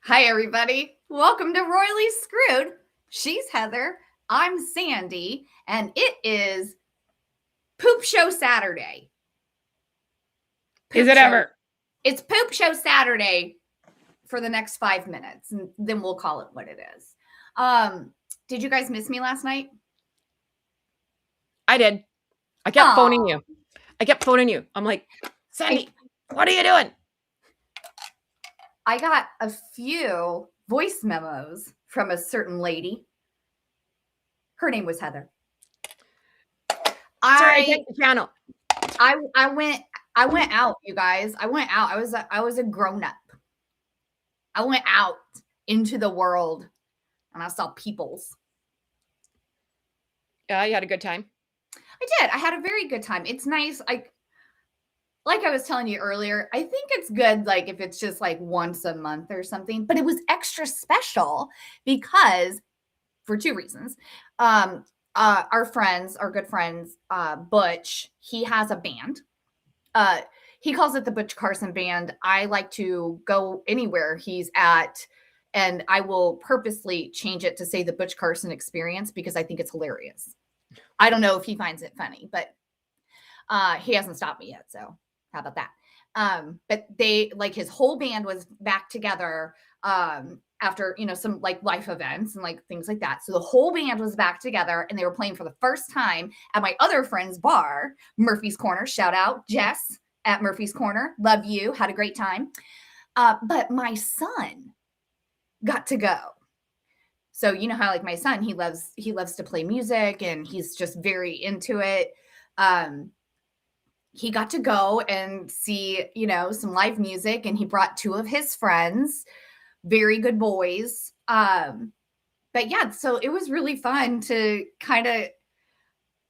Hi, everybody. Welcome to Royally Screwed. She's Heather. I'm Sandy, and it is Poop Show Saturday. Is it ever? It's Poop Show Saturday for the next 5 minutes, and then we'll call it what it is. Did you guys miss me last night? I did. I kept phoning you. I'm like, Sandy, what are you doing? I got a few voice memos from a certain lady. Her name was Heather. Sorry, I take the channel. I went out, you guys. I went out. I was a grown-up. I went out into the world and I saw peoples. Yeah, you had a good time? I did. I had a very good time. It's nice. Like I was telling you earlier, I think it's good like if it's just like once a month or something, but it was extra special because for two reasons. Our good friends, Butch, he has a band. He calls it the Butch Carson Band. I like to go anywhere he's at, and I will purposely change it to say the Butch Carson Experience because I think it's hilarious. I don't know if he finds it funny, but he hasn't stopped me yet. So how about that? But they like his whole band was back together after some like life events and like things like that. So the whole band was back together and they were playing for the first time at my other friend's bar, Murphy's Corner. Shout out Jess at Murphy's Corner. Love you. Had a great time. But my son got to go. So you know how like my son, he loves to play music and he's just very into it. He got to go and see, some live music, and he brought two of his friends, very good boys. But yeah, so it was really fun to kind of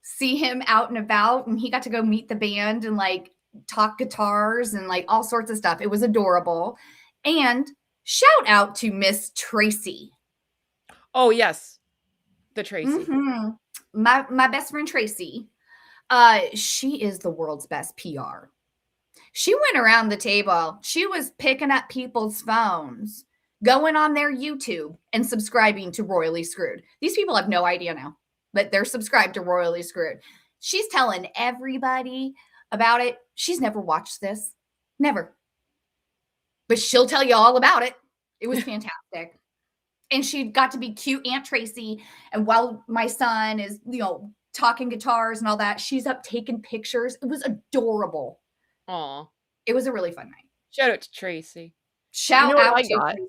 see him out and about, and he got to go meet the band and like talk guitars and like all sorts of stuff. It was adorable. And shout out to Miss Tracy. Oh, yes. The Tracy. Mm-hmm. My best friend Tracy. She is the world's best PR. She went around the table. She was picking up people's phones, going on their YouTube and subscribing to Royally Screwed. These people have no idea now, but they're subscribed to Royally Screwed. She's telling everybody about it. She's never watched this. Never. But she'll tell you all about it. It was fantastic. And she got to be cute Aunt Tracy. And while my son is, talking guitars and all that, she's up taking pictures. It was adorable. Aw. It was a really fun night. Shout out to Tracy. Shout out to Tracy.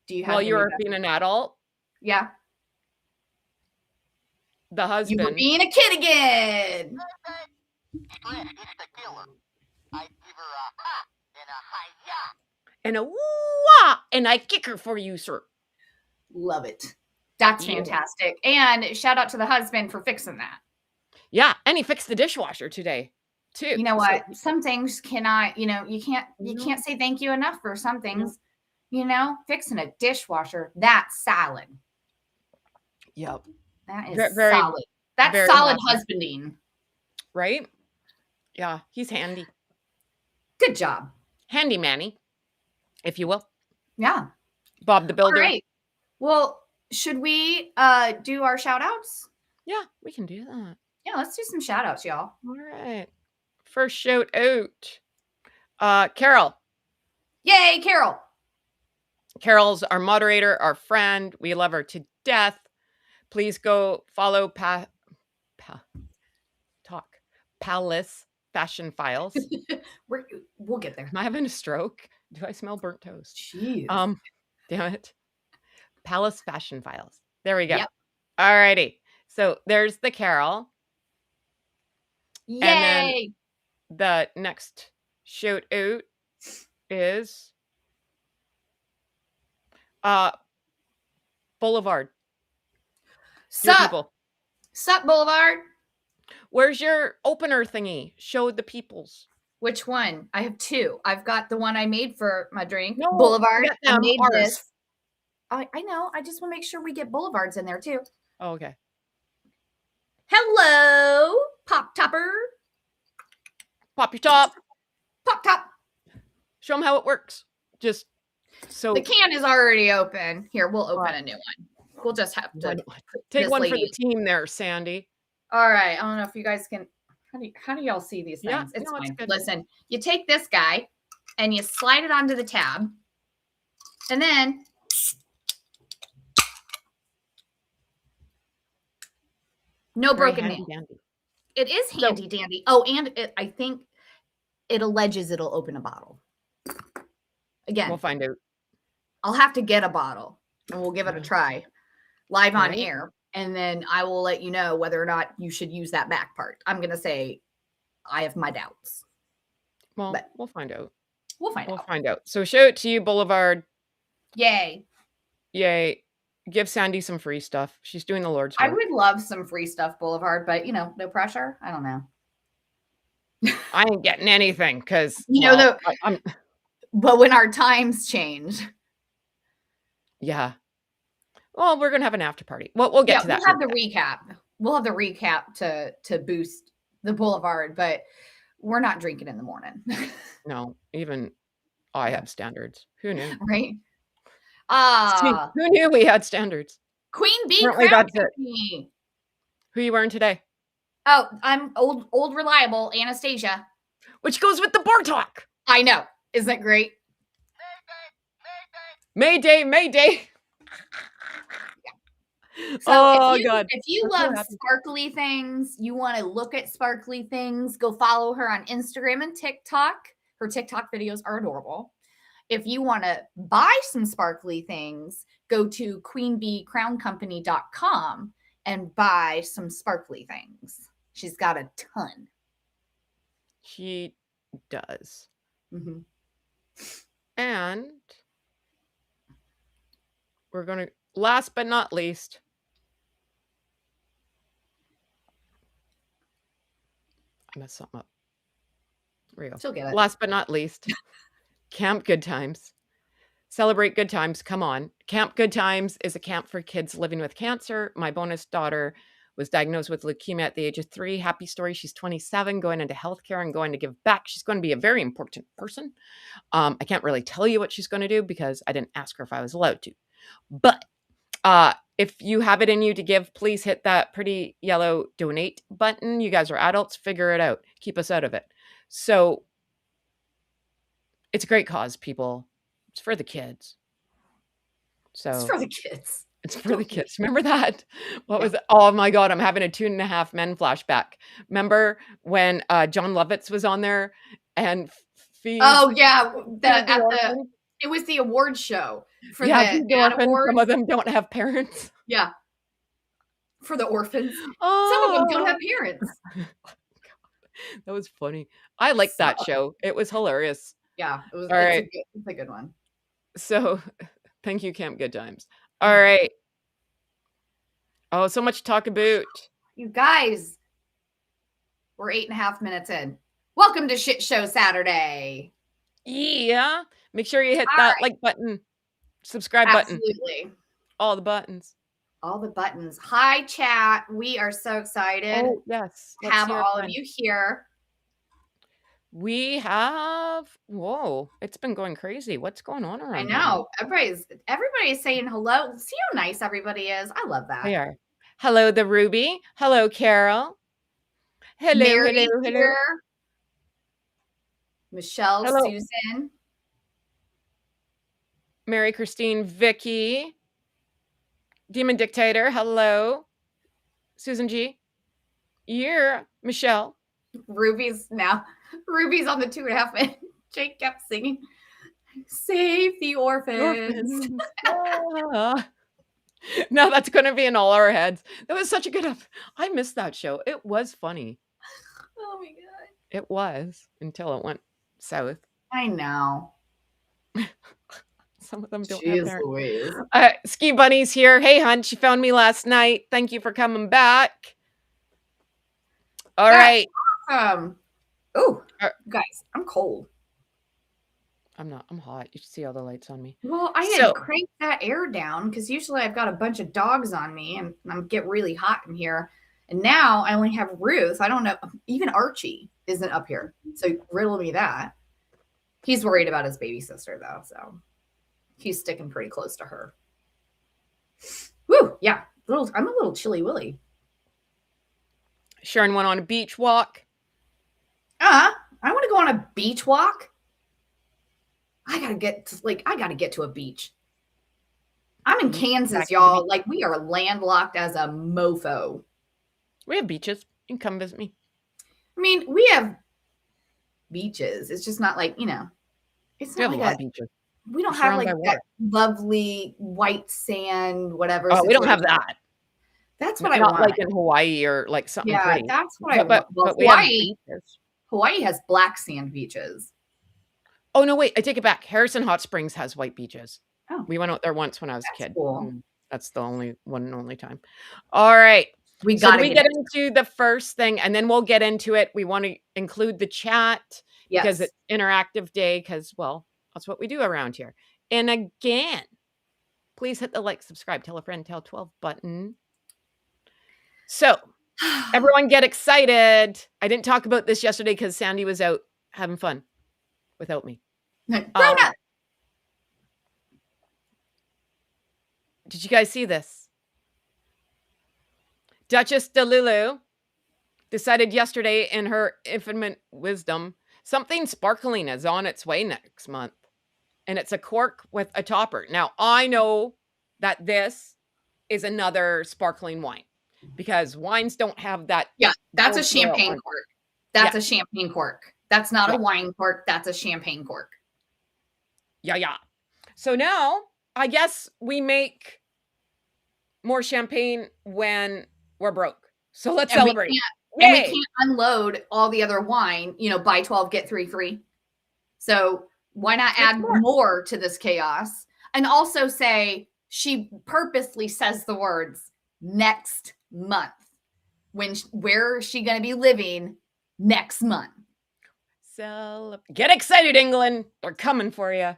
Do you have While you were being an adult? Yeah. The husband. You were being a kid again. I give her a ha and a hi-ya. And a woo-wah, and I kick her for you, sir. Love it. That's fantastic. And shout out to the husband for fixing that. Yeah, and he fixed the dishwasher today, too. You know what? Some things cannot, you can't say thank you enough for some things. Fixing a dishwasher, that's solid. Yep. That is solid. That's solid husbanding. Right? Yeah, he's handy. Good job. Handy Manny, if you will. Yeah. Bob the Builder. All right. Well, should we do our shout outs? Yeah, we can do that. Yeah, let's do some shout outs, y'all. All right. First shout out. Carol. Yay, Carol. Carol's our moderator, our friend. We love her to death. Please go follow Palace Fashion Files. We'll get there. Am I having a stroke? Do I smell burnt toast? Jeez. Damn it. Palace Fashion Files. There we go. Yep. All righty. So there's the Carol. Yay. And then the next shout out is Boulevard. Sup Boulevard. Where's your opener thingy? Show the peoples. Which one? I have two. I've got the one I made for my drink. No, Boulevard. I made this. I know. I just want to make sure we get boulevards in there too. Oh, okay. Hello, Pop Topper. Pop your top. Pop top. Show them how it works. Just so The can is already open. Here, we'll open a new one. We'll just have to take one for the team there, Sandy. All right. I don't know if you guys can. How do y'all see these things? Yeah, It's no, fine. it's good. Listen, you take this guy and you slide it onto the tab, and then no broken nail. Dandy. It is handy dandy. Oh, and I think it alleges it'll open a bottle. Again, We'll find out. I'll have to get a bottle and we'll give it a try live on Right. air. And then I will let you know whether or not you should use that back part. I'm going to say I have my doubts. Well, but we'll find out. We'll find out. So shout out to you, Boulevard. Yay. Give Sandy some free stuff. She's doing the Lord's work. I would love some free stuff, Boulevard, but no pressure. I don't know. I ain't getting anything because but when our times change. Yeah. Well, we're gonna have an after party. Well, we'll get to that. We'll have the recap. We'll have the recap to boost the Boulevard, but we're not drinking in the morning. No, even I have standards. Who knew? Right? Who knew we had standards? Queen Bee Crown Company. Who are you wearing today? Oh, I'm old reliable Anastasia. Which goes with the bar talk. I know. Isn't it great? Mayday. So if you love sparkly things, you want to look at sparkly things, go follow her on Instagram and TikTok. Her TikTok videos are adorable. If you want to buy some sparkly things, go to queenbeecrowncompany.com and buy some sparkly things. She's got a ton. She does. Mm-hmm. And we're going to, last but not least, I messed something up. There we go. She'll get it. Last but not least, Camp Good Times. Celebrate good times. Come on. Camp Good Times is a camp for kids living with cancer. My bonus daughter was diagnosed with leukemia at the age of 3. Happy story. She's 27, going into healthcare and going to give back. She's going to be a very important person. I can't really tell you what she's going to do because I didn't ask her if I was allowed to. But if you have it in you to give, please hit that pretty yellow donate button. You guys are adults. Figure it out. Keep us out of it. So it's a great cause, people. It's for the kids. So it's for the kids. It's for the kids. Remember that? What was it? Oh my God, I'm having a 2.5 Men flashback. Remember when John Lovitz was on there and oh yeah, it was the award show for the orphans. Some of them don't have parents. Yeah, for the orphans. Some of them don't have parents. That was funny. I liked that show. It was hilarious. Yeah, it was. All right. It's a good one. So, thank you, Camp Good Times. All right. Oh, so much to talk about. You guys, we're 8.5 minutes in. Welcome to Shit Show Saturday. Yeah. Make sure you hit that like button, subscribe button. Absolutely. All the buttons. All the buttons. Hi, chat. We are so excited. Oh, yes. To have all of you here. We have, whoa, it's been going crazy. What's going on around here? I know. Everybody's saying hello. See how nice everybody is. I love that. They are. Hello, the Ruby. Hello, Carol. Hello, Mary's hello. Here. Michelle, hello. Susan. Mary Christine, Vicky. Demon Dictator, hello. Susan G. You're Michelle. Ruby's on the 2.5 Men. Jake kept singing, "Save the orphans." Now that's going to be in all our heads. That was such a good. I missed that show. It was funny. Oh my God. It was until it went south. I know. Some of them don't have Louise. Ski Bunny's here. Hey, hun, she found me last night. Thank you for coming back. All right. Awesome. Oh, guys, I'm cold. I'm not. I'm hot. You should see all the lights on me. Well, I had to crank that air down because usually I've got a bunch of dogs on me and I get really hot in here. And now I only have Ruth. I don't know. Even Archie isn't up here. So riddle me that. He's worried about his baby sister though, so he's sticking pretty close to her. Woo, yeah. I'm a little chilly willy. Sharon went on a beach walk. I want to go on a beach walk. I gotta get to a beach. I'm in Kansas, y'all. Like, we are landlocked as a mofo. We have beaches. You can come visit me. I mean, we have beaches. It's just not like, it's not like beaches. We don't have like that lovely white sand, whatever. Oh, we don't have that. That's what I want. Like in Hawaii or like something pretty. That's what I want. Well, Hawaii has black sand beaches. Oh, no, wait. I take it back. Harrison Hot Springs has white beaches. Oh. We went out there once when I was a kid. Cool. That's the only one and only time. All right. We get into the first thing, and then we'll get into it. We want to include the chat because it's interactive day because, well, that's what we do around here. And again, please hit the like, subscribe, tell a friend, tell 12 button. So everyone get excited. I didn't talk about this yesterday because Sandy was out having fun without me. Did you guys see this? Duchess DeLulu decided yesterday in her infinite wisdom, something sparkling is on its way next month. And it's a cork with a topper. Now, I know that this is another sparkling wine because wines don't have that. Yeah, that's a champagne cork. That's a champagne cork. That's not a wine cork. That's a champagne cork. Yeah. So now, I guess we make more champagne when we're broke. So let's celebrate. And we can't unload all the other wine, buy 12, get 3 free. So why not add more to this chaos? And also say, she purposely says the words next month. Where is she going to be living next month? Get excited, England. They're coming for you.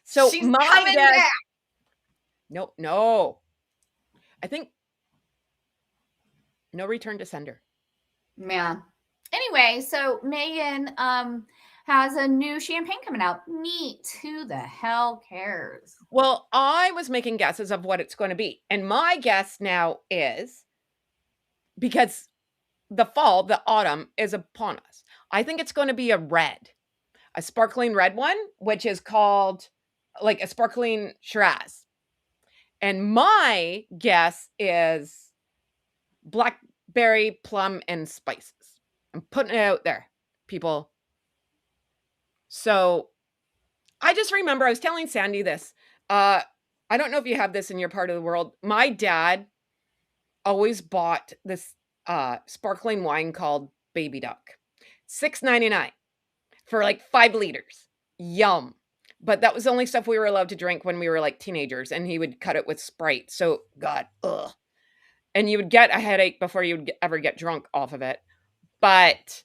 So she's coming back. No. I think no return to sender. Yeah. Anyway, so Meghan has a new champagne coming out. Neat. Who the hell cares? Well, I was making guesses of what it's going to be. And my guess now is because the autumn is upon us. I think it's going to be a sparkling red one, which is called like a sparkling Shiraz. And my guess is blackberry, plum, and spices. I'm putting it out there, people. So I just remember I was telling Sandy this. I don't know if you have this in your part of the world. My dad always bought this sparkling wine called Baby Duck. $6.99 for like 5 liters. Yum. But that was the only stuff we were allowed to drink when we were like teenagers, and he would cut it with Sprite. So, God, ugh. And you would get a headache before you would ever get drunk off of it. But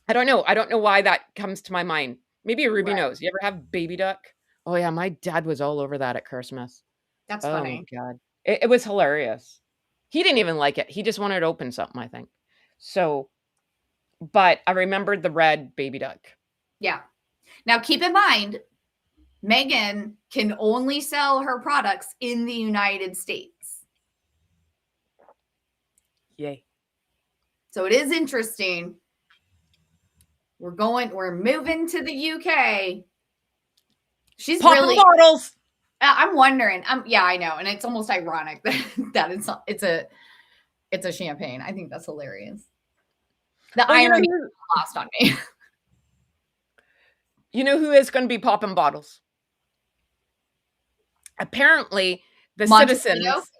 I don't know. I don't know why that comes to my mind. Maybe Ruby knows. You ever have Baby Duck? Oh, yeah. My dad was all over that at Christmas. That's funny. Oh, God. It was hilarious. He didn't even like it. He just wanted to open something, I think. So, but I remembered the red Baby Duck. Yeah. Now, keep in mind, Meghan can only sell her products in the United States. Yay. So it is interesting. We're moving to the UK. She's popping bottles. I'm wondering. Yeah, I know. And it's almost ironic that it's a champagne. I think that's hilarious. The irony lost on me. You know who is going to be popping bottles? Apparently, the citizens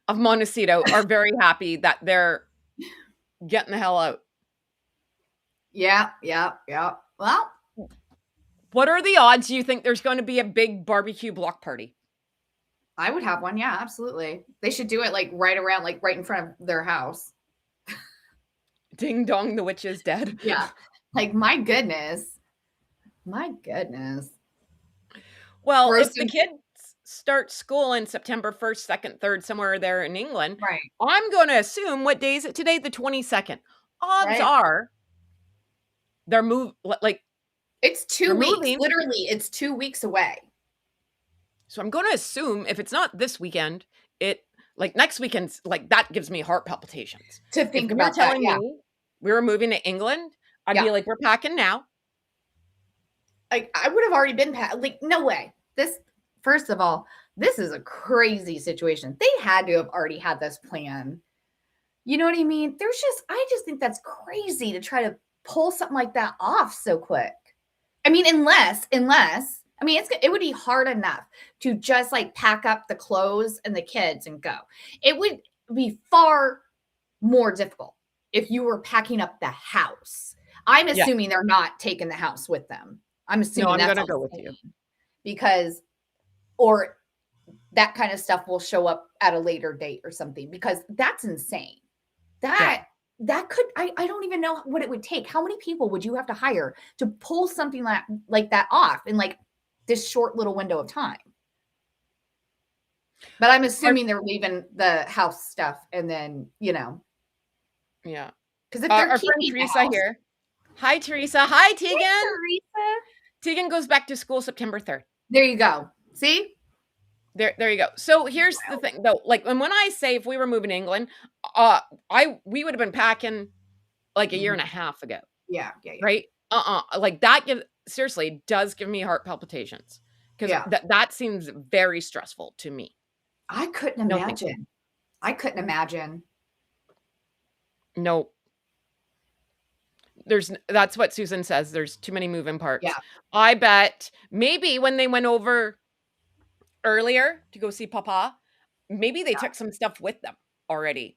of Montecito are very happy that they're getting the hell out. Yeah. Well, what are the odds you think there's going to be a big barbecue block party? I would have one. Yeah, absolutely. They should do it like right in front of their house. Ding dong, the witch is dead. Yeah. Like, my goodness. Well, if the kids start school in September 1st, 2nd, 3rd, somewhere there in England, right? I'm going to assume, what day is it today? The 22nd. Odds are they're it's It's 2 We're weeks. moving. Literally, it's 2 weeks away. So I'm going to assume if it's not this weekend, it like next weekend's like that gives me heart palpitations. To If think you were about that, telling yeah. me we were moving to England, I'd be Yeah. like, we're packing now. Like, I would have already been like, no way. This, first of all, this is a crazy situation. They had to have already had this plan. You know what I mean? I just think that's crazy to try to pull something like that off so quick. I mean, unless, I mean, it would be hard enough to just like pack up the clothes and the kids and go. It would be far more difficult if you were packing up the house. I'm Yeah. assuming they're not taking the house with them. I'm No, assuming I'm that's going to all go with the you. same. Because, or that kind of stuff will show up at a later date or something, because that's insane. That could, I don't even know what it would take. How many people would you have to hire to pull something like that off in like this short little window of time? But I'm assuming they're leaving the house stuff and then, Yeah. because if they're Our friend keeping the Teresa house, here. Hi, Teresa. Hi, Tegan. Hey, Teresa. Tegan goes back to school September 3rd. There you go. See? There you go. So here's the thing, though. Like when I say if we were moving to England, we would have been packing like a year and a half ago. Yeah. Right? Like that seriously does give me heart palpitations because that seems very stressful to me. I couldn't imagine. Nope. That's what Susan says. There's too many moving parts. Yeah. I bet maybe when they went over earlier to go see Papa, maybe they took some stuff with them already.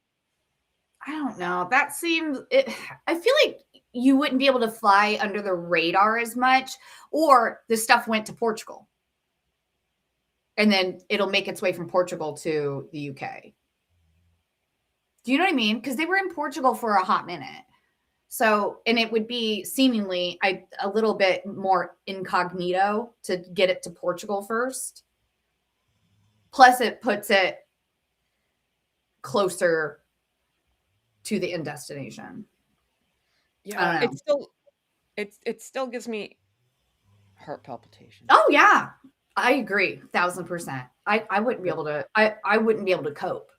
I don't know. That seems I feel like you wouldn't be able to fly under the radar as much, or the stuff went to Portugal. And then it'll make its way from Portugal to the UK. Do you know what I mean? Because they were in Portugal for a hot minute. So, and it would be seemingly a little bit more incognito to get it to Portugal first. Plus, it puts it closer to the end destination. Yeah, it still gives me heart palpitations. Oh yeah, I agree, 1,000%. I wouldn't be able to. I wouldn't be able to cope.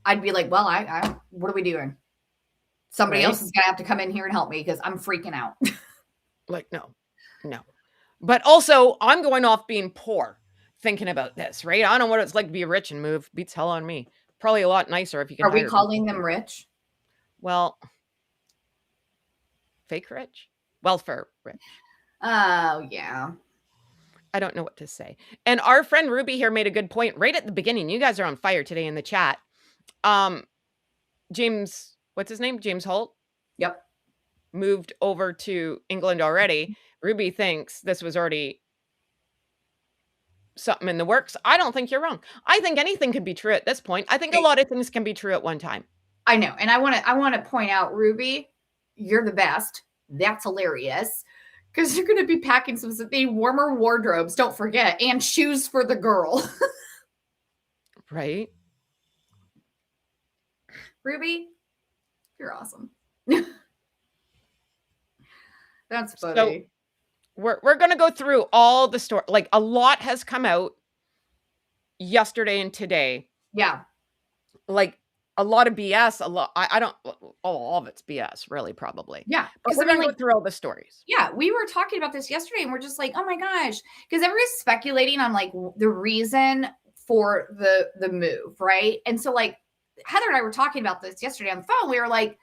I'd be like, well, I what are we doing? Somebody else is gonna have to come in here and help me because I'm freaking out. Like, no. But also, I'm going off being poor thinking about this, right? I don't know what it's like to be rich and move. Beats hell on me. Probably a lot nicer if you can. Are we calling them rich? Well, fake rich? Welfare rich. Oh, yeah. I don't know what to say. And our friend Ruby here made a good point right at the beginning. You guys are on fire today in the chat. James, what's his name? James Holt? Yep. Moved over to England already. Ruby thinks this was already something in the works. I don't think you're wrong. I think anything could be true at this point. I think a lot of things can be true at one time. I know. And I want to point out, Ruby, you're the best. That's hilarious. Because you're going to be packing some warmer wardrobes, don't forget, and shoes for the girl. Right? Ruby, you're awesome. That's funny. So we're going to go through all the story. Like a lot has come out yesterday and today. Yeah. Like a lot of BS. I don't. All of it's BS, really, probably. Yeah. But we're going to go through all the stories. Yeah, we were talking about this yesterday, and we're just like, oh my gosh, because everybody's speculating on like the reason for the move, right? And so like Heather and I were talking about this yesterday on the phone. We were like,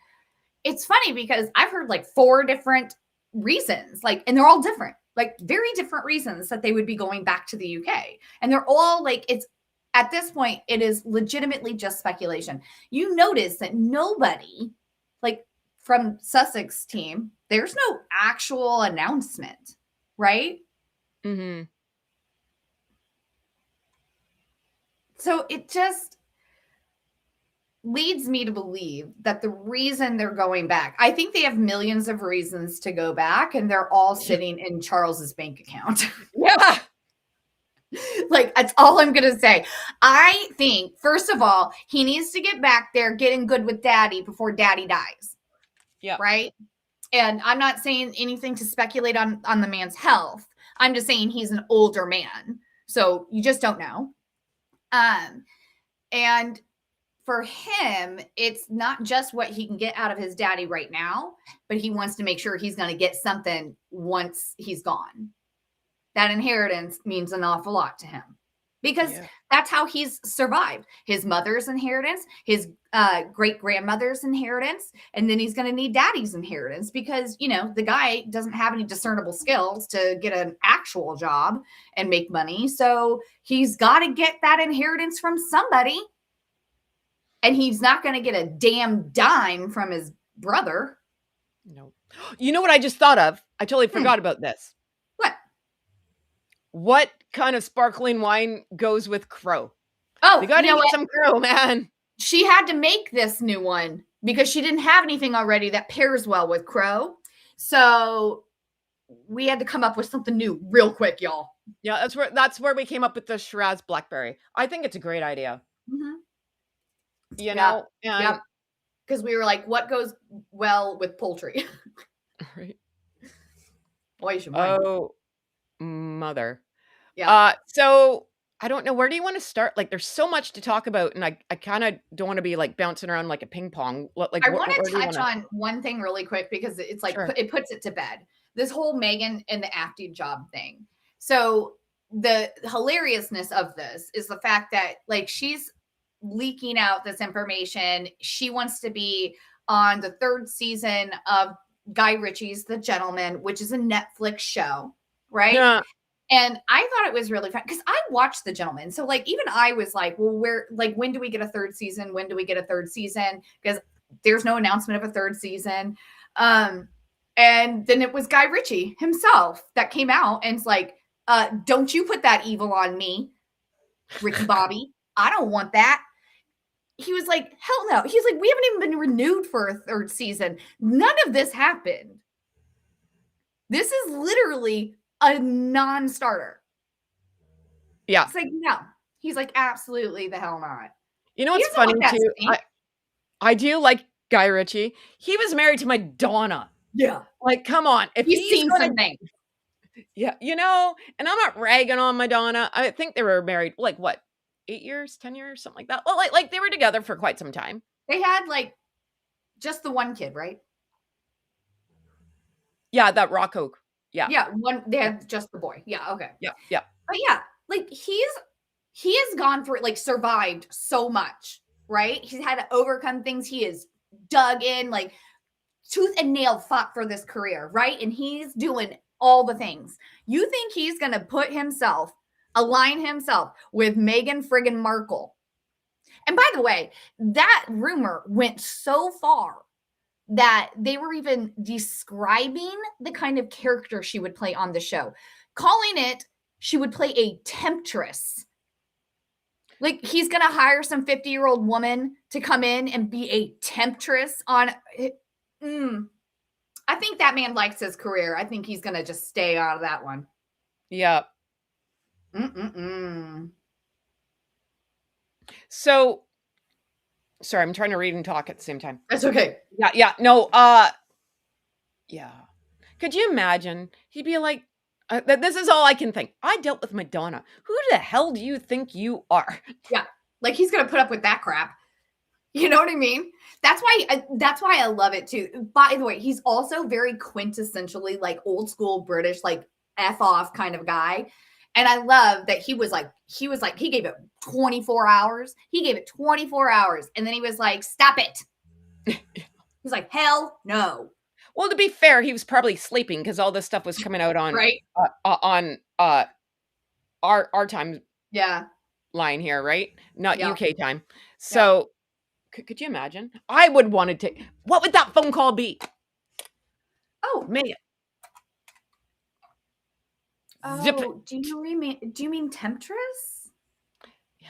it's funny because I've heard like 4 different reasons, like, and they're all different, like very different reasons that they would be going back to the UK, and they're all like, it's at this point, it is legitimately just speculation. You notice that nobody, like from Sussex team, there's no actual announcement, right? Mm-hmm. So it just leads me to believe that the reason they're going back, I think they have millions of reasons to go back, and they're all sitting in Charles's bank account. Yeah. Like, that's all I'm going to say. I think, first of all, he needs to get back there, getting good with daddy before daddy dies. Yeah. Right? And I'm not saying anything to speculate on the man's health. I'm just saying he's an older man. So you just don't know. And for him, it's not just what he can get out of his daddy right now, but he wants to make sure he's going to get something once he's gone. That inheritance means an awful lot to him because that's how he's survived. His mother's inheritance, his great grandmother's inheritance, and then he's going to need daddy's inheritance because, you know, the guy doesn't have any discernible skills to get an actual job and make money. So he's got to get that inheritance from somebody. And he's not going to get a damn dime from his brother. No. You know what I just thought of? I totally forgot about this. What kind of sparkling wine goes with Crow? Oh, we got to get some Crow, man. She had to make this new one because she didn't have anything already that pairs well with Crow. So we had to come up with something new real quick, y'all. Yeah, that's where we came up with the Shiraz Blackberry. I think it's a great idea. Mm-hmm. You know? Yeah. Because we were like, what goes well with poultry? Right. Boy, you should mind. Oh, mother. Yeah. So I don't know. Where do you want to start? Like, there's so much to talk about, and I kind of don't want to be like bouncing around like a ping pong. Like, I want to touch on one thing really quick because it's like it puts it to bed. This whole Meghan and the acting job thing. So the hilariousness of this is the fact that like she's leaking out this information. She wants to be on the 3rd season of Guy Ritchie's The Gentleman, which is a Netflix show, right? Yeah. And I thought it was really fun because I watched The Gentleman. So like even I was like, well, when do we get a 3rd season? When do we get a 3rd season? Because there's no announcement of a 3rd season. And then it was Guy Ritchie himself that came out and it's like, don't you put that evil on me, Ricky Bobby. I don't want that. He was like, hell no. He's like, we haven't even been renewed for a 3rd season. None of this happened. This is literally a non-starter. Yeah. It's like, no. He's like, absolutely the hell not. You know what's funny too? I do like Guy Ritchie. He was married to Madonna. Yeah. Like, come on. If he's seen something. Yeah, you know, and I'm not ragging on Madonna. I think they were married, like, what, 8 years, 10 years, something like that. Well, like they were together for quite some time. They had, like, just the one kid, right? Yeah, that Rocco. Yeah. Yeah, they had just the boy. Yeah, okay. Yeah. But yeah, like, he has gone through, like, survived so much, right? He's had to overcome things. He is dug in, like, tooth and nail fought for this career, right? And he's doing all the things. You think he's going to align himself with Meghan friggin' Markle? And by the way, that rumor went so far that they were even describing the kind of character she would play on the show, calling it she would play a temptress. Like he's going to hire some 50-year-old woman to come in and be a temptress on I think that man likes his career. I think he's going to just stay out of that one. Yeah. So, sorry, I'm trying to read and talk at the same time. That's okay. Yeah. No, yeah. Could you imagine? He'd be like, this is all I can think. I dealt with Madonna. Who the hell do you think you are? Yeah. Like he's going to put up with that crap. You know what I mean? That's why I love it too. By the way, he's also very quintessentially like old school British, like F off kind of guy. And I love that he gave it 24 hours. He gave it 24 hours. And then he was like, stop it. He's like, hell no. Well, to be fair, he was probably sleeping because all this stuff was coming out on right on our time line here, right? Not UK time. So could you imagine? I would want to take. What would that phone call be? Oh, Megan. Oh, do you mean temptress? Yeah.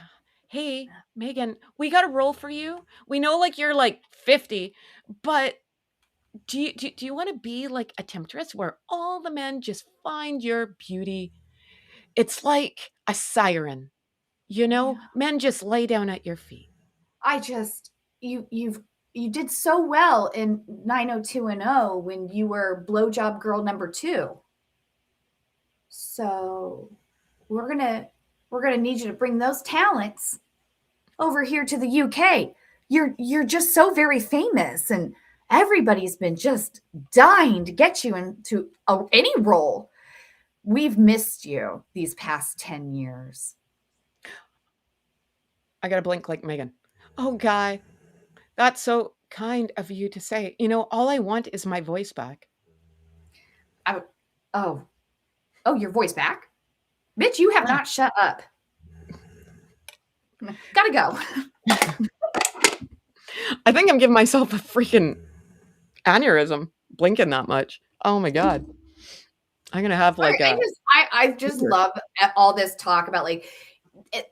Hey, Megan, we got a role for you. We know like you're like 50, but do you want to be like a temptress where all the men just find your beauty? It's like a siren, you know? Men just lay down at your feet. You've You did so well in 90210 when you were blowjob girl number 2. So we're gonna we're gonna need you to bring those talents over here to the UK. You're just so very famous, and everybody's been just dying to get you into any role. We've missed you these past 10 years. I gotta blink like Megan. Oh, Guy, that's so kind of you to say. All I want is my voice back. I, oh, oh, your voice back? Bitch, you have Yeah. not shut up. Gotta go. I think I'm giving myself a freaking aneurysm blinking that much. Oh my God. I'm going to have like a. I just love all this talk about like it,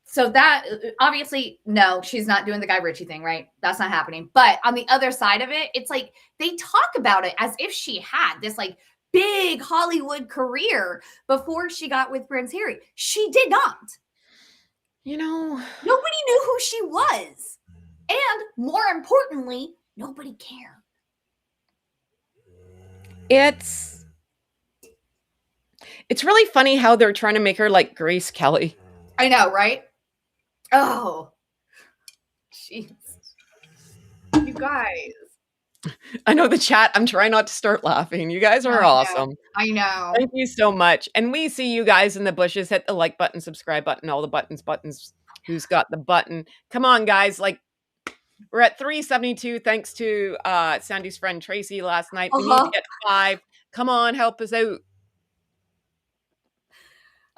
so that obviously no, she's not doing the Guy Ritchie thing, right? That's not happening. But on the other side of it, it's like they talk about it as if she had this like big Hollywood career before she got with Prince Harry. She did not. Nobody knew who she was. And more importantly, nobody cared. It's really funny how they're trying to make her like Grace Kelly. I know, right? Oh, jeez. You guys. I know the chat. I'm trying not to start laughing. You guys are awesome. I know. Thank you so much. And we see you guys in the bushes. Hit the like button, subscribe button, all the buttons. Who's got the button? Come on, guys. Like, we're at 372 thanks to Sandy's friend Tracy last night. We need to get 5. Come on, help us out.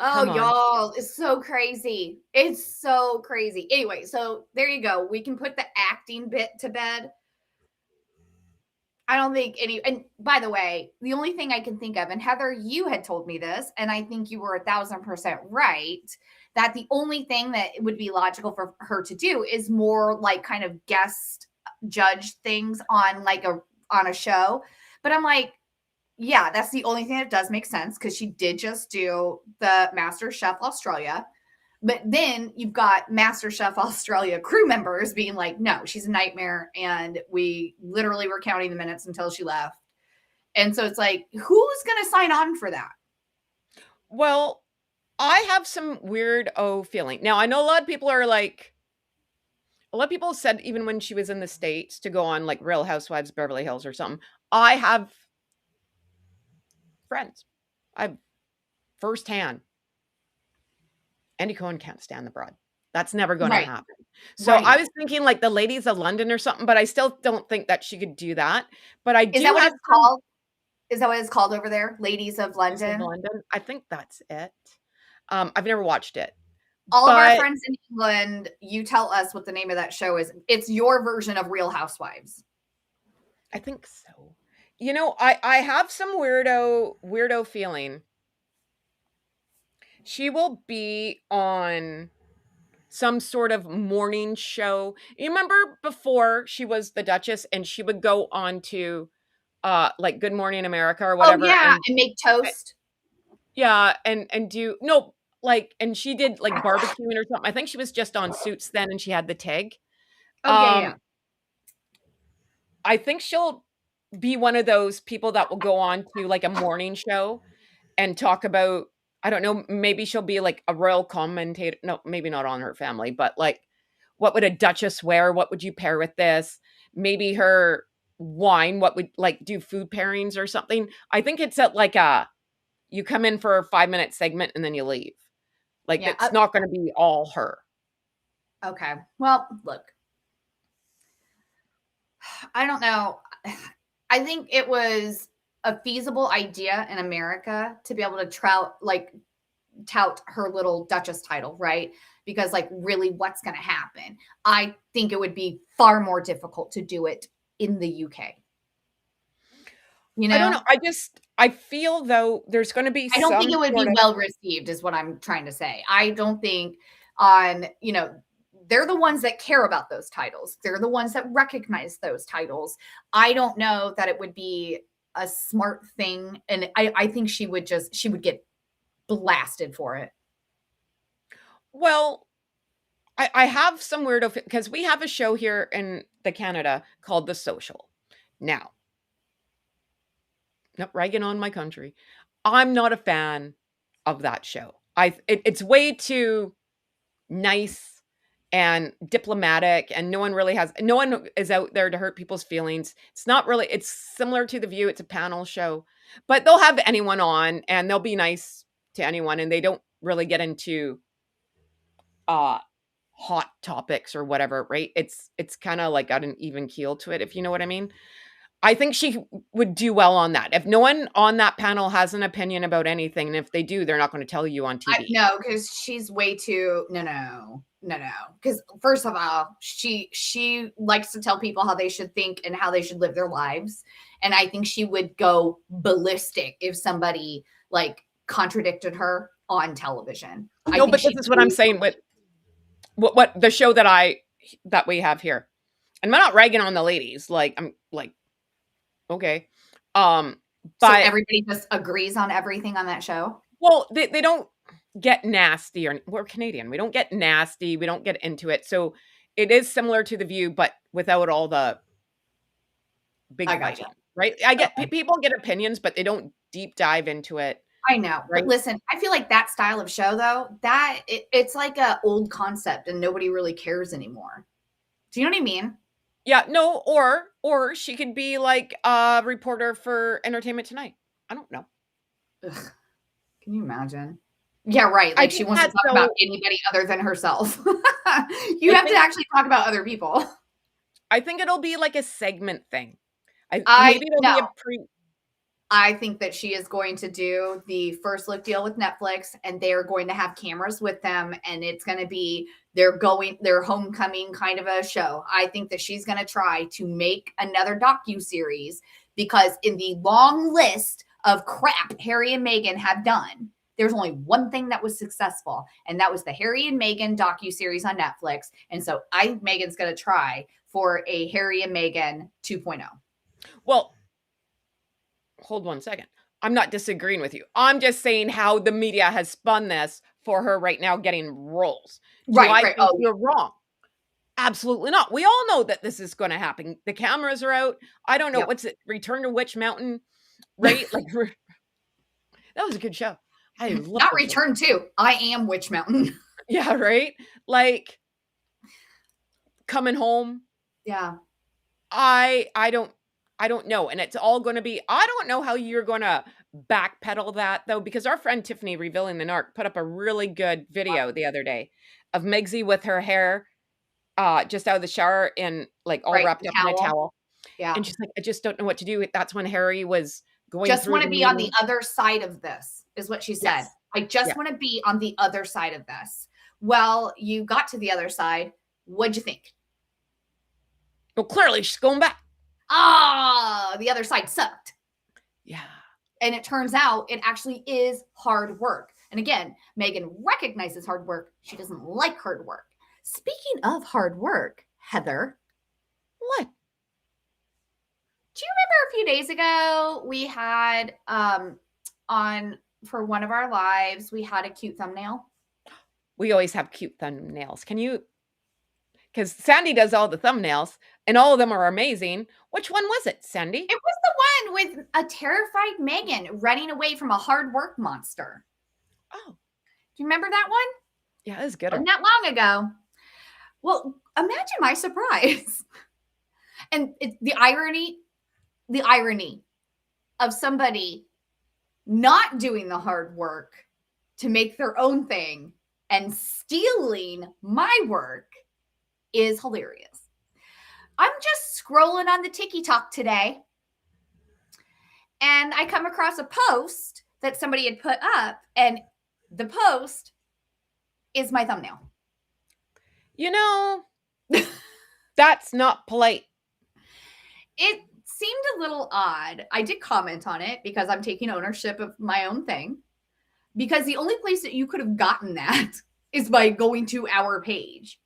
Oh, y'all, it's so crazy. It's so crazy. Anyway, so there you go. We can put the acting bit to bed. I don't think and by the way, the only thing I can think of, and Heather, you had told me this, and I think you were 1,000% right, that the only thing that would be logical for her to do is more like kind of guest judge things on like on a show. But I'm like, yeah, that's the only thing that does make sense because she did just do the Master Chef Australia. But then you've got Master Chef Australia crew members being like, no, she's a nightmare. And we literally were counting the minutes until she left. And so it's like, who's going to sign on for that? Well, I have some weird feeling. Now, I know a lot of people are like, a lot of people said even when she was in the States to go on like Real Housewives Beverly Hills or something. I have friends. I've firsthand. Andy Cohen can't stand the broad. That's never going to happen. So I was thinking like the Ladies of London or something, but I still don't think that she could do that. But I do. Is that what it's called? Is that what it's called over there? Ladies of London? I think that's it. I've never watched it. All of our friends in England, you tell us what the name of that show is. It's your version of Real Housewives. I think so. I have some weirdo feeling. She will be on some sort of morning show. You remember before she was the Duchess and she would go on to like Good Morning America or whatever. Oh, yeah, and make toast. Yeah, and do no like, and she did like barbecuing or something. I think she was just on Suits then, and she had the tag. Oh yeah. I think she'll be one of those people that will go on to like a morning show and talk about, I don't know, maybe she'll be like a royal commentator. No, maybe not on her family, but like, what would a duchess wear? What would you pair with this? Maybe her wine, what would like do food pairings or something. I think it's at like you come in for a 5-minute segment and then you leave. Like, it's not going to be all her. Okay. Well, look, I don't know. I think it was a feasible idea in America to be able to tout her little Duchess title, right? Because like really what's going to happen? I think it would be far more difficult to do it in the UK. You know? I don't know. I feel though there's going to be I don't think it would be well received is what I'm trying to say. I don't think they're the ones that care about those titles. They're the ones that recognize those titles. I don't know that it would be a smart thing. And I think she would get blasted for it. Well, I have some weirdo because we have a show here in the Canada called The Social. Now, not ragging on my country. I'm not a fan of that show. It's way too nice and diplomatic, and no one is out there to hurt people's feelings. It's not really, it's similar to The View. It's a panel show, but they'll have anyone on and they'll be nice to anyone, and they don't really get into uh hot topics or whatever, right? It's kind of like got an even keel to it, if you know what I mean. I think she would do well on that. If no one on that panel has an opinion about anything, and if they do, they're not going to tell you on TV. No, because she's way too no. Because first of all, she likes to tell people how they should think and how they should live their lives, and I think she would go ballistic if somebody like contradicted her on television. No, but this is what I'm saying with what the show that we have here, and I'm not ragging on the ladies. Like I'm like, okay, but so everybody just agrees on everything on that show. Well, they don't get nasty, or we're Canadian. We don't get nasty. We don't get into it. So it is similar to The View, but without all the big fighting, right? I get people get opinions, but they don't deep dive into it. I know. Right? But listen, I feel like that style of show, though, it's like an old concept and nobody really cares anymore. Do you know what I mean? Yeah, no, or she could be like a reporter for Entertainment Tonight. I don't know. Ugh. Can you imagine? Yeah, right. Like she wants to talk about anybody other than herself. You have to actually talk about other people. I think it'll be like a segment thing. I think that she is going to do the first look deal with Netflix, and they are going to have cameras with them, and it's going to be their homecoming kind of a show. I think that she's going to try to make another docuseries, because in the long list of crap Harry and Meghan have done, there's only one thing that was successful, and that was the Harry and Meghan docuseries on Netflix. And so I think Meghan's going to try for a Harry and Meghan 2.0. Well, hold 1 second. I'm not disagreeing with you. I'm just saying how the media has spun this for her right now, getting roles. Right. Oh, you're wrong. Absolutely not. We all know that this is going to happen. The cameras are out. I don't know. Yep. What's it? Return to Witch Mountain, right? Like that was a good show. I love not Return to. I Am Witch Mountain. Yeah, right. Like Coming Home. Yeah. I don't know. And it's all going to be, I don't know how you're going to backpedal that though, because our friend Tiffany Revealing the Narc put up a really good video the other day of Megsy with her hair just out of the shower and like all wrapped up in a towel. Yeah. And she's like, I just don't know what to do. That's when Harry was going just want to be on the other side of this, is what she said. Yes. I just want to be on the other side of this. Well, you got to the other side. What'd you think? Well, clearly she's going back. The other side sucked. Yeah. And it turns out it actually is hard work. And again, Meghan recognizes hard work. She doesn't like hard work. Speaking of hard work, Heather. What? Do you remember a few days ago we had on for one of our lives, we had a cute thumbnail? We always have cute thumbnails. Can you? Because Sandy does all the thumbnails and all of them are amazing. Which one was it, Sandy? It was the one with a terrified Meghan running away from a hard work monster. Oh. Do you remember that one? Yeah, it was good. Not long ago. Well, imagine my surprise. And it's the irony of somebody not doing the hard work to make their own thing and stealing my work is hilarious. I'm just scrolling on the TikTok today, and I come across a post that somebody had put up, and the post is my thumbnail. You know, that's not polite. It seemed a little odd. I did comment on it because I'm taking ownership of my own thing, because the only place that you could have gotten that is by going to our page.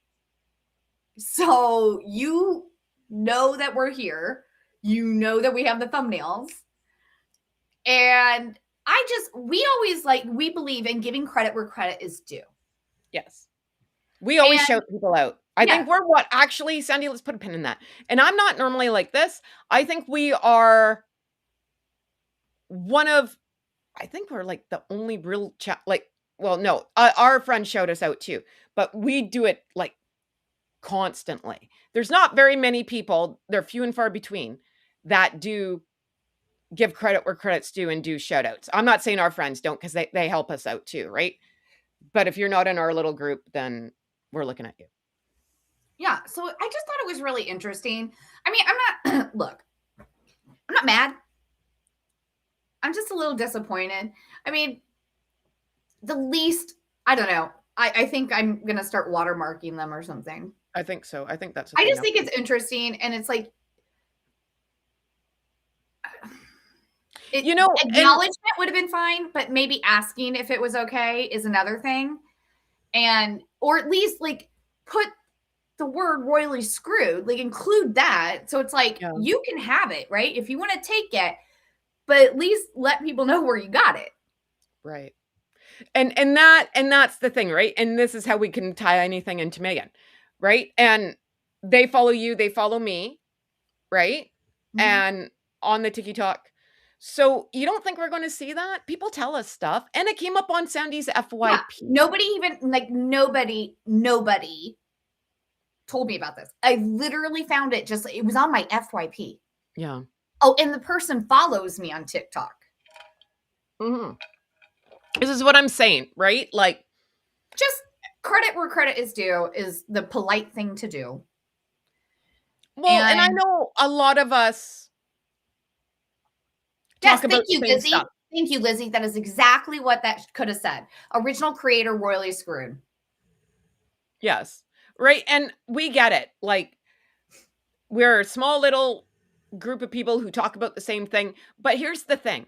So you know that we're here. You know that we have the thumbnails. And we believe in giving credit where credit is due. Yes. We always And- shout people out. I think we're actually, Sandy, let's put a pin in that. And I'm not normally like this. I think we are I think we're like the only real well, no, our friends shout us out too, but we do it like constantly. There's not very many people, they're few and far between, that do give credit where credit's due and do shout outs. I'm not saying our friends don't, because they help us out too, right? But if you're not in our little group, then we're looking at you. Yeah. So I just thought it was really interesting. I mean, I'm not, look, I'm not mad. I'm just a little disappointed. I mean, the least, I don't know. I think I'm going to start watermarking them or something. I think so. I think that's I just think it's interesting. And it's like, acknowledgement would have been fine, but maybe asking if it was okay is another thing. And, or at least like put the word royally screwed, like include that. So it's like, you can have it, right? If you want to take it, but at least let people know where you got it. Right. And that's the thing, right? And this is how we can tie anything into Meghan, right? And they follow you, they follow me, right? Mm-hmm. And on the TikTok. So you don't think we're going to see that? People tell us stuff, and it came up on Sandy's FYP. Yeah, nobody told me about this. I literally found it it was on my FYP. Yeah. Oh, and the person follows me on TikTok. Mm-hmm. This is what I'm saying, right? Like, just credit where credit is due is the polite thing to do. Well, and I know a lot of us talk about thank you, Lizzie. Stuff. Thank you, Lizzie. That is exactly what that could have said. Original creator royally screwed. Yes. Right. And we get it. Like, we're a small little group of people who talk about the same thing. But here's the thing.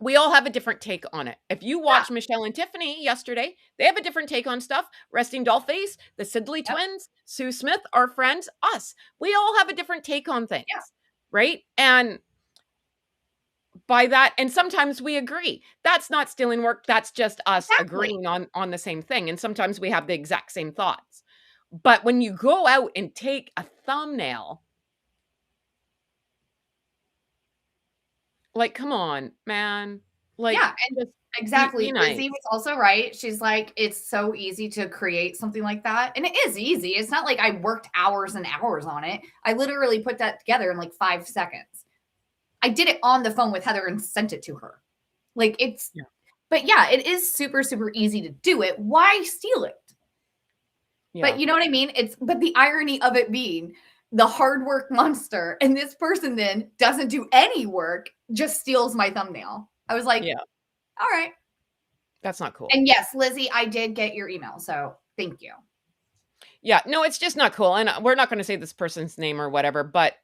We all have a different take on it. If you watch Michelle and Tiffany yesterday, they have a different take on stuff. Resting Dollface, the Sidley twins, Sue Smith, our friends, us. We all have a different take on things, right? And by that, and sometimes we agree. That's not stealing work. That's just us agreeing on the same thing. And sometimes we have the exact same thoughts. But when you go out and take a thumbnail, like, come on, man. Like, and just exactly. Nice. Lizzie was also right. She's like, it's so easy to create something like that. And it is easy. It's not like I worked hours and hours on it. I literally put that together in like 5 seconds. I did it on the phone with Heather and sent it to her. Like it's, but it is super, super easy to do it. Why steal it? Yeah. But you know what I mean? But the irony of it being the hard work monster, and this person then doesn't do any work, just steals my thumbnail. I was like, all right. That's not cool. And yes, Lizzie, I did get your email. So thank you. Yeah, no, it's just not cool. And we're not going to say this person's name or whatever, but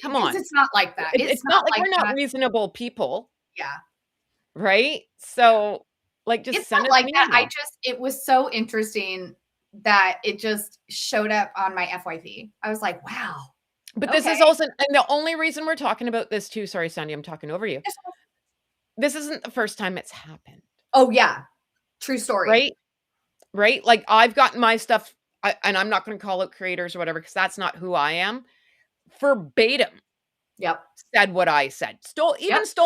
come on. It's not like that. It's not like we're not reasonable people. Yeah. Right? So just send it like that. It was so interesting that it just showed up on my FYP. I was like, wow. But this is also, and the only reason we're talking about this too, sorry, Sandy, I'm talking over you. This isn't the first time it's happened. Oh yeah. True story. Right? Like I've gotten my stuff, and I'm not going to call out creators or whatever, because that's not who I am. Verbatim. Yep. Said what I said. Stole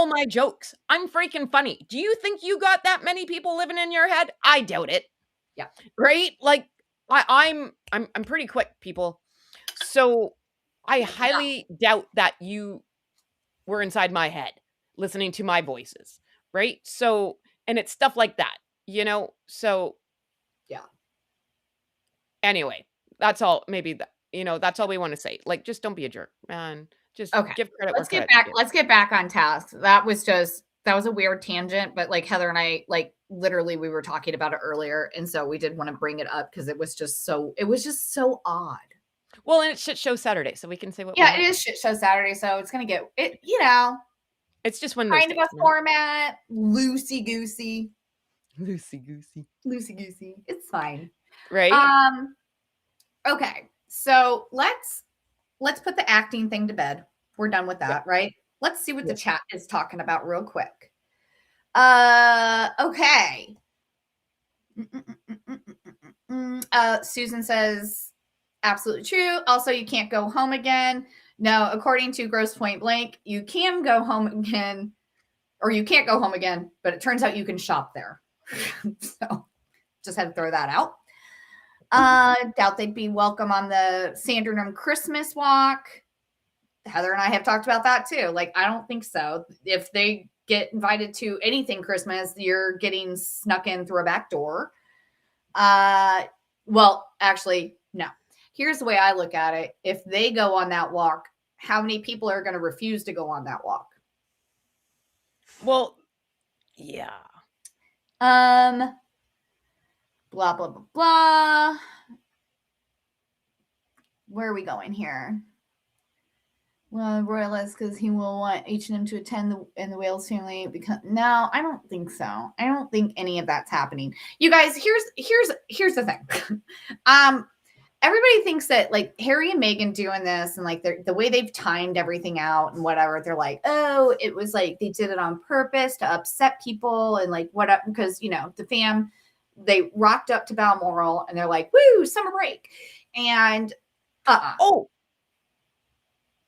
my jokes. I'm freaking funny. Do you think you got that many people living in your head? I doubt it. Yeah. Right? Like I'm pretty quick, people. So I highly doubt that you were inside my head listening to my voices. Right? So, and it's stuff like that, so anyway, that's all. Maybe that's all we want to say. Like, just don't be a jerk, man. Just give credit. Let's get back on task. That was a weird tangent, but like Heather and I, like literally we were talking about it earlier. And so we did want to bring it up because it was just so odd. Well, and it's shit show Saturday, so we can say what it is shit show Saturday. So it's going to get it, it's just one kind of a format, loosey goosey. It's fine. Right. Okay. So let's put the acting thing to bed. We're done with that, right? Let's see what the chat is talking about real quick. Okay. Susan says, absolutely true. Also, you can't go home again. No, according to Gross Point Blank, you can go home again, or you can't go home again, but it turns out you can shop there. So just had to throw that out. Doubt they'd be welcome on the Sandringham Christmas walk. Heather and I have talked about that too. Like, I don't think so. If they get invited to anything Christmas, you're getting snuck in through a back door. Well, actually, no. Here's the way I look at it. If they go on that walk, how many people are going to refuse to go on that walk? Well, yeah. Blah, blah, blah, blah. Where are we going here? Well, royalist, because he will want H&M to attend the Wales family. Because no, I don't think so. I don't think any of that's happening. You guys, here's the thing. Everybody thinks that like Harry and Meghan doing this and like the way they've timed everything out and whatever, they're like, oh, it was like they did it on purpose to upset people and like what up, because you know the fam, they rocked up to Balmoral and they're like, woo, summer break, and oh,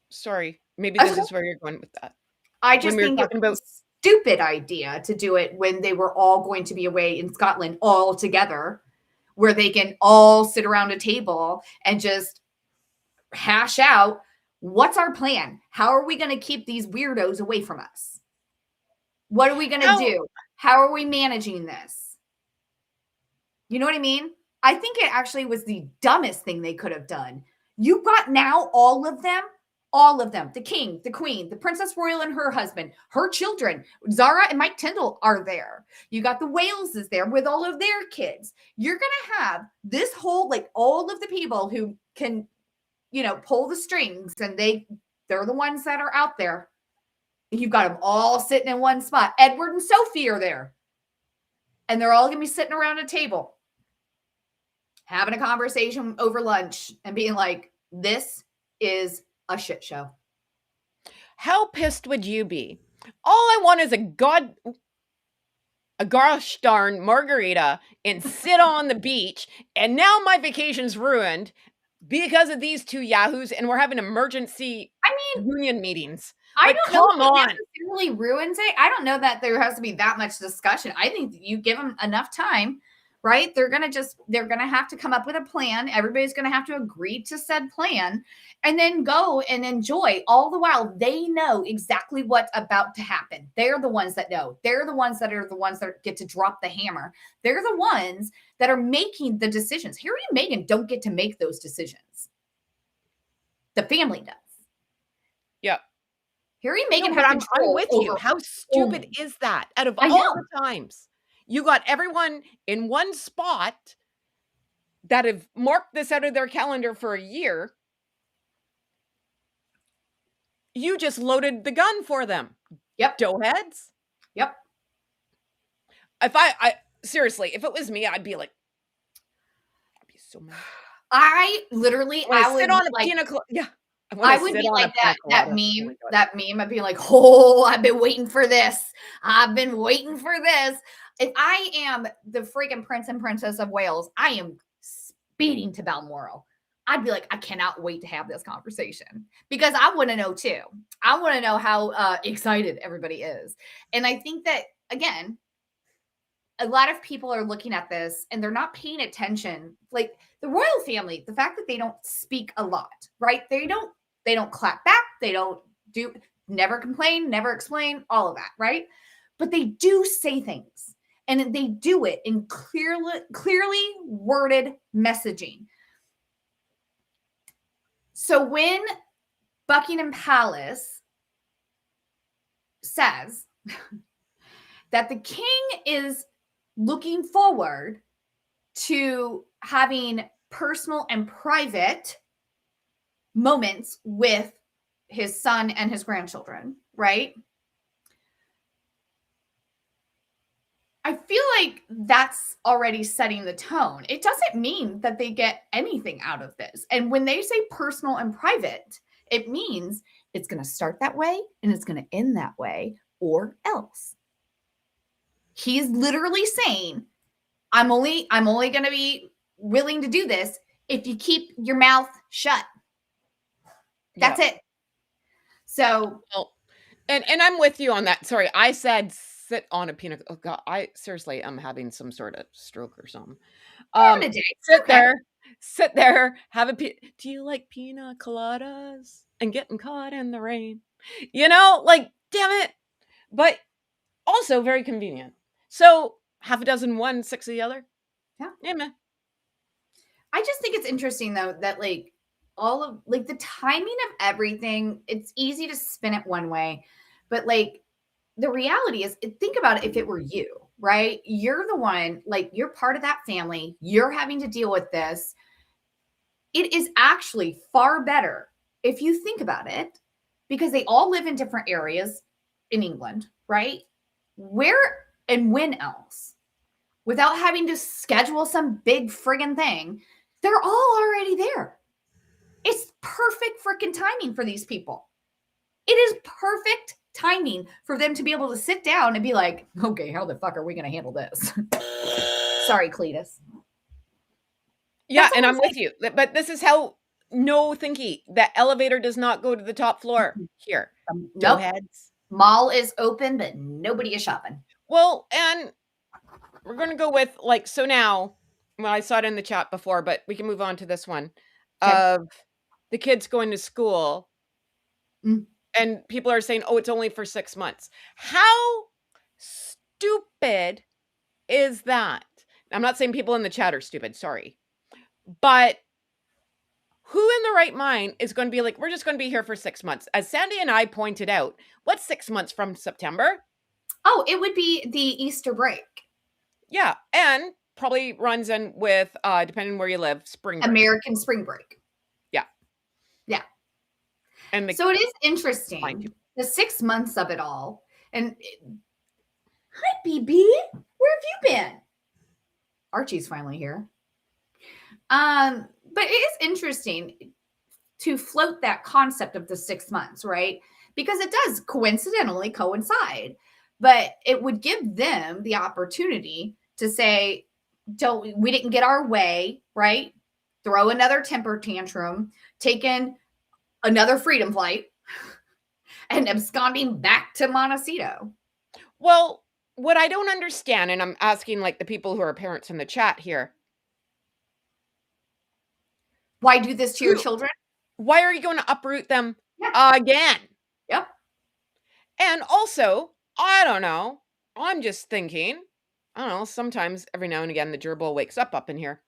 sorry, maybe this is where you're going with that. I just think it was a stupid idea to do it when they were all going to be away in Scotland all together, where they can all sit around a table and just hash out what's our plan? How are we going to keep these weirdos away from us? What are we going to do? How are we managing this? You know what I mean? I think it actually was the dumbest thing they could have done. You got now all of them, the king, the queen, the Princess Royal and her husband, her children, Zara and Mike Tyndall are there. You got the Wales is there with all of their kids. You're going to have this whole, like all of the people who can, you know, pull the strings, and they're the ones that are out there. You've got them all sitting in one spot. Edward and Sophie are there. And they're all going to be sitting around a table, having a conversation over lunch and being like, this is a shit show. How pissed would you be? All I want is a gosh darn margarita and sit on the beach, and now my vacation's ruined because of these two yahoos, and we're having emergency union meetings. I don't know if it necessarily ruins it. I don't know that there has to be that much discussion. I think that you give them enough time, right? They're going to have to come up with a plan. Everybody's going to have to agree to said plan and then go and enjoy. All the while, they know exactly what's about to happen. They're the ones that know. They're the ones that get to drop the hammer. They're the ones that are making the decisions. Harry and Meghan don't get to make those decisions. The family does. Yeah. Harry and Meghan have control. I'm with you. How stupid is that? Out of all the times, you got everyone in one spot that have marked this out of their calendar for a year. You just loaded the gun for them. Yep. Doughheads. Yep. If I seriously, if it was me, I'd be like, I'd be so mad. I literally, I would sit on a like, pina colada. Yeah. I would be like that meme. I'd be like, oh, I've been waiting for this. I've been waiting for this. If I am the freaking Prince and Princess of Wales, I am speeding to Balmoral. I'd be like, I cannot wait to have this conversation because I want to know too. I want to know how excited everybody is. And I think that, again, a lot of people are looking at this and they're not paying attention. Like the royal family, the fact that they don't speak a lot, right? They don't clap back. They don't never complain, never explain, all of that, right? But they do say things, and they do it in clearly worded messaging. So when Buckingham Palace says that the king is looking forward to having personal and private moments with his son and his grandchildren, right? I feel like that's already setting the tone. It doesn't mean that they get anything out of this. And when they say personal and private, it means it's going to start that way and it's going to end that way, or else. He's literally saying, I'm only going to be willing to do this if you keep your mouth shut. That's it. So, well, and I'm with you on that. Sorry, I said sit on a peanut. Oh God, I seriously am having some sort of stroke or something. Sit there, have a do you like pina coladas and getting caught in the rain? Like, damn it. But also very convenient. So half a dozen one, 6 of the other. Yeah, man. I just think it's interesting though that like all of like the timing of everything, it's easy to spin it one way, but like the reality is, think about it if it were you, right? You're the one, like you're part of that family, you're having to deal with this. It is actually far better if you think about it, because they all live in different areas in England, right? Where and when else? Without having to schedule some big friggin' thing, they're all already there. It's perfect freaking timing for these people. It is perfect timing for them to be able to sit down and be like, okay, how the fuck are we going to handle this? Sorry, Cletus. Yeah, and I'm with you. But this is how, no thinky, the elevator does not go to the top floor here. Nope. Heads. Mall is open, but nobody is shopping. Well, and we're going to go with like, so now, well, I saw it in the chat before, but we can move on to this one of the kids going to school. And people are saying, oh, it's only for 6 months. How stupid is that? I'm not saying people in the chat are stupid, sorry. But who in the right mind is going to be like, we're just going to be here for 6 months? As Sandy and I pointed out, what's 6 months from September? Oh, it would be the Easter break. Yeah, and probably runs in with, depending on where you live, spring break. American spring break. Yeah. Yeah. And so it is interesting, the 6 months of it all. And hi, BB. Where have you been? Archie's finally here. But it is interesting to float that concept of the 6 months, right? Because it does coincidentally coincide, but it would give them the opportunity to say, we didn't get our way, right? Throw another temper tantrum, taking another freedom flight, and absconding back to Montecito. Well, what I don't understand, and I'm asking like the people who are parents in the chat here, why do this to your children? Why are you going to uproot them again? Yep. And also, I don't know, I'm just thinking, I don't know, sometimes every now and again the gerbil wakes up in here.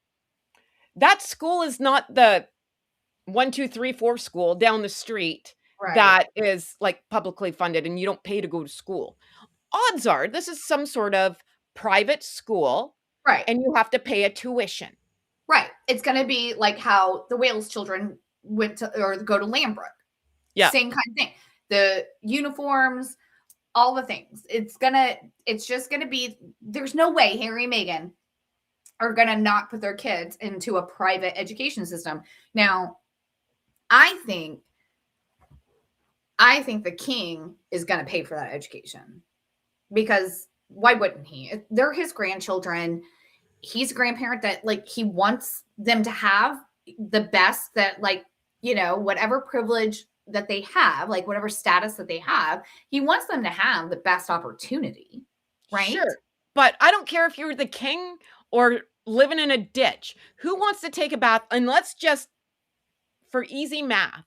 That school is not the 1, 2, 3, 4 school down the street that is like publicly funded and you don't pay to go to school. Odds are this is some sort of private school, right? And you have to pay a tuition. Right. It's going to be like how the Wales children went to or go to Lambrook. Yeah. Same kind of thing. The uniforms, all the things. It's just going to be, there's no way Harry and Meghan are going to not put their kids into a private education system. Now, I think the king is going to pay for that education, because why wouldn't he? They're his grandchildren. He's a grandparent that like he wants them to have the best that like, whatever privilege that they have, like whatever status that they have, he wants them to have the best opportunity. Right. Sure. But I don't care if you're the king or living in a ditch. Who wants to take a bath? And let's just, for easy math,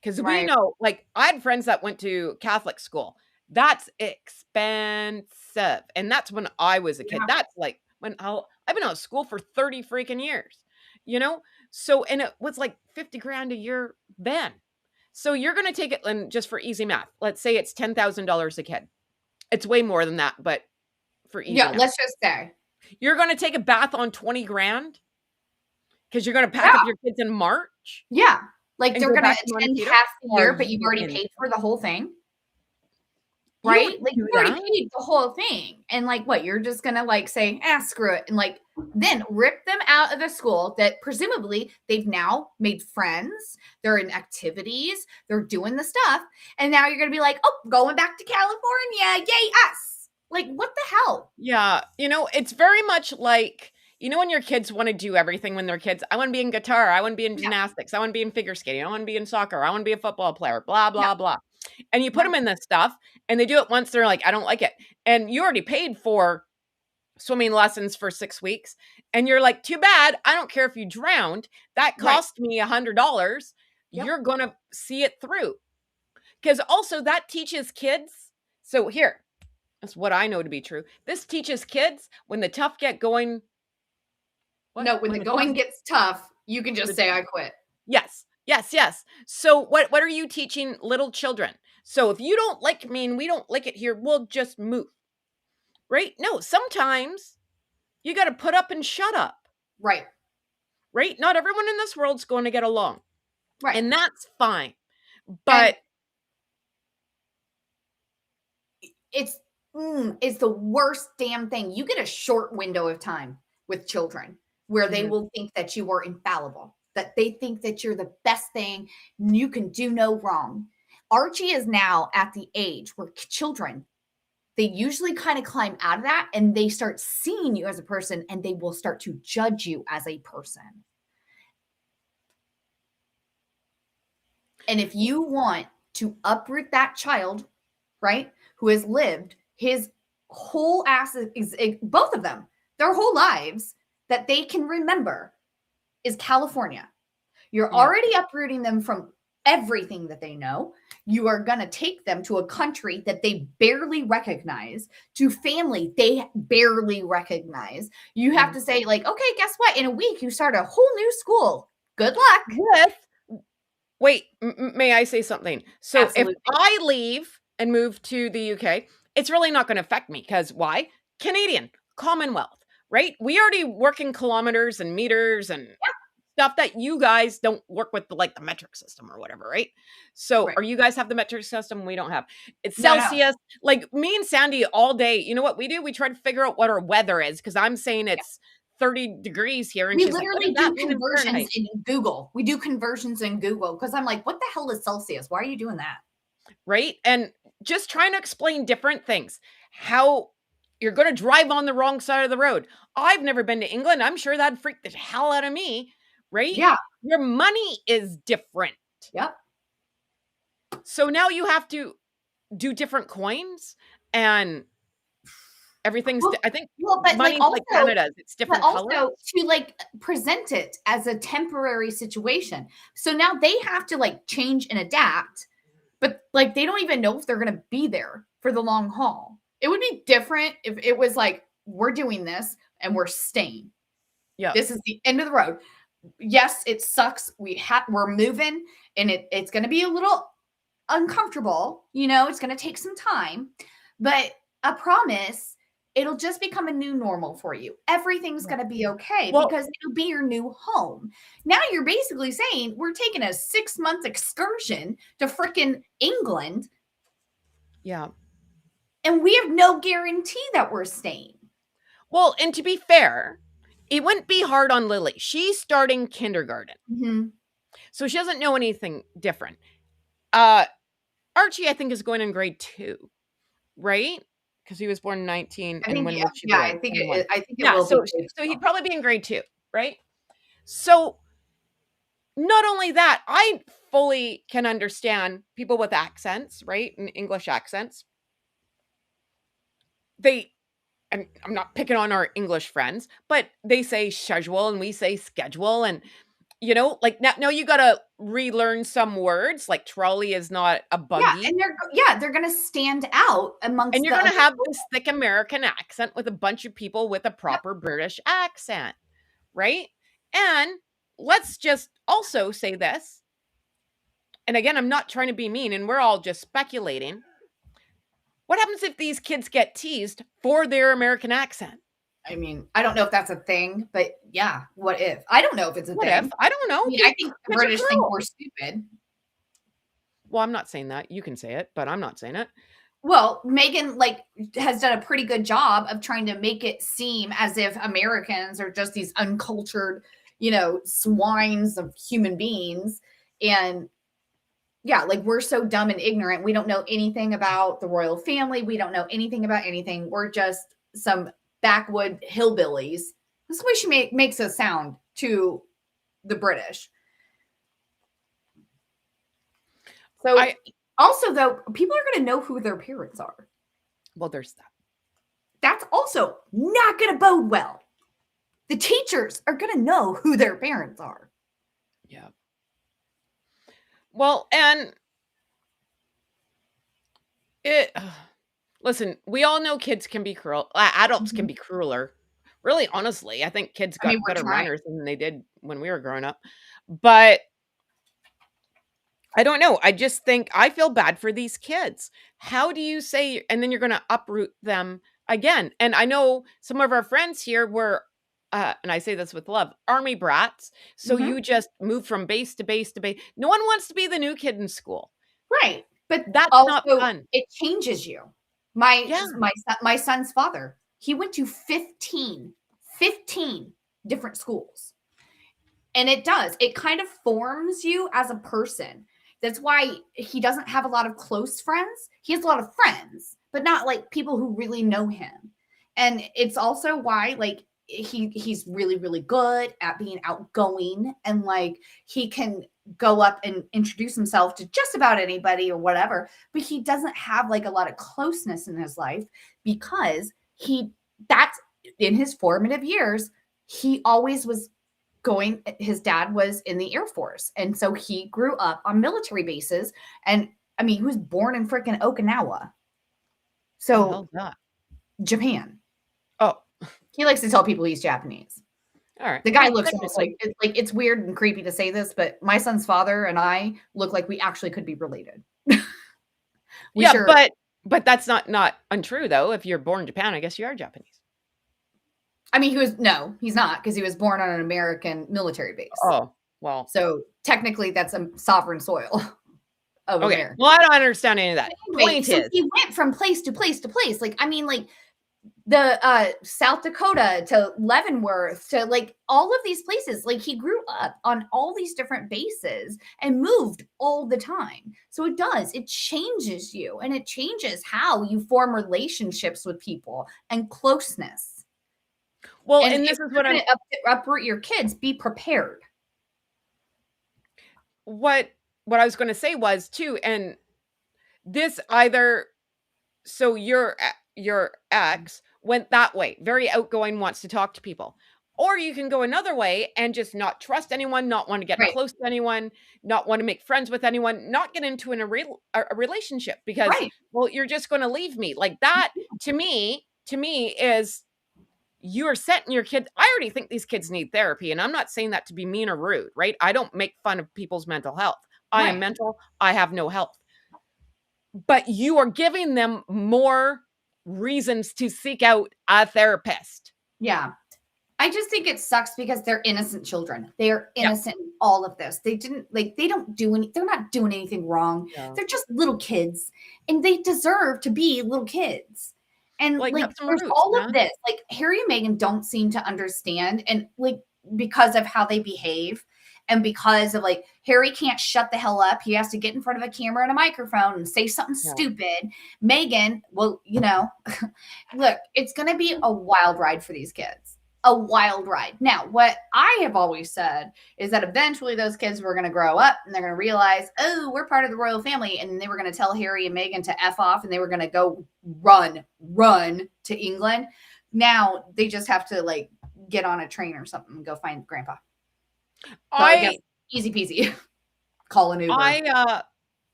because we know, like I had friends that went to Catholic school. That's expensive. And that's when I was a kid. Yeah. That's like when I've been out of school for 30 freaking years, So, and it was like 50 grand a year then. So you're going to take it, and just for easy math, let's say it's $10,000 a kid. It's way more than that, but for easy math. Let's just say. You're going to take a bath on 20 grand because you're going to pack up your kids in March? Yeah. Like they're going to attend half the year, but you've already paid for the whole thing. Right? Like you already paid the whole thing. And like what? You're just going to like say, screw it. And like then rip them out of the school that presumably they've now made friends. They're in activities. They're doing the stuff. And now you're going to be like, oh, going back to California. Yay, us. Like, what the hell? Yeah. It's very much like, You know when your kids want to do everything when they're kids? I want to be in guitar. I want to be in Yeah. gymnastics. I want to be in figure skating. I want to be in soccer. I want to be a football player, blah, blah, Yeah. blah. And you put them in this stuff and they do it once. They're like, I don't like it. And you already paid for swimming lessons for 6 weeks. And you're like, too bad. I don't care if you drowned. That Right. cost me $100. Yep. You're going to see it through. Because also that teaches kids. So here, that's what I know to be true. This teaches kids when the tough get going. What? No, when the going gets tough, you can just say, I quit. Yes, yes, yes. So what are you teaching little children? So if you don't like me and we don't like it here, we'll just move. Right? No, sometimes you got to put up and shut up. Right. Right? Not everyone in this world's going to get along. Right. And that's fine. But it's the worst damn thing. You get a short window of time with children where they will think that you are infallible, that they think that you're the best thing, you can do no wrong. Archie is now at the age where children, they usually kind of climb out of that and they start seeing you as a person and they will start to judge you as a person. And if you want to uproot that child, right, who has lived his whole both of them, their whole lives, that they can remember is California. You're already uprooting them from everything that they know. You are going to take them to a country that they barely recognize, to family they barely recognize. You have to say, like, okay, guess what? In a week, you start a whole new school. Good luck. Wait, may I say something? So Absolutely. If I leave and move to the UK, it's really not going to affect me because why? Canadian, Commonwealth, right? We already work in kilometers and meters and stuff that you guys don't work with, the metric system or whatever, right? So, or you guys have the metric system, we don't have. It's Celsius. Like me and Sandy all day, you know what we do? We try to figure out what our weather is because I'm saying it's 30 degrees here. And we she's literally like, do conversions in Google. We do conversions in Google because I'm like, what the hell is Celsius? Why are you doing that? Right? And just trying to explain different things. How you're going to drive on the wrong side of the road. I've never been to England. I'm sure that'd freak the hell out of me. Right? Yeah. Your money is different. Yep. So now you have to do different coins and everything's, I think, but money's like Canada's. It's different but colors. also to present it as a temporary situation. So now they have to change and adapt, but they don't even know if they're going to be there for the long haul. It would be different if it was we're doing this and we're staying. Yeah. This is the end of the road. Yes, it sucks. We're moving and it's going to be a little uncomfortable. It's going to take some time, but I promise it'll just become a new normal for you. Everything's going to be okay because it'll be your new home. Now you're basically saying we're taking a 6-month excursion to frickin' England. Yeah. And we have no guarantee that we're staying. Well, and to be fair, it wouldn't be hard on Lily. She's starting kindergarten. Mm-hmm. So she doesn't know anything different. Archie, I think, is going in grade 2, right? Because he was born in 19. I think, when was she born? I think it will so, be. So he'd probably be in grade 2, right? So not only that, I fully can understand people with accents, right? And English accents. And I'm not picking on our English friends, but they say schedule and we say schedule. And, now you got to relearn some words. Like trolley is not a buggy. Yeah, and they're going to stand out amongst. And you're going to have this thick American accent with a bunch of people with a proper British accent, right? And let's just also say this. And again, I'm not trying to be mean, and we're all just speculating. What happens if these kids get teased for their American accent? I mean, I don't know if that's a thing, but yeah, what if? I don't know if it's a thing. I don't know. I think the British think we're stupid. Well, I'm not saying that. You can say it, but I'm not saying it. Well, Meghan has done a pretty good job of trying to make it seem as if Americans are just these uncultured, swines of human beings. And yeah, we're so dumb and ignorant. We don't know anything about the royal family. We don't know anything about anything. We're just some backwood hillbillies That's the way she makes us sound to the British. So also, though, people are going to know who their parents are. Well, there's that. That's also not going to bode well. The teachers are going to know who their parents are. Yeah. Well, and listen, we all know kids can be cruel. Adults can be crueler. Really, honestly, I think kids got better manners than they did when we were growing up. But I don't know. I just think I feel bad for these kids. How do you say, and then you're going to uproot them again? And I know some of our friends here were, and I say this with love, army brats. So you just move from base to base to base. No one wants to be the new kid in school. Right. But that's also, not fun. It changes you. My son's father, he went to 15 different schools. And it does. It kind of forms you as a person. That's why he doesn't have a lot of close friends. He has a lot of friends, but not like people who really know him. And it's also why like he's really, really good at being outgoing, and like he can go up and introduce himself to just about anybody or whatever, but he doesn't have like a lot of closeness in his life because that's in his formative years, he always was his dad was in the Air Force. And so he grew up on military bases. And I mean, he was born in freaking Okinawa. So Japan. Oh. He likes to tell people he's Japanese. All right. The guy looks almost like it's weird and creepy to say this, but my son's father and I look like we actually could be related. But that's not untrue though. If you're born in Japan, I guess you are Japanese. I mean, he's not, because he was born on an American military base. Oh, well. So technically that's a sovereign soil of America. Well, I don't understand any of that. Anyway, he went from place to place to place. Like, I mean, like the South Dakota to Leavenworth to like all of these places. Like he grew up on all these different bases and moved all the time. So it changes you, and it changes how you form relationships with people and closeness. Well, and this is what I'm uproot your kids. Be prepared. What I was going to say was too, and this either, so your ex went that way, very outgoing, wants to talk to people, or you can go another way and just not trust anyone, not want to get close to anyone, not want to make friends with anyone, not get into a relationship because, well, you're just going to leave me. Like that to me is, you're setting your kids. I already think these kids need therapy, and I'm not saying that to be mean or rude, right? I don't make fun of people's mental health. I am mental. I have no health. But you are giving them more reasons to seek out a therapist. Yeah. I just think it sucks because they're innocent children. They are innocent in all of this. They're not doing anything wrong. Yeah. They're just little kids, and they deserve to be little kids. And like there's all of this, like Harry and Meghan don't seem to understand, and like because of how they behave, and because of like Harry can't shut the hell up. He has to get in front of a camera and a microphone and say something stupid. Meghan, well, look, it's gonna be a wild ride for these kids. A wild ride. Now, what I have always said is that eventually those kids were going to grow up and they're going to realize, oh, we're part of the royal family. And they were going to tell Harry and Meghan to F off, and they were going to go run to England. Now they just have to like get on a train or something and go find grandpa. Easy peasy. Call an Uber.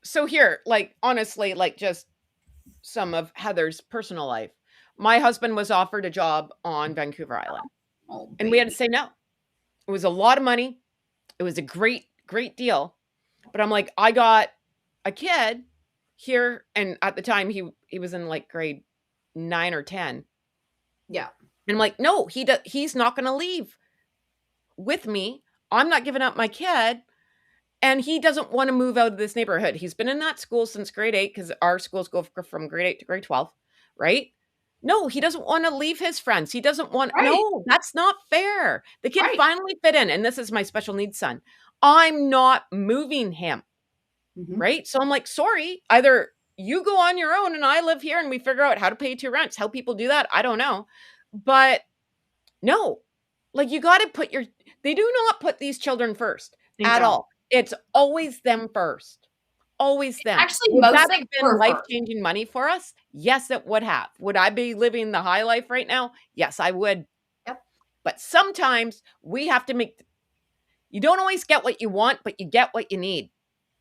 So here, like, honestly, like just some of Heather's personal life. My husband was offered a job on Vancouver Island, and we had to say no. It was a lot of money. It was a great, great deal. But I'm like, I got a kid here. And at the time he was in like grade 9 or 10. Yeah. And I'm like, no, he's not going to leave with me. I'm not giving up my kid. And he doesn't want to move out of this neighborhood. He's been in that school since grade 8, because our schools go from grade 8 to grade 12, right? No, he doesn't want to leave his friends. He doesn't want, no, that's not fair. The kid finally fit in, and this is my special needs son. I'm not moving him, right? So I'm like, sorry, either you go on your own and I live here and we figure out how to pay 2 rents. How people do that, I don't know. But no, Like, you got to they do not put these children first They at don't. all. It's always them first. Always them. Actually, Would that mostly have been her first. life-changing money for us? Yes, it would have. Would I be living the high life right now? Yes, I would. Yep. But sometimes we have to you don't always get what you want, but you get what you need.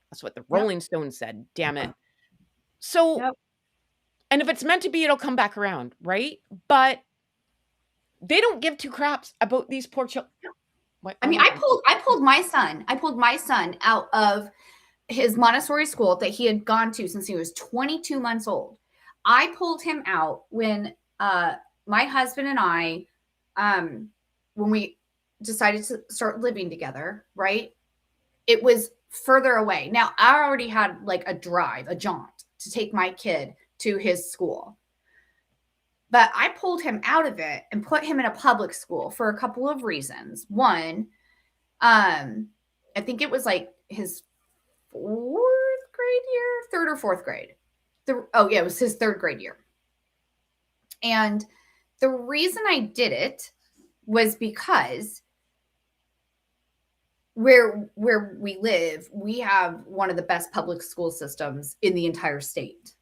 That's what the Rolling Stones said. Damn it. So, Yep. and if it's meant to be, it'll come back around, right? But they don't give two craps about these poor children. I mean, I pulled my son out of his Montessori school that he had gone to since he was 22 months old. I pulled him out when my husband and I, when we decided to start living together, right? It was further away. Now, I already had like a jaunt to take my kid to his school. But I pulled him out of it and put him in a public school for a couple of reasons. One, I think it was like his fourth grade year, third or fourth grade. It was his third grade year. And the reason I did it was because where we live, we have one of the best public school systems in the entire state.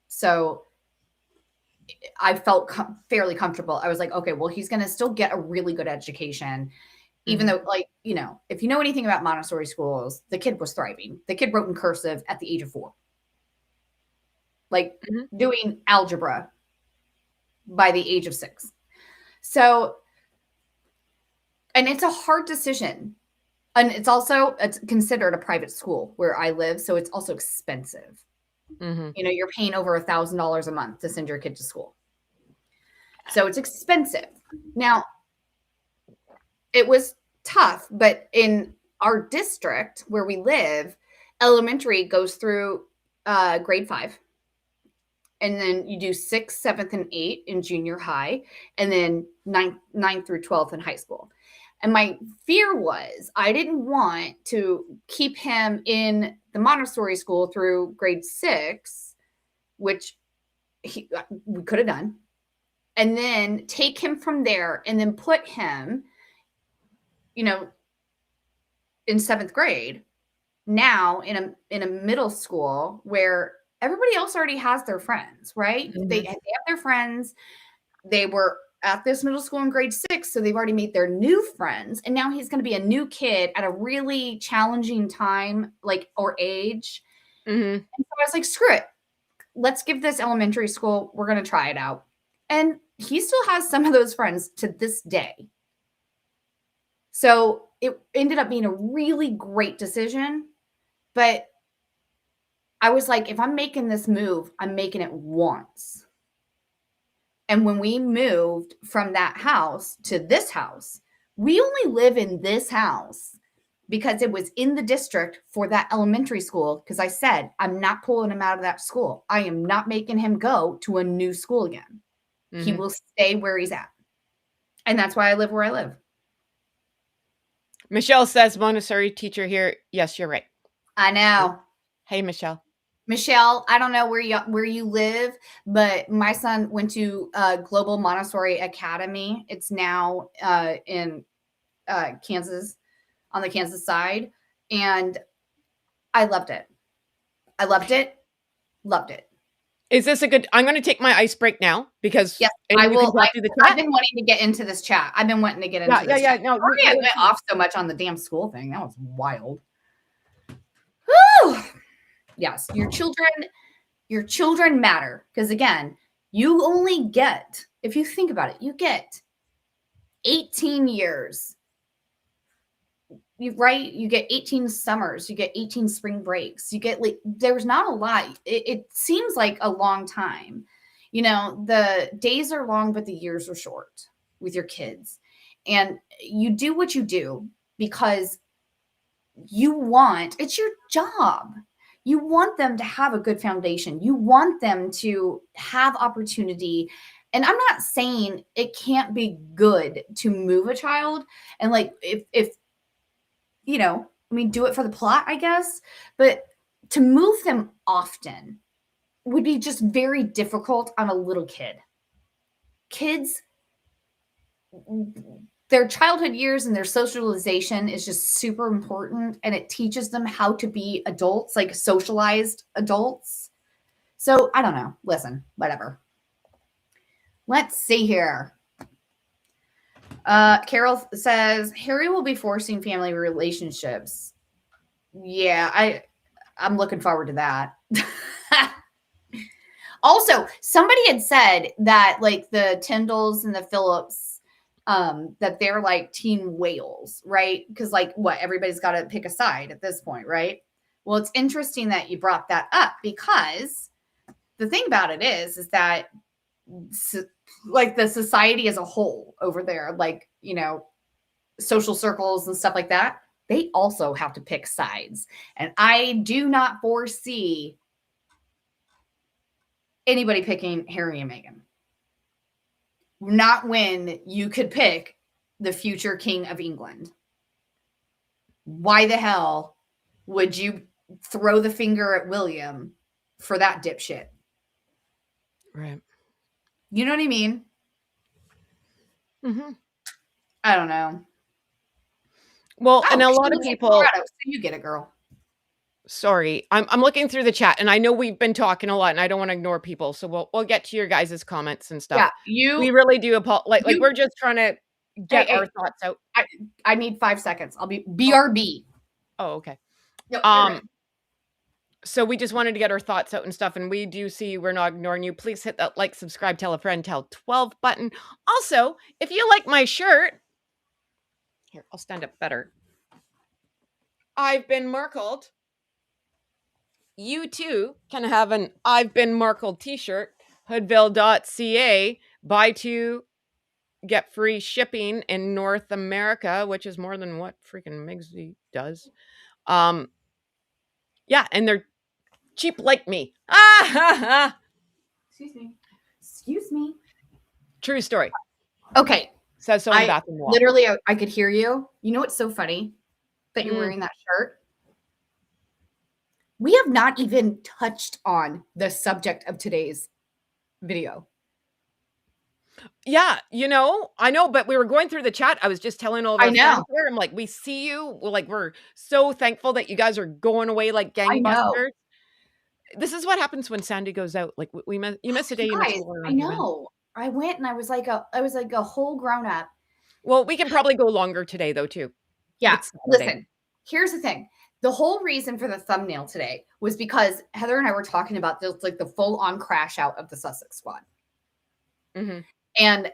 So I felt fairly comfortable. I was like, okay, well, he's going to still get a really good education, even though, like, if you know anything about Montessori schools, the kid was thriving. The kid wrote in cursive at the age of 4, like doing algebra by the age of 6. So, and it's a hard decision. And it's considered a private school where I live. So it's also expensive. You're paying over $1,000 a month to send your kid to school. So it's expensive. Now, it was tough, but in our district where we live, elementary goes through grade 5. And then you do 6th, 7th, and 8th in junior high, and then 9th through 12th in high school. And my fear was I didn't want to keep him in the Montessori school through grade 6, which we could have done, and then take him from there and then put him, in 7th grade now in a middle school where everybody else already has their friends, right? They have their friends. They were at this middle school in grade 6, so they've already made their new friends. And now he's going to be a new kid at a really challenging time, or age. And so I was like, screw it. Let's give this elementary school. We're going to try it out. And he still has some of those friends to this day. So it ended up being a really great decision. But I was like, if I'm making this move, I'm making it once. And when we moved from that house to this house, we only live in this house because it was in the district for that elementary school. Because I said, I'm not pulling him out of that school. I am not making him go to a new school again. He will stay where he's at. And that's why I live where I live. Michelle says, Montessori teacher here. Yes, you're right. I know. Hey, Michelle. Michelle, I don't know where you live, but my son went to Global Montessori Academy. It's now in Kansas, on the Kansas side, and I loved it. Loved it. Is this a good? I'm going to take my ice break now because yes, I will. I've been wanting to get into this chat. I've been wanting to get into this. Yeah. No, I went off so much on the damn school thing. That was wild. Whew. Yes, your children matter because again, you only get, if you think about it, you get 18 years. You get 18 summers, you get 18 spring breaks, you get there's not a lot. It seems like a long time. The days are long, but the years are short with your kids. And you do what you do because it's your job. You want them to have a good foundation. You want them to have opportunity. And I'm not saying it can't be good to move a child. And if do it for the plot, I guess. But to move them often would be just very difficult on a little kid. Kids their childhood years and their socialization is just super important, and it teaches them how to be adults, like socialized adults. So I don't know. Listen, whatever. Let's see here. Carol says Harry will be forcing family relationships. Yeah, I'm looking forward to that. Also, somebody had said that like the Tyndalls and the Phillips, that they're like teen whales, right? Because like what, everybody's got to pick a side at this point, right? Well, it's interesting that you brought that up, because the thing about it is that like the society as a whole over there, like, you know, social circles and stuff like that, they also have to pick sides. And I do not foresee anybody picking Harry and Meghan. Not when you could pick the future king of England. Why the hell would you throw the finger at William for that dipshit? Right. You know what I mean? Mm-hmm. I don't know. Well, and a lot of people. Colorado, so you get it, girl. Sorry, I'm looking through the chat, and I know we've been talking a lot, and I don't want to ignore people. So we'll get to your guys' comments and stuff. Yeah, we really do like we're just trying to get our thoughts out. I need 5 seconds. I'll be BRB. Oh, okay. Yep, so we just wanted to get our thoughts out and stuff, and we do see we're not ignoring you. Please hit that like, subscribe, tell a friend, tell 12 button. Also, if you like my shirt, here, I'll stand up better. I've been markled. You too can have an I've been markled t-shirt, hoodville.ca. Buy 2, get free shipping in North America, which is more than what freaking Migsy does. Yeah, and they're cheap like me. Excuse me. True story. Okay. Says so in the bathroom wall. Literally, I could hear you. You know what's so funny? That you're wearing that shirt. We have not even touched on the subject of today's video. Yeah, you know, I know, but we were going through the chat. I was just telling all of our friends here. I'm like, we see you. We're so thankful that you guys are going away like gangbusters. This is what happens when Sandy goes out. Like you miss a day. You miss I know. I went and I was like a whole grown up. Well, we can probably go longer today though too. Yeah. Listen, here's the thing. The whole reason for the thumbnail today was because Heather and I were talking about this, like the full on crash out of the Sussex squad. Mm-hmm. And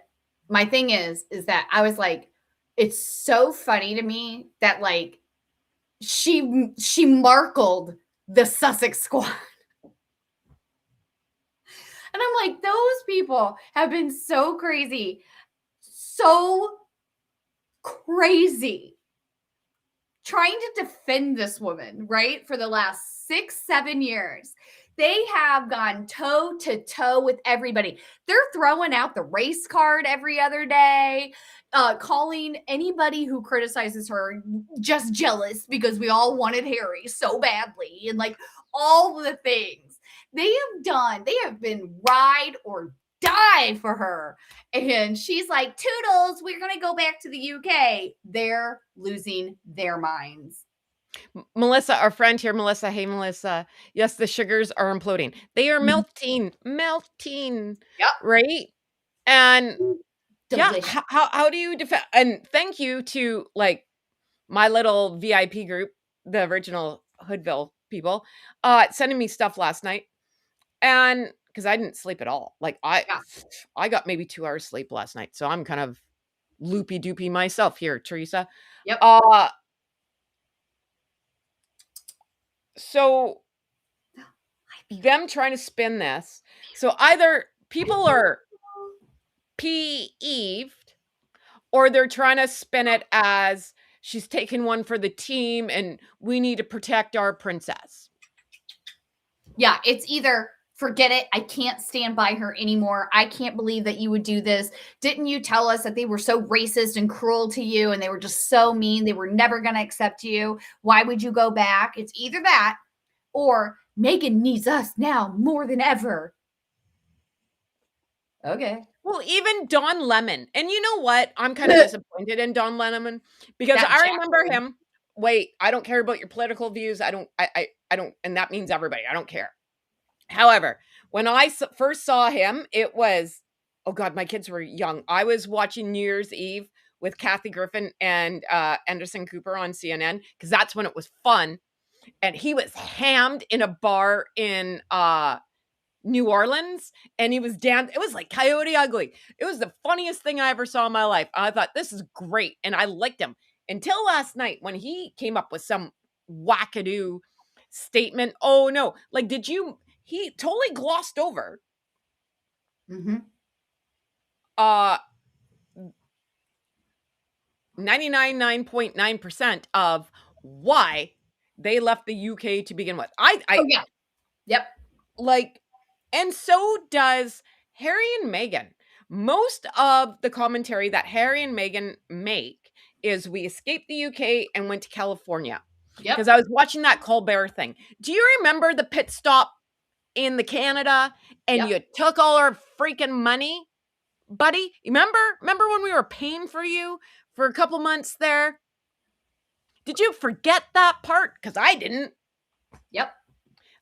my thing is that I was like, it's so funny to me that like she markled the Sussex squad. And I'm like, those people have been so crazy trying to defend this woman, right? For the last 6-7 years. They have gone toe to toe with everybody. They're throwing out the race card every other day, calling anybody who criticizes her just jealous because we all wanted Harry so badly, and like all the things they have been ride or die for her. And she's like, toodles, we're going to go back to the UK. They're losing their minds. Melissa, our friend here, Melissa. Hey, Melissa. Yes, the sugars are imploding. They are melting. Yep. Right? And delicious. Yeah, how do you defend? And thank you to like my little VIP group, the original Hoodville people, sending me stuff last night. And because I didn't sleep at all. Like I got maybe 2 hours sleep last night. So I'm kind of loopy doopy myself here, Teresa. Yep. So them trying to spin this. So either people are peeved or they're trying to spin it as she's taking one for the team and we need to protect our princess. Yeah, it's either forget it. I can't stand by her anymore. I can't believe that you would do this. Didn't you tell us that they were so racist and cruel to you and they were just so mean? They were never going to accept you. Why would you go back? It's either that or Meghan needs us now more than ever. Okay. Well, even Don Lemon. And you know what? I'm kind of disappointed in Don Lemon because That I remember jackal. him. Wait, I don't care about your political views. I don't, and that means everybody. I don't care. However, when I first saw him, it was, oh God, my kids were young. I was watching New Year's Eve with Kathy Griffin and Anderson Cooper on CNN because that's when it was fun. And he was hammed in a bar in New Orleans, and he was damned. It was like Coyote Ugly. It was the funniest thing I ever saw in my life. I thought, this is great, and I liked him until last night when he came up with some wackadoo statement. Oh no, like, did you? He totally glossed over Mm-hmm. 99.9% of why they left the UK to begin with. Oh yeah. Yep. Like, and so does Harry and Meghan. Most of the commentary that Harry and Meghan make is we escaped the UK and went to California. Yep. Because I was watching that Colbert thing. Do you remember the pit stop in the Canada and Yep. you took all our freaking money, buddy? Remember when we were paying for you for a couple months there? Did you forget that part? Because I didn't. Yep.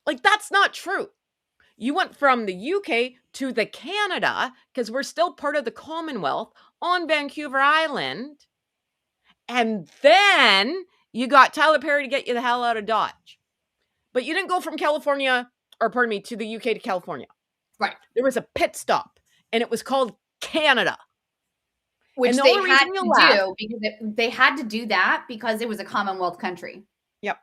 Like, that's not true. You went from the UK to the Canada, because we're still part of the Commonwealth, on Vancouver Island. And then you got Tyler Perry to get you the hell out of Dodge. But you didn't go from California, or pardon me, to the UK to California. Right. There was a pit stop, and it was called Canada. Which the they only had reason you to left- do because they had to do that because it was a Commonwealth country. Yep.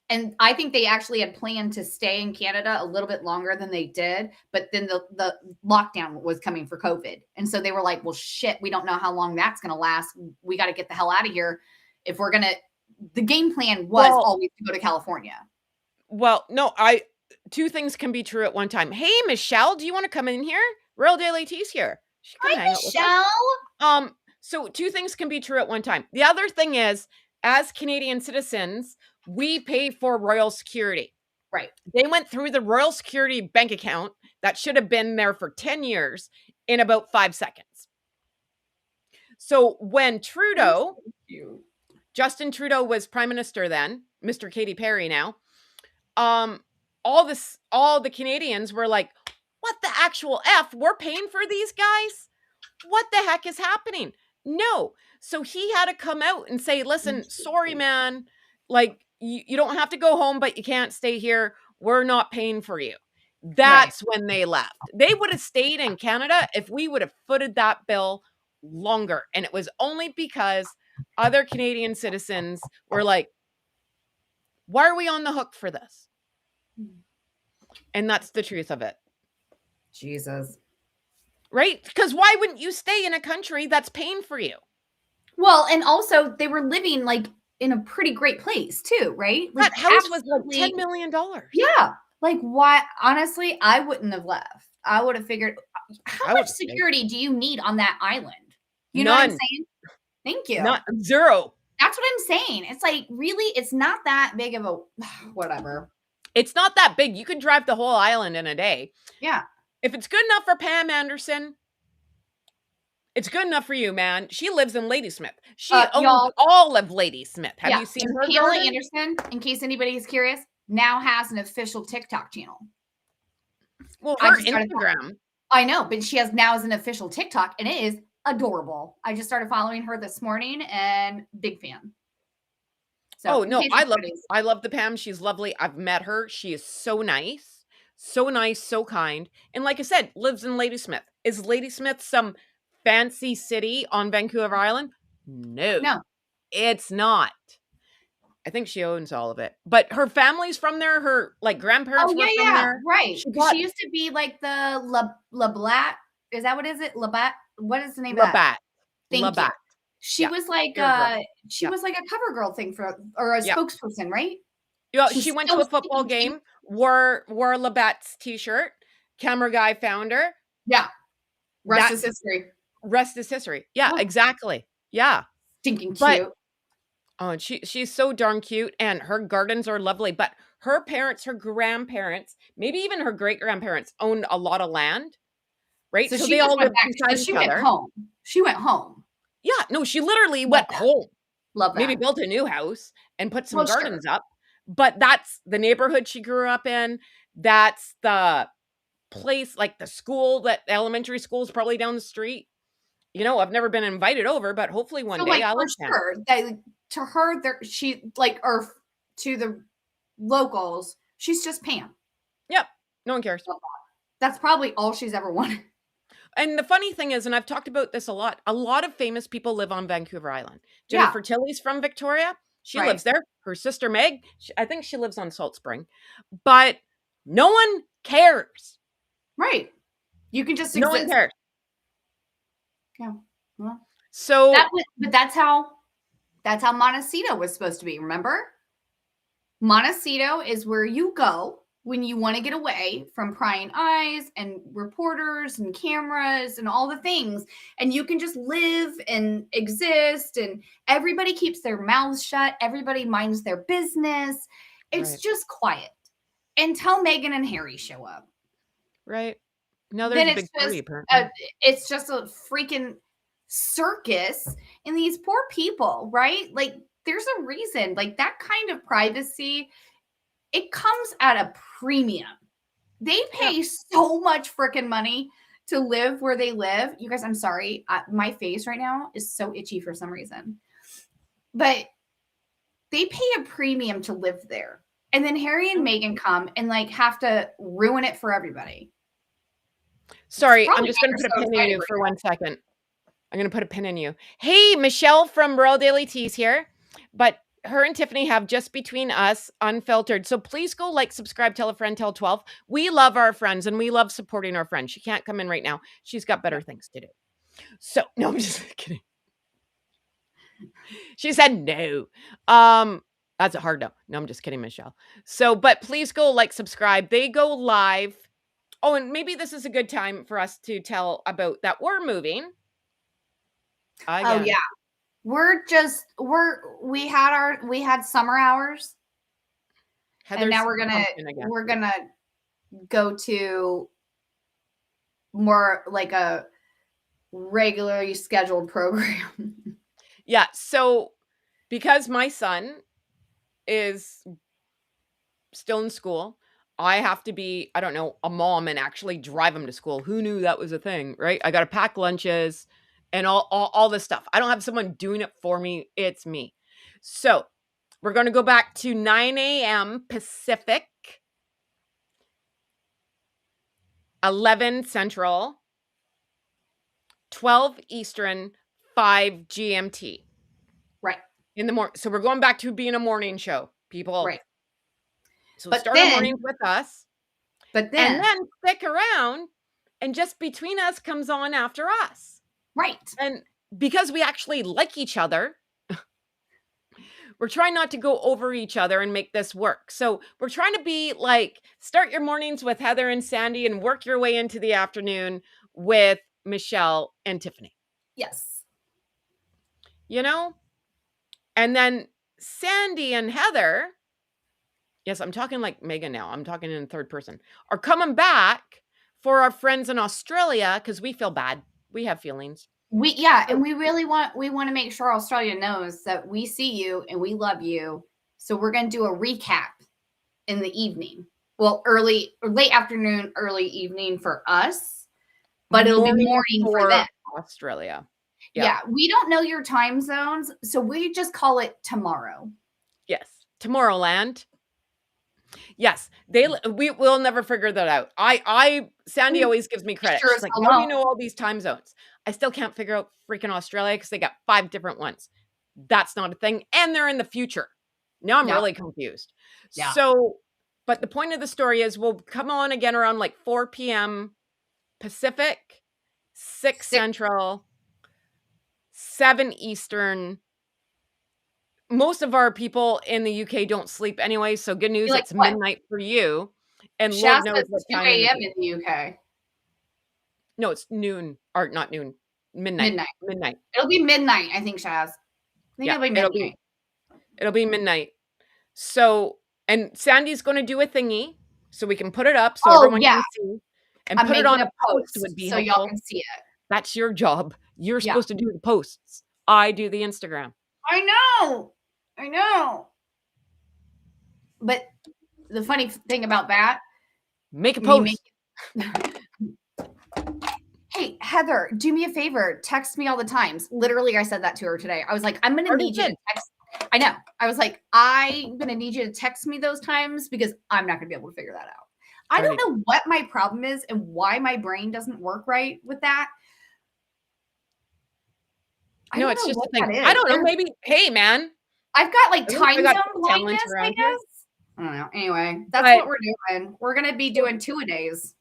And I think they actually had planned to stay in Canada a little bit longer than they did, but then the lockdown was coming for COVID. And so they were like, well, shit, we don't know how long that's going to last. We got to get the hell out of here. If we're going to, the game plan was always to go to California. Well, no, two things can be true at one time. Hey, Michelle, do you want to come in here? Real Daily Tea's here. She can hang out with us. Michelle. So two things can be true at one time. The other thing is, as Canadian citizens, we pay for Royal Security. Right. They went through the Royal Security bank account that should have been there for 10 years in about 5 seconds. So when Trudeau, Justin Trudeau was prime minister then, Mr. Katy Perry now, all the Canadians were like, what the actual F? We're paying for these guys? What the heck is happening? No. So he had to come out and say, listen, sorry, man. Like, you don't have to go home, but you can't stay here. We're not paying for you. That's when they left. They would have stayed in Canada if we would have footed that bill longer. And it was only because other Canadian citizens were like, why are we on the hook for this? And that's the truth of it. Jesus. Right? Because why wouldn't you stay in a country that's paying for you? Well, and also they were living like in a pretty great place too, right? Like, that house was like $10 million. Yeah. Like, why? Honestly, I wouldn't have left. I would have figured, how much security do you need on that island? You know what I'm saying? Thank you. Zero. That's what I'm saying. It's like, really, it's not that big of a whatever. It's not that big. You could drive the whole island in a day. Yeah. If it's good enough for Pam Anderson, it's good enough for you, man. She lives in Ladysmith. She owns all of Ladysmith. Have you seen her? Pamela Anderson, in case anybody is curious, now has an official TikTok channel. Well, her Instagram. I know, but she has now as an official TikTok, and it is adorable. I just started following her this morning, and big fan. So, I love the Pam. She's lovely. I've met her. She is so nice, so kind. And like I said, lives in Ladysmith. Is Ladysmith some fancy city on Vancouver Island? No, it's not. I think she owns all of it, but her family's from there. Her grandparents were from there. Right. She used to be like the Lablat. Is that what is it? Labatt. What is the name of that? Thank you. She was like was like a cover girl thing or a spokesperson, right? Yeah, she went to a football game, wore Labatt's t-shirt, camera guy found her. Yeah. Rest is history. Rest is history. Yeah, exactly. Yeah. Stinking cute. And she's so darn cute, and her gardens are lovely. But her parents, her grandparents, maybe even her great-grandparents owned a lot of land, right? So So she they just all went live back. beside So each she went other. home. She went home. Yeah, no, she literally Love went that. home. Love Maybe that. built a new house and put some Well, sure. gardens up. But that's the neighborhood she grew up in. That's the place, like the school, that elementary school is probably down the street. You know, I've never been invited over, but hopefully one So, day like, I'll for look down. sure, they, to her, she, like, or to the locals, she's just Pam. Yep. No one cares. That's probably all she's ever wanted. And the funny thing is, and I've talked about this a lot of famous people live on Vancouver Island. Yeah. Jennifer Tilly's from Victoria. She Right. lives there. Her sister Meg, I think she lives on Salt Spring. But no one cares. Right. You can just No one exist. cares. Yeah. Well, So but that's how Montecito was supposed to be, remember? Montecito is where you go when you want to get away from prying eyes and reporters and cameras and all the things. And you can just live and exist, and everybody keeps their mouths shut. Everybody minds their business. It's Right. just quiet until Meghan and Harry show up. right. Now there's Then a big party, apparently. it's just a freaking circus. And these poor people, right? Like, there's a reason. Like, that kind of privacy, it comes at a premium. They pay so much freaking money to live where they live. You guys, I'm sorry. My face right now is so itchy for some reason. But they pay a premium to live there. And then Harry and Meghan come and, like, have to ruin it for everybody. Sorry, I'm probably just going why to they're put a so pin in you excited for right 1 second. I'm going to put a pin in you. Hey, Michelle from Royal Daily Teas here. But her and Tiffany have Just Between Us Unfiltered. So please go like, subscribe, tell a friend, tell 12. We love our friends and we love supporting our friends. She can't come in right now. She's got better things to do. So, no, I'm just kidding. She said no. That's a hard no. No, I'm just kidding, Michelle. So, but please go like, subscribe. They go live. Oh, and maybe this is a good time for us to tell about that we're moving. Oh Again. yeah. We had summer hours. And now Heather's pumpkin again. we're gonna go to more like a regularly scheduled program. Yeah. So because my son is still in school, I have to be, I don't know, a mom and actually drive him to school. Who knew that was a thing, right? I got to pack lunches and all this stuff. I don't have someone doing it for me. It's me. So we're going to go back to 9 a.m. Pacific, 11 Central, 12 Eastern, 5 GMT. Right. In the morning. So we're going back to being a morning show, people. Right. So But start then- our mornings with us. But then, And then stick around, and Just Between Us comes on after us. right. And because we actually like each other, we're trying not to go over each other and make this work. So we're trying to be like, start your mornings with Heather and Sandy and work your way into the afternoon with Michelle and Tiffany. Yes. You know? And then Sandy and Heather, yes, I'm talking like Meghan now. I'm talking in third person, are coming back for our friends in Australia because we feel bad. We have feelings. And we really want to make sure Australia knows that we see you and we love you. So we're going to do a recap in the evening. Well, late afternoon, early evening for us, but it'll be morning for them. Australia. Yeah, we don't know your time zones, so we just call it tomorrow. Yes, Tomorrowland. Yes, we'll never figure that out. Sandy always gives me credit. She's like, how do you know all these time zones? I still can't figure out freaking Australia because they got 5 different ones. That's not a thing. And they're in the future. Now I'm really confused. Yeah. So, but the point of the story is we'll come on again around like 4 p.m. Pacific, 6 Central, 7 Eastern. Most of our people in the UK don't sleep anyway, so good news, it's midnight for you. And Lord knows what time 2 a.m. in the UK. No, it's noon, or not noon, midnight. Midnight. It'll be midnight, I think, Shaz. It'll be midnight. It'll be midnight. So, and Sandy's going to do a thingy so we can put it up so everyone can see. and I'm put it making on a a post post would be so y'all helpful. can see it. That's your job. You're Yeah. supposed to do the posts. I do the Instagram. I know. But the funny thing about that, Make a me post. hey, Heather, do me a favor. Text me all the times. Literally, I said that to her today. I was like, I'm going to Already need you to did. text. I know. I was like, I'm going to need you to text me those times because I'm not going to be able to figure that out. I don't Already. know what my problem is and why my brain doesn't work right with that. I No, don't it's know just a what thing. that I is. don't know. Maybe, hey, man. I've got like I think I time got zone some talent blindness, I around here. guess. I don't know. Anyway, that's But what we're doing. We're going to be doing 2-a-days.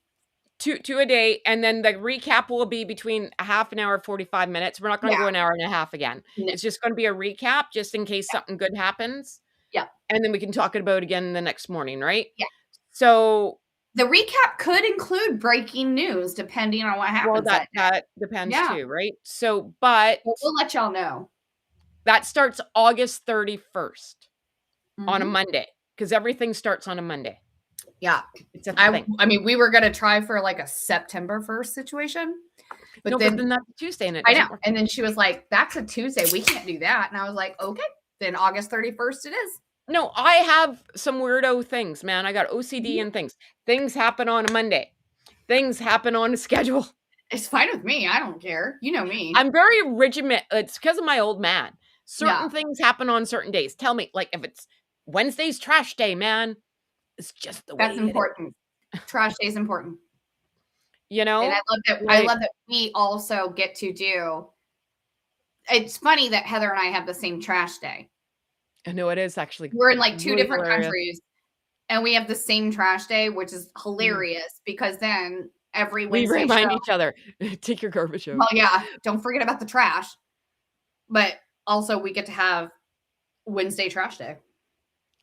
two a day, and then the recap will be between a half an hour, 45 minutes. We're not going to Yeah. go an hour and a half again. No. It's just going to be a recap just in case something good happens. Yeah. And then we can talk about it again the next morning, right? Yeah. So the recap could include breaking news depending on what happens. well, that depends Yeah. too, right? So, but we'll let y'all know. That starts August 31st on a Mhm. Monday because everything starts on a Monday. Yeah. It's a thing. I mean, we were going to try for like a September 1st situation. But No, then, but then that's Tuesday and it I doesn't know. work. And then she was like, that's a Tuesday. We can't do that. And I was like, okay, then August 31st it is. No, I have some weirdo things, man. I got OCD and things. Things happen on a Monday. Things happen on a schedule. It's fine with me. I don't care. You know me. I'm very rigid. It's because of my old man. Certain Yeah. things happen on certain days. Tell me, like, if it's Wednesday's trash day, man, it's just the way That's important. Trash day is important. You know? And I love that we also get to do. It's funny that Heather and I have the same trash day. I know it is actually. We're in like two really different hilarious. countries and we have the same trash day, which is hilarious because then every Wednesday we remind each other, take your garbage out. Well, yeah, don't forget about the trash. But also we get to have Wednesday trash day.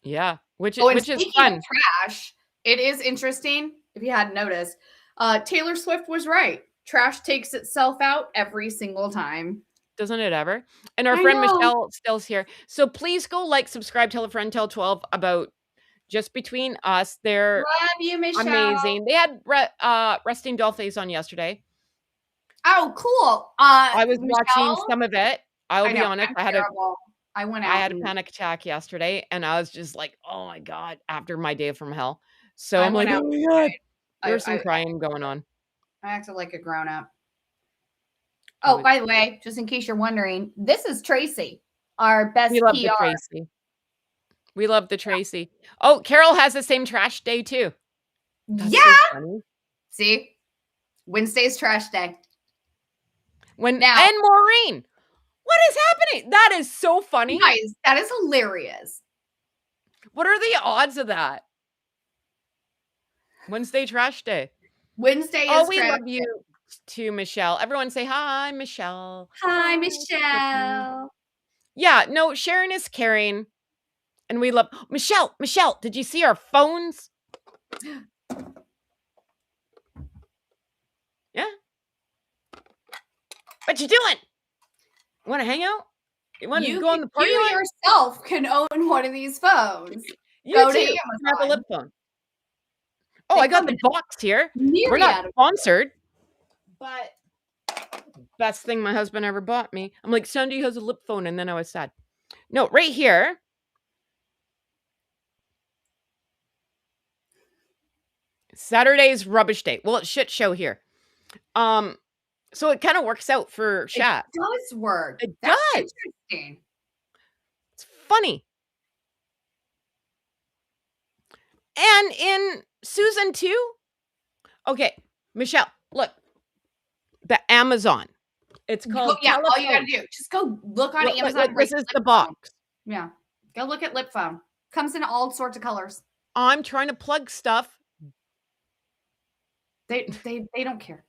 Yeah, which is fun. Of trash, it is interesting if you hadn't noticed. Taylor Swift was right. Trash takes itself out every single time. Doesn't it ever? And our friend Michelle still's here. So please go like, subscribe, tell a friend, tell 12 about Just Between Us. They're love you, Michelle. amazing. They had Resting Dollface on yesterday. Oh, cool. I was Michelle, watching some of it. I'll be honest. I had a panic attack yesterday and I was just like, oh my God, after my day from hell. So I'm like, oh my God. There's some crying going on. I acted like a grown up. Oh, by the way, just in case you're wondering, this is Tracy, our best We love PR. the Tracy. We love the Tracy. Oh, Carol has the same trash day too. That's so funny. See? Wednesday's trash day. And Maureen, what is happening? That is so funny. Guys, that is hilarious. What are the odds of that? Wednesday trash day. Wednesday is Oh, we love you too, Michelle. Everyone say hi, Michelle. Hi, Michelle. Yeah, no, sharing is caring. And we love Michelle. Michelle, did you see our phones? Yeah. What you doing? Want to hang out? You want to go on the party? You yourself can own one of these phones. You go too. You have a lip phone. Oh, I got the box here. We're not sponsored, but best thing my husband ever bought me. I'm like, Sandy has a lip phone, and then I was sad. No, right here. Saturday's rubbish day. Well, it's shit show here. So it kind of works out for chat. It does work. It does. Interesting. It's funny. And in Susan too. Okay, Michelle, look. The Amazon. It's called. Yeah, all you gotta do, just go look on Amazon. This is the box. Yeah, go look at lip phone. Comes in all sorts of colors. I'm trying to plug stuff. They don't care.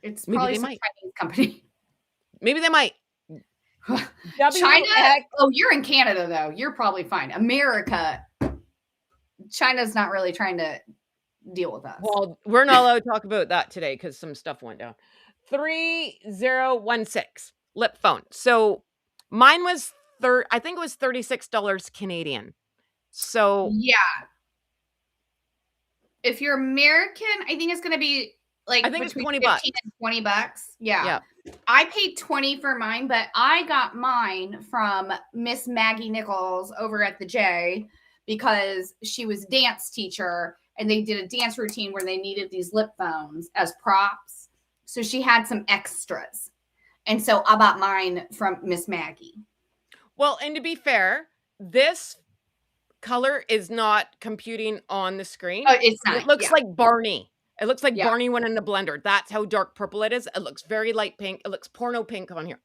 It's probably some Chinese company. Maybe they might. China. Oh, you're in Canada though. You're probably fine. America. China's not really trying to deal with us. Well, we're not allowed to talk about that today because some stuff went down. 3016 lip phone. So mine was I think it was $36 Canadian. So yeah. If you're American, I think it's going to be like I think it's between 20 15 bucks. and $20. Yeah. Yeah. I paid 20 for mine, but I got mine from Miss Maggie Nichols over at the J because she was dance teacher and they did a dance routine where they needed these lip phones as props. So she had some extras. And so I bought mine from Miss Maggie. Well, and to be fair, this color is not computing on the screen. Oh, it's not. It looks Yeah. like Barney. It looks like Yeah. Barney went in the blender. That's how dark purple it is. It looks very light pink. It looks porno pink on here.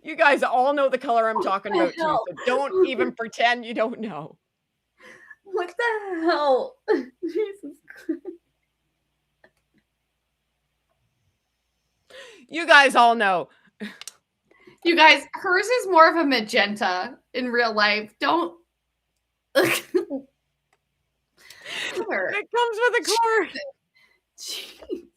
You guys all know the color I'm talking about too, so don't even pretend you don't know. What the hell? Jesus Christ. You guys all know. You guys, hers is more of a magenta in real life. Don't. It comes with a cord. Jeez.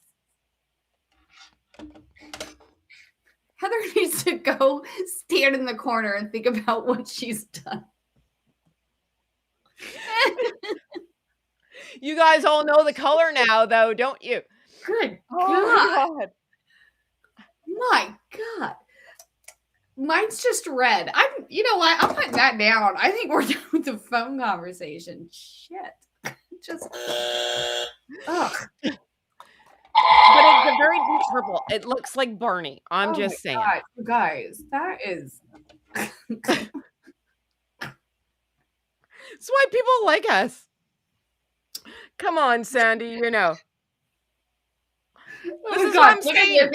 Heather needs to go stand in the corner and think about what she's done. You guys all know the color now, though, don't you? Good Oh God. My God. Mine's just red. You know what? I'm putting that down. I think we're done with the phone conversation. Shit. Just, ugh. But it's a very deep purple. It looks like Barney. I'm just saying. God, you guys, that is. That's why people like us. Come on, Sandy, you know. This is what I'm saying.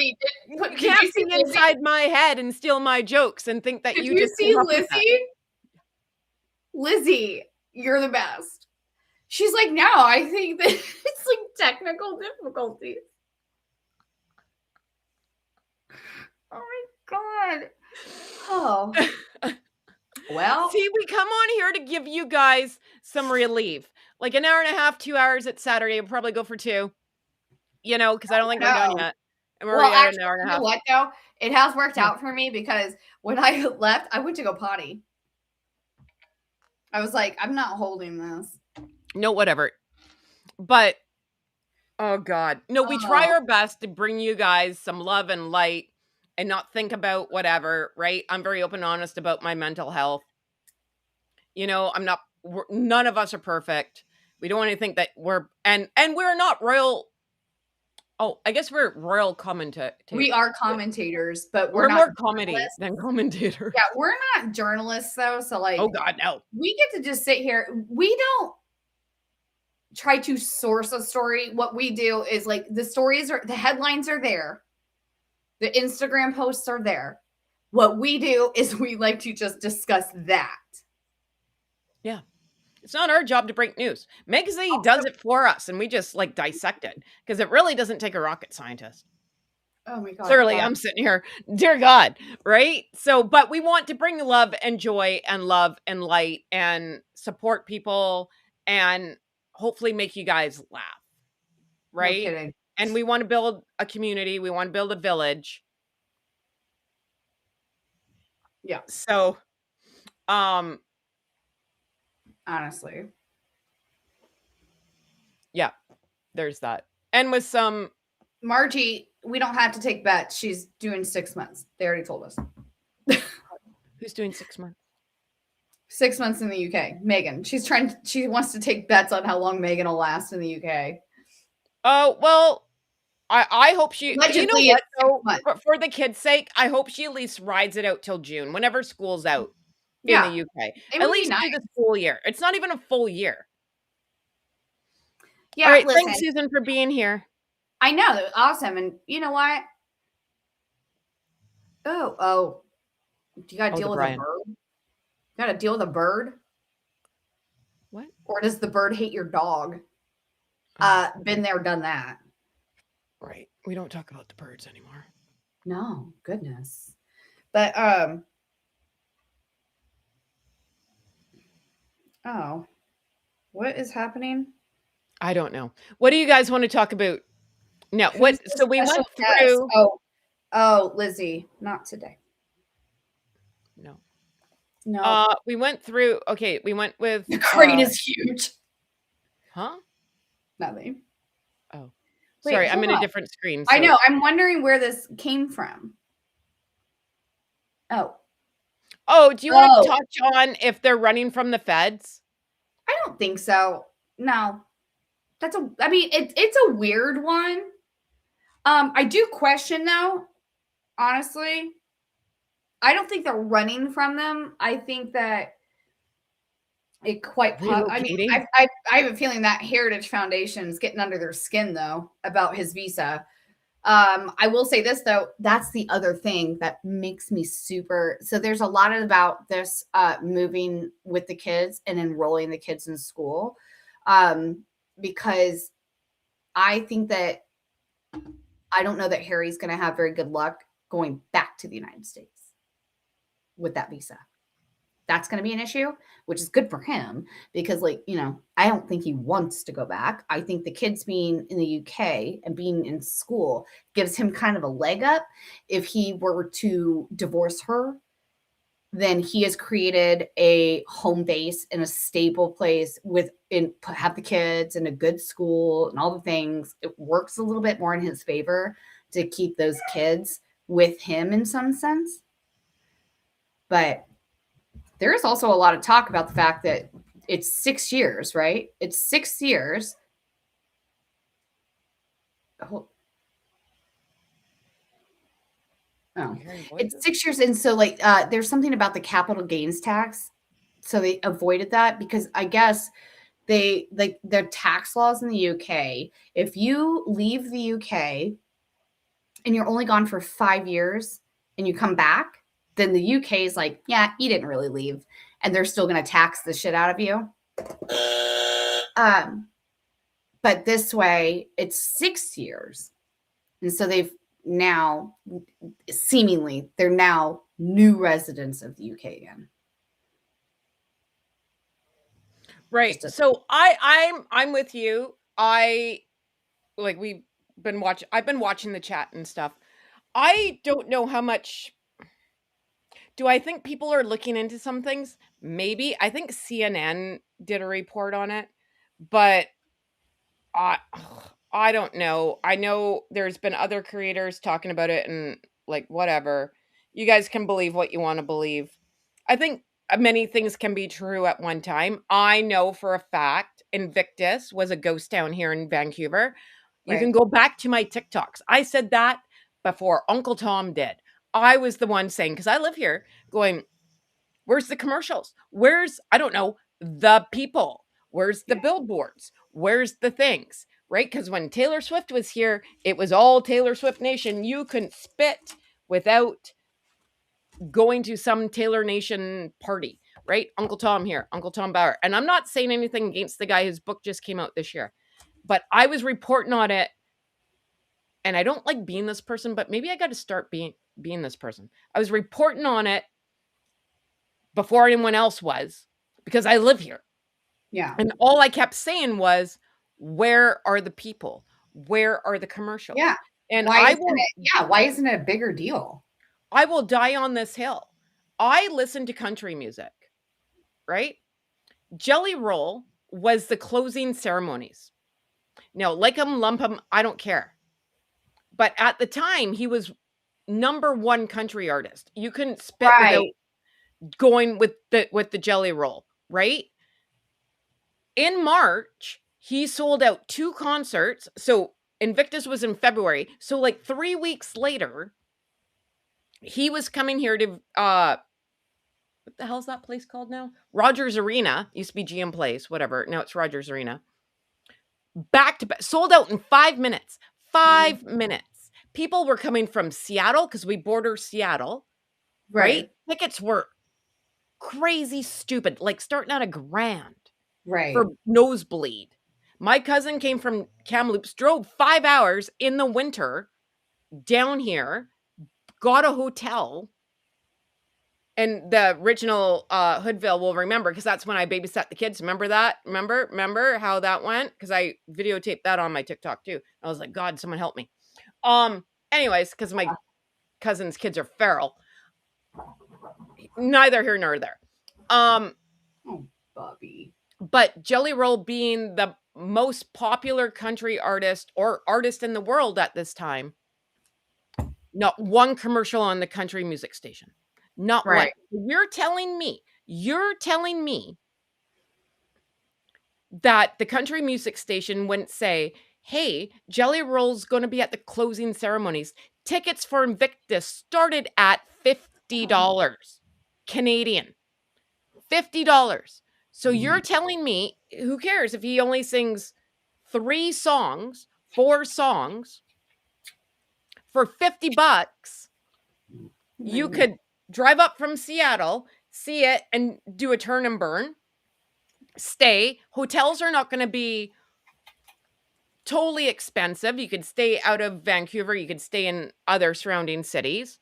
You can't see inside my head and steal my jokes and think that Did you you just see came up with that. Lizzie? Lizzie, you're the best. She's like, no, I think that it's like technical difficulties. Oh my God. Oh. Well, see, we come on here to give you guys some relief. Like an hour and a half, 2 hours at Saturday. We'll probably go for 2. You know, because I don't think we're done yet. And we're at an hour and a half. You know what though? It has worked out for me because when I left, I went to go potty. I was like, I'm not holding this. No, whatever. But oh God. No, we try our best to bring you guys some love and light and not think about whatever, right? I'm very open and honest about my mental health. You know, none of us are perfect. We don't want to think that we're not royal. Oh, I guess we're royal commentators. We are commentators, but we're not more comedy than commentators. Yeah, we're not journalists though. So like, oh God, no. We get to just sit here. We don't try to source a story. What we do is like the headlines are there. The Instagram posts are there. What we do is we like to just discuss that. Yeah. It's not our job to break news. Meghan does it for us, and we just like dissect it because it really doesn't take a rocket scientist. Oh my God. Clearly, I'm sitting here, dear God, right? So, but we want to bring love and joy and love and light and support people and hopefully make you guys laugh, right? No kidding. And we want to build a community. We want to build a village. Yeah. So, honestly. Yeah, there's that. And with some Margie, we don't have to take bets. She's doing 6 months. They already told us. Who's doing 6 months? 6 months in the UK. Meghan. She wants to take bets on how long Meghan will last in the UK. Oh, well, I hope she, Allegedly, you know what, though, for the kids' sake, I hope she at least rides it out till June, whenever school's out in the UK. At least do the school year. It's not even a full year. Yeah, all right, listen, thanks, Susan, for being here. I know, that was awesome. And you know what? Oh. Do you got to deal with a bird? You got to deal with a bird? What? Or does the bird hate your dog? Been there, done that. Right. We don't talk about the birds anymore. No, goodness. But what is happening? I don't know. What do you guys want to talk about No, Who's what? the So we special went guest? through. Oh, Lizzie, not today. No. No, We went through. Okay, we went with. the crane is huge. Huh? Nothing. Oh, Wait, sorry. I'm hold in a on. different screen. I So. know. I'm wondering where this came from. Oh, Oh, do you want to oh, touch on if they're running from the feds? I don't think so. No, I mean, it's a weird one. I do question though, honestly. I don't think they're running from them. I think that it I mean, Relocating? I have a feeling that Heritage Foundation is getting under their skin though about his visa. I will say this though, that's the other thing that makes me super. So there's a lot about this moving with the kids and enrolling the kids in school, because I think that I don't know that Harry's going to have very good luck going back to the United States with that visa. That's going to be an issue, which is good for him because, like, I don't think he wants to go back. I think the kids being in the UK and being in school gives him kind of a leg up. If he were to divorce her, then he has created a home base in a stable place have the kids in a good school and all the things. It works a little bit more in his favor to keep those kids with him in some sense. But there is also a lot of talk about the fact that it's 6 years, right? It's 6 years. Oh, it's 6 years. And so, like, there's something about the capital gains tax. So they avoided that because I guess their tax laws in the UK, if you leave the UK and you're only gone for 5 years and you come back, then the UK is like, yeah, you didn't really leave. And they're still going to tax the shit out of you. But this way, it's 6 years. And so they're now new residents of the UK again. Right. So I'm with you. I've been watching the chat and stuff. I don't know how much. Do I think people are looking into some things? Maybe. I think CNN did a report on it, but I I don't know. I know there's been other creators talking about it and like whatever. You guys can believe what you want to believe. I think many things can be true at one time. I know for a fact Invictus was a ghost town here in Vancouver. You can Right. go back to my TikToks. I said that before Uncle Tom did. I was the one saying, because I live here, going, where's the commercials? Where's, I don't know, the people? Where's the billboards? Where's the things? Right? Because when Taylor Swift was here, it was all Taylor Swift Nation. You couldn't spit without going to some Taylor Nation party, right? Uncle Tom here, Uncle Tom Bauer. And I'm not saying anything against the guy whose book just came out this year, but I was reporting on it. And I don't like being this person, but maybe I got to start being this person. I was reporting on it before anyone else was because I live here. Yeah. And all I kept saying was, where are the people? Where are the commercials? Yeah. And why isn't it a bigger deal? I will die on this hill. I listen to country music, right? Jelly Roll was the closing ceremonies. Now, like 'em, lump 'em, I don't care. But at the time, he was number one country artist. You couldn't spit without going with the Jelly Roll, right? In March, he sold out 2 concerts. So Invictus was in February. So like 3 weeks later, he was coming here to what the hell's that place called now? Rogers Arena. Used to be GM Place, whatever. Now it's Rogers Arena. Back to back, sold out in 5 minutes. 5 minutes. People were coming from Seattle because we border Seattle, right? Tickets were crazy stupid, like starting at $1,000 for nosebleed. My cousin came from Kamloops, drove 5 hours in the winter down here, got a hotel, And the original Hoodville will remember, because that's when I babysat the kids. Remember that? Remember how that went? Because I videotaped that on my TikTok too. I was like, God, someone help me. Anyways, because my cousin's kids are feral. Neither here nor there. Oh, Bobby. But Jelly Roll being the most popular country artist or artist in the world at this time, not one commercial on the country music station. Not Right. one. You're telling me that the country music station wouldn't say, hey, Jelly Roll's going to be at the closing ceremonies. Tickets for Invictus started at $50 Canadian. $50. So you're telling me, who cares if he only sings 4 songs for $50? You could drive up from Seattle, see it, and do a turn and burn. Stay. Hotels are not going to be totally expensive. You could stay out of Vancouver. You could stay in other surrounding cities.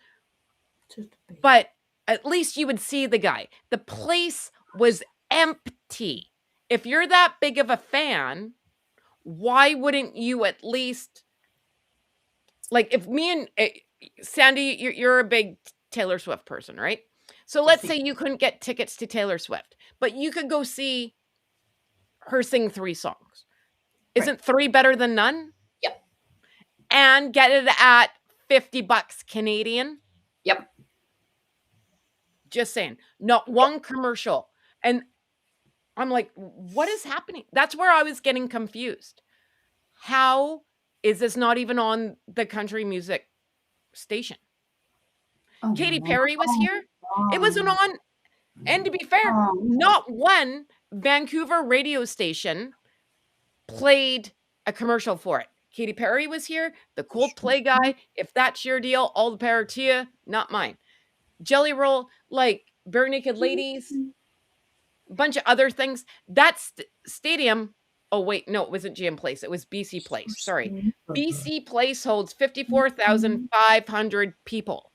But at least you would see the guy. The place was empty. If you're that big of a fan, why wouldn't you at least, like, if me and Sandy, you're a big Taylor Swift person, right? So let's say you couldn't get tickets to Taylor Swift, but you could go see her sing 3 songs. Isn't 3 better than none? Yep. And get it at $50 Canadian? Yep. Just saying. Not one commercial. And I'm like, what is happening? That's where I was getting confused. How is this not even on the country music station? Katy Perry was here. It wasn't on. And to be fair, not one Vancouver radio station played a commercial for it. Katy Perry was here. The Coldplay guy. If that's your deal, all the power to you. Not mine. Jelly Roll, like Bare Naked Ladies, a bunch of other things. That stadium. Oh, wait, no, it wasn't GM Place. It was BC Place. Sorry. BC Place holds 54,500 people.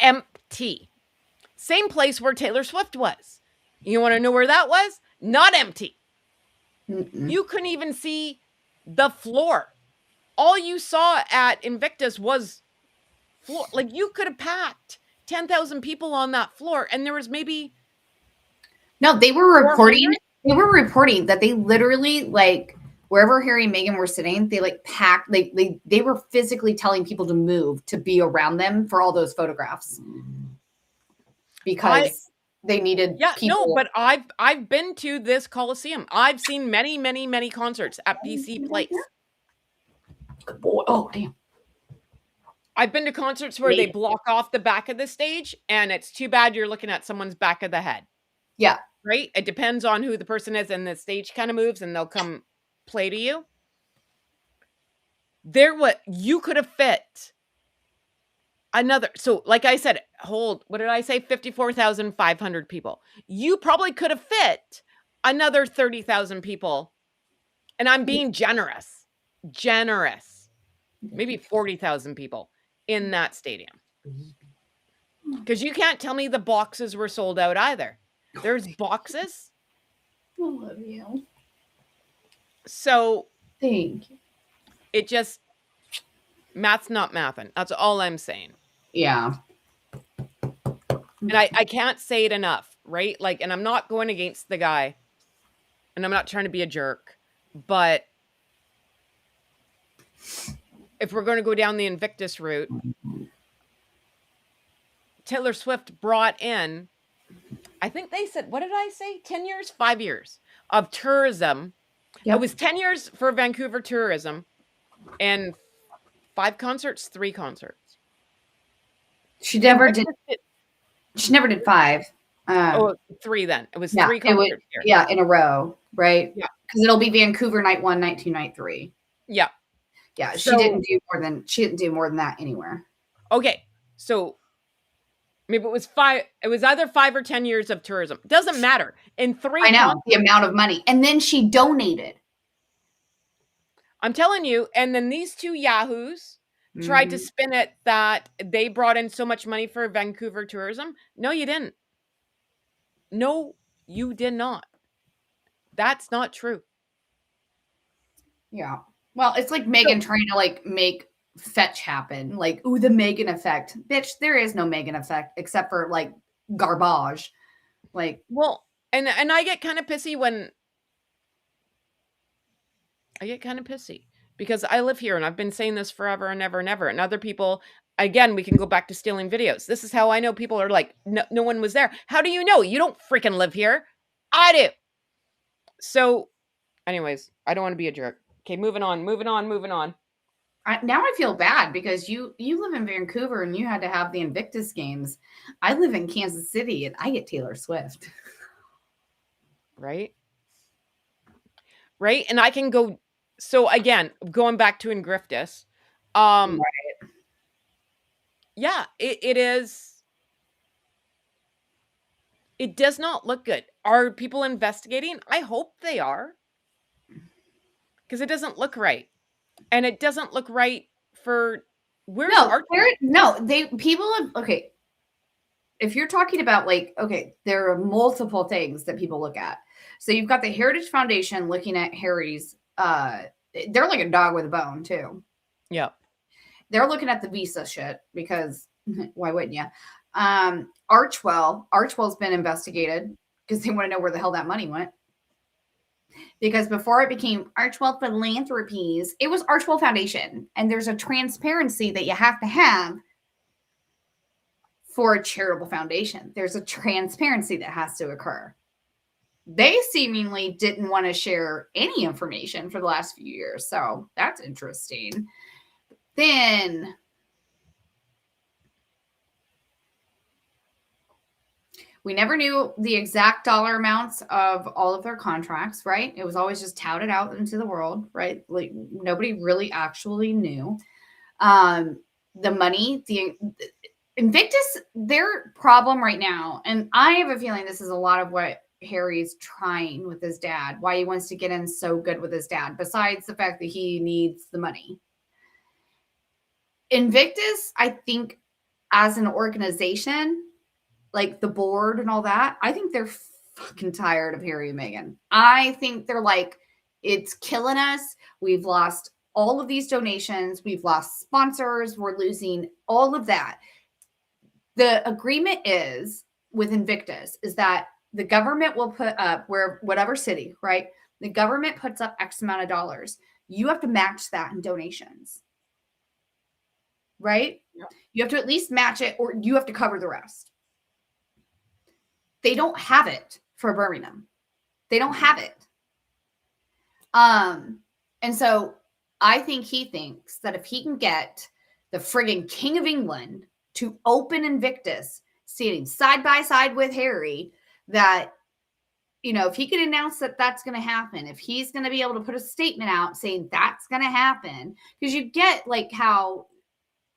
Empty. Same place where Taylor Swift was. You want to know where that was? Not empty. You couldn't even see the floor. All you saw at Invictus was floor. Like, you could have packed 10,000 people on that floor, and there was maybe... No, they were reporting. They were reporting that they literally, like, wherever Harry and Meghan were sitting, they like packed. They were physically telling people to move to be around them for all those photographs because they needed. People. No, but I've been to this Coliseum. I've seen many concerts at BC Place. Good boy. Oh, damn. I've been to concerts where they block off the back of the stage, and it's too bad you're looking at someone's back of the head. Yeah. Right? It depends on who the person is, and the stage kind of moves, and they'll come play to you. You could have fit another. So, like I said, what did I say? 54,500 people. You probably could have fit another 30,000 people. And I'm being generous. Maybe 40,000 people in that stadium. Because you can't tell me the boxes were sold out either. There's boxes. I love you. So thank you. It just, math's not mathing. That's all I'm saying. Yeah. And I can't say it enough, right? Like, and I'm not going against the guy, and I'm not trying to be a jerk, but if we're going to go down the Invictus route, Taylor Swift brought in, I think they said, what did I say? 10 years, 5 years of tourism. Yep. It was 10 years for Vancouver tourism and 3 concerts. She never did 5. 3 then. It was 3 concerts here. Yeah, in a row, right? Yeah. Because it'll be Vancouver night 1, night 2, night 3. Yeah. Yeah, she didn't do more than that anywhere. Okay. So maybe it was 5. It was either 5 or 10 years of tourism. Doesn't matter. In 3 I know the amount of money. And then she donated. I'm telling you. And then these 2 yahoos tried to Mhm. spin it that they brought in so much money for Vancouver tourism. No, you didn't. No, you did not. That's not true. Yeah. Well, it's like So, Megan trying to like make fetch happen. Like, ooh, the Megan effect. Bitch, there is no Megan effect except for like garbage. Like, well, and I get kind of pissy when I get kind of pissy because I live here and I've been saying this forever and ever and ever. And other people, again, we can go back to stealing videos. This is how I know people are like, no one was there. How do you know? You don't freaking live here. I do. So, anyways, I don't want to be a jerk. Okay, moving on. now I feel bad because you live in Vancouver and you had to have the Invictus games. I live in Kansas City and I get Taylor Swift. Right? Right? And I can go. So again, going back to Ingriftus, Right. yeah, it is. It does not look good. Are people investigating? I hope they are, because it doesn't look right, and it doesn't look right for where's No, Archie? they people have okay. If you're talking about like, okay, there are multiple things that people look at. So you've got the Heritage Foundation looking at Harry's they're like a dog with a bone too. Yeah. They're looking at the visa shit because why wouldn't you? Archwell's been investigated because they want to know where the hell that money went. Because before it became Archwell Philanthropies, it was Archwell Foundation. And there's a transparency that you have to have for a charitable foundation. There's a transparency that has to occur. They seemingly didn't want to share any information for the last few years. So that's interesting. Then we never knew the exact dollar amounts of all of their contracts, right? It was always just touted out into the world, right? Like nobody really actually knew. The money, the Invictus, their problem right now, and I have a feeling this is a lot of what Harry's trying with his dad, why he wants to get in so good with his dad, besides the fact that he needs the money. Invictus, I think, as an organization, like the board and all that, I think they're fucking tired of Harry and Meghan. I think they're like, it's killing us. We've lost all of these donations. We've lost sponsors. We're losing all of that. The agreement is with Invictus is that the government will put up whatever city, right? The government puts up X amount of dollars. You have to match that in donations, right? Yeah. You have to at least match it or you have to cover the rest. They don't have it for Birmingham. They don't have it. And so I think he thinks that if he can get the friggin' King of England to open Invictus, sitting side by side with Harry, that, you know, if he can announce that that's going to happen, if he's going to be able to put a statement out saying that's going to happen, because you get like how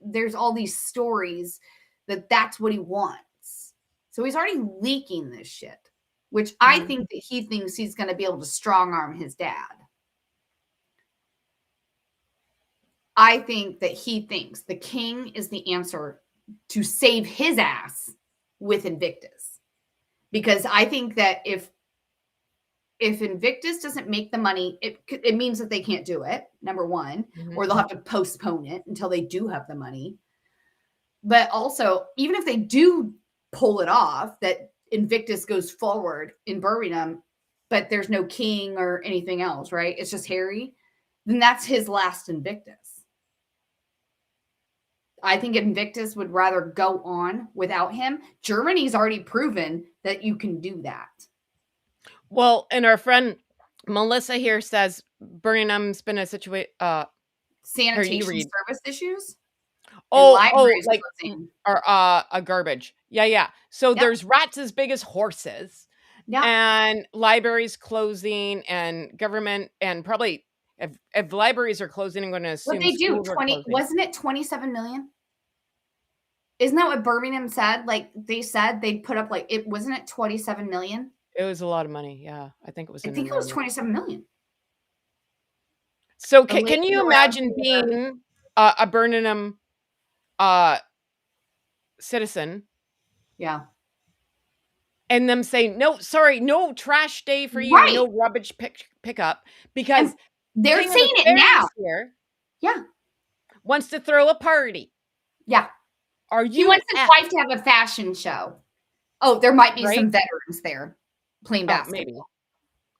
there's all these stories that that's what he wants. So he's already leaking this shit, which I think that he thinks he's going to be able to strong arm his dad. I think that he thinks the king is the answer to save his ass with Invictus. Because I think that if Invictus doesn't make the money, it means that they can't do it, number one, or they'll have to postpone it until they do have the money. But also, even if they do pull it off, that Invictus goes forward in Birmingham, but there's no king or anything else, right? It's just Harry, then that's his last Invictus. I think Invictus would rather go on without him. Germany's already proven that you can do that. Well, and our friend Melissa here says Birmingham's been a situation. Sanitation service issues. Like a garbage. Yeah. So there's rats as big as horses. Yeah. And libraries closing and government and probably if libraries are closing, I'm going to assume what they do. Wasn't it 27 million? Isn't that what Birmingham said? Like they said they'd put up like it wasn't it 27 million? It was a lot of money. Yeah, I think it was. I think it was 27 million. So can you imagine being a Birmingham citizen, Yeah. and them saying, no, sorry, no trash day for you, Right. no rubbish pickup, because And they're King of the saying it Fairies now. here Yeah. wants to throw a party. Yeah. Are He you wants his wife to have a fashion show. Oh, there might be Right? some veterans there playing Oh, basketball. maybe.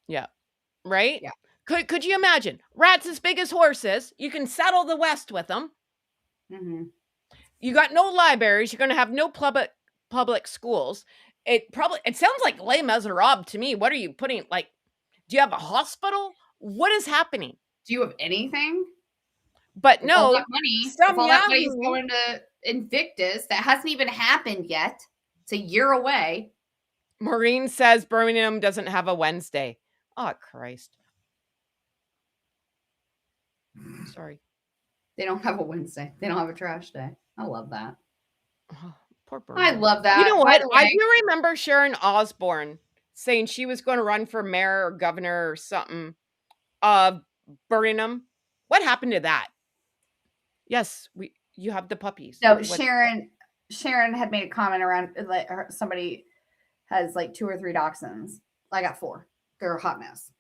Yeah. Right? Yeah. Could you imagine? Rats as big as horses. You can settle the West with them. Mhm. You got no libraries. You're going to have no public schools. It sounds like Les Miserables to me. What are you putting? Like, do you have a hospital? What is happening? Do you have anything? But If all no, that money, if some all that money's Yahoo, going to Invictus, that hasn't even happened yet. It's a year away. Maureen says Birmingham doesn't have a Wednesday. Oh, Christ. Sorry. They don't have a Wednesday. They don't have a trash day. I love that. Oh, poor I Birmingham. love that. You know By what? the I way, do remember Sharon Osbourne saying she was going to run for mayor or governor or something of Birmingham. What happened to that? Yes, you have the puppies. no, What? Sharon had made a comment around like somebody has like 2 or 3 dachshunds. I got 4. They're a hot mess.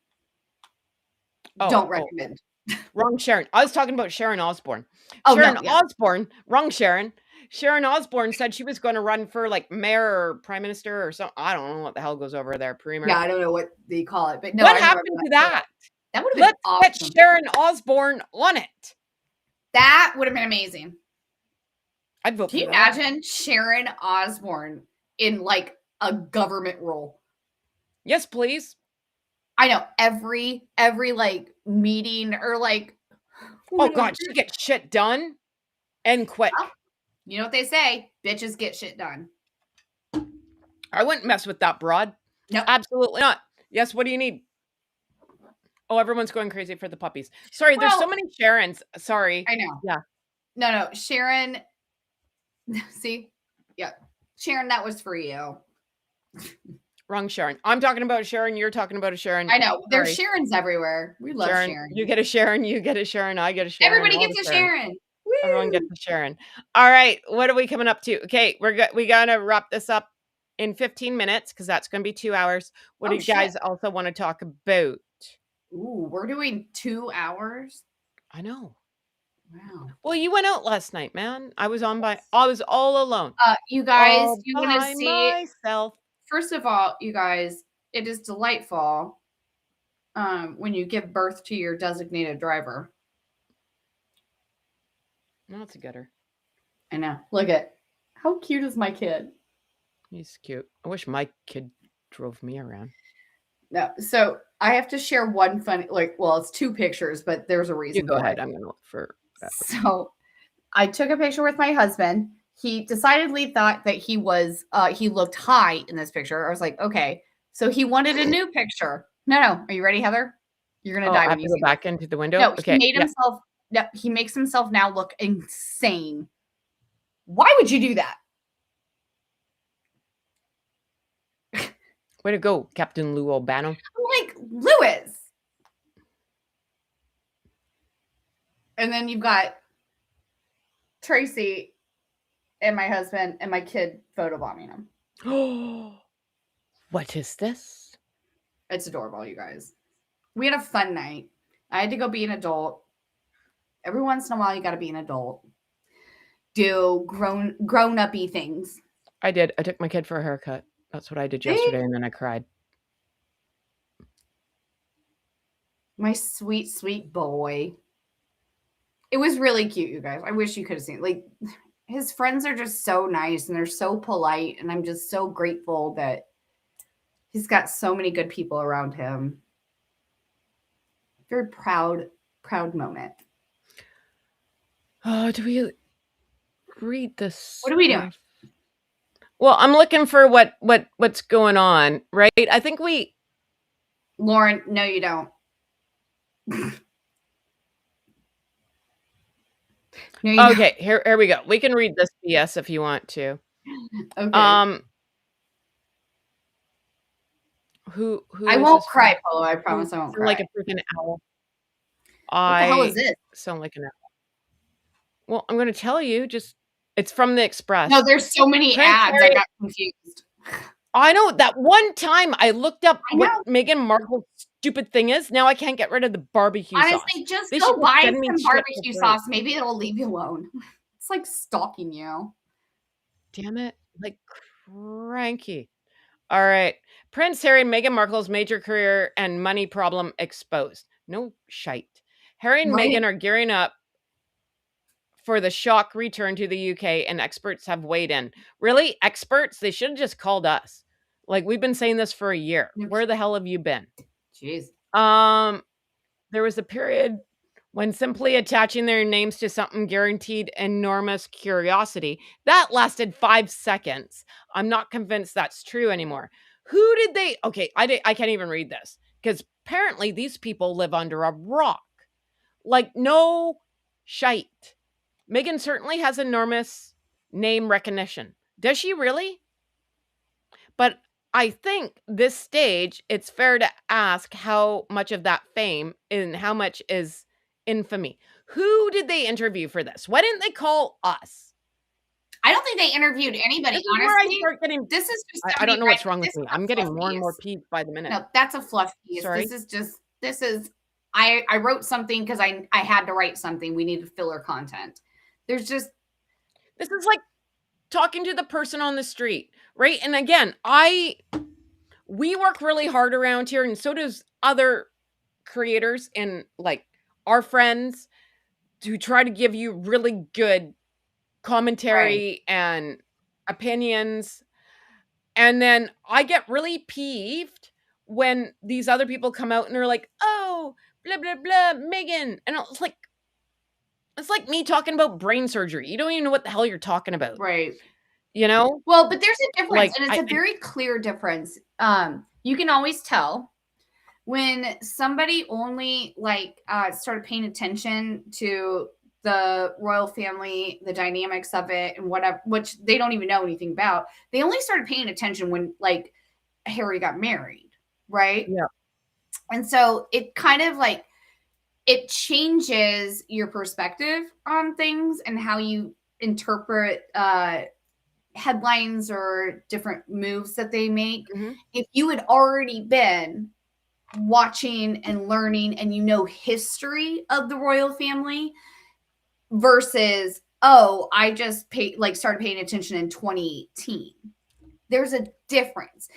Don't recommend. Wrong Sharon. I was talking about Sharon Osbourne. Oh, Sharon no, yeah. Osbourne, wrong Sharon. Sharon Osbourne said she was going to run for like mayor or prime minister or something. I don't know what the hell goes over there, premier. Yeah, I don't know what they call it, but no, What I happened to that? That would have been Let's awesome. get Sharon Osbourne on it. That would have been amazing. I'd vote Can you for that. imagine Sharon Osbourne in like a government role? Yes, please. I know every like meeting or like. Oh God, she gets shit done and quick. Well, you know what they say? Bitches get shit done. I wouldn't mess with that broad. Nope. Absolutely not. Yes, what do you need? Oh, everyone's going crazy for the puppies. Sorry, there's so Well, many Sharons. Sorry. I know. Yeah. No, Sharon. See, yeah, Sharon, that was for you. Wrong Sharon. I'm talking about Sharon. You're talking about a Sharon. I know. There's Sorry. Sharons everywhere. We love Sharon. You get a Sharon. You get a Sharon. I get a Sharon. Everybody all gets the a Sharon. Woo! Everyone gets a Sharon. All right. What are we coming up to? Okay, we gotta wrap this up in 15 minutes because that's going to be 2 hours. What do you guys also want to talk about? Ooh, we're doing 2 hours. I know. Wow. Well, you went out last night, man. I was all alone. You guys, All you want to by see? myself. First of all, you guys, it is delightful when you give birth to your designated driver. No, that's a gooder. I know. Look at how cute is my kid? He's cute. I wish my kid drove me around. No, so I have to share one funny, it's 2 pictures, but there's a reason. You go ahead. I'm gonna look for that. So I took a picture with my husband. He decidedly thought that he looked high in this picture. I was like, okay. So he wanted a new picture. No. Are you ready, Heather? You're gonna die I when have you to go see back into the window. No, Okay. he made himself. No, he makes himself now look insane. Why would you do that? Way to go, Captain Lou Albano. I'm like, Lewis. And then you've got Tracy and my husband and my kid photobombing him. Oh, what is this? It's adorable, you guys. We had a fun night. I had to go be an adult. Every once in a while, you got to be an adult. Do grown-up-y things. I did. I took my kid for a haircut. That's what I did yesterday, and then I cried. My sweet, sweet boy. It was really cute, you guys. I wish you could have seen it. Like, his friends are just so nice, and they're so polite, and I'm just so grateful that he's got so many good people around him. Very proud moment. Oh, do we read this? What are we doing? Well, I'm looking for what's going on, right? I think Lauren, no, you don't. No, okay, here we go. We can read this BS if you want to. Okay. Who I won't cry, Polo. I promise I won't cry. Like a freaking owl. What the hell is this? Sound like an owl. Well, I'm going to tell you, it's from the Express. No, there's so many Prince ads. Harry, I got confused. I know that one time I looked up I what know. Meghan Markle's stupid thing is. Now I can't get rid of the barbecue sauce. Honestly, just They should go buy send me some shit for barbecue free. sauce. Maybe it'll leave you alone. It's like stalking you. Damn it. Like cranky. All right. Prince Harry and Meghan Markle's major career and money problem exposed. No shite. Harry and Right? Meghan are gearing up for the shock return to the UK, and experts have weighed in. Really? Experts? They should have just called us. Like, we've been saying this for a year. Where the hell have you been? Jeez. There was a period when simply attaching their names to something guaranteed enormous curiosity. That lasted 5 seconds. I'm not convinced that's true anymore. Who did they? Okay, I can't even read this because apparently these people live under a rock. Like, no shite. Meghan certainly has enormous name recognition. Does she really? But I think this stage, it's fair to ask how much of that fame and how much is infamy. Who did they interview for this? Why didn't they call us? I don't think they interviewed anybody, This is where I honestly. start getting. This is just I don't know what's wrong with this me. is a I'm getting fluff more and more piece. peeved by the minute. No, that's a fluff piece. Sorry? This is I wrote something because I had to write something. We needed filler content. There's just This is like talking to the person on the street, right? And again, we work really hard around here, and so does other creators and like our friends to try to give you really good commentary and opinions. And then I get really peeved when these other people come out and they're like, oh, blah, blah, blah, Meghan. And it's like me talking about brain surgery. You don't even know what the hell you're talking about. right. You know? Well, but there's a difference, Like, and it's a very clear difference. You can always tell when somebody only started paying attention to the royal family, the dynamics of it, and whatever, which they don't even know anything about. They only started paying attention when like Harry got married, right? Yeah. And so it kind of like it changes your perspective on things and how you interpret headlines or different moves that they make. Mhm. If you had already been watching and learning and you know history of the royal family versus I just started paying attention in 2018. There's a difference.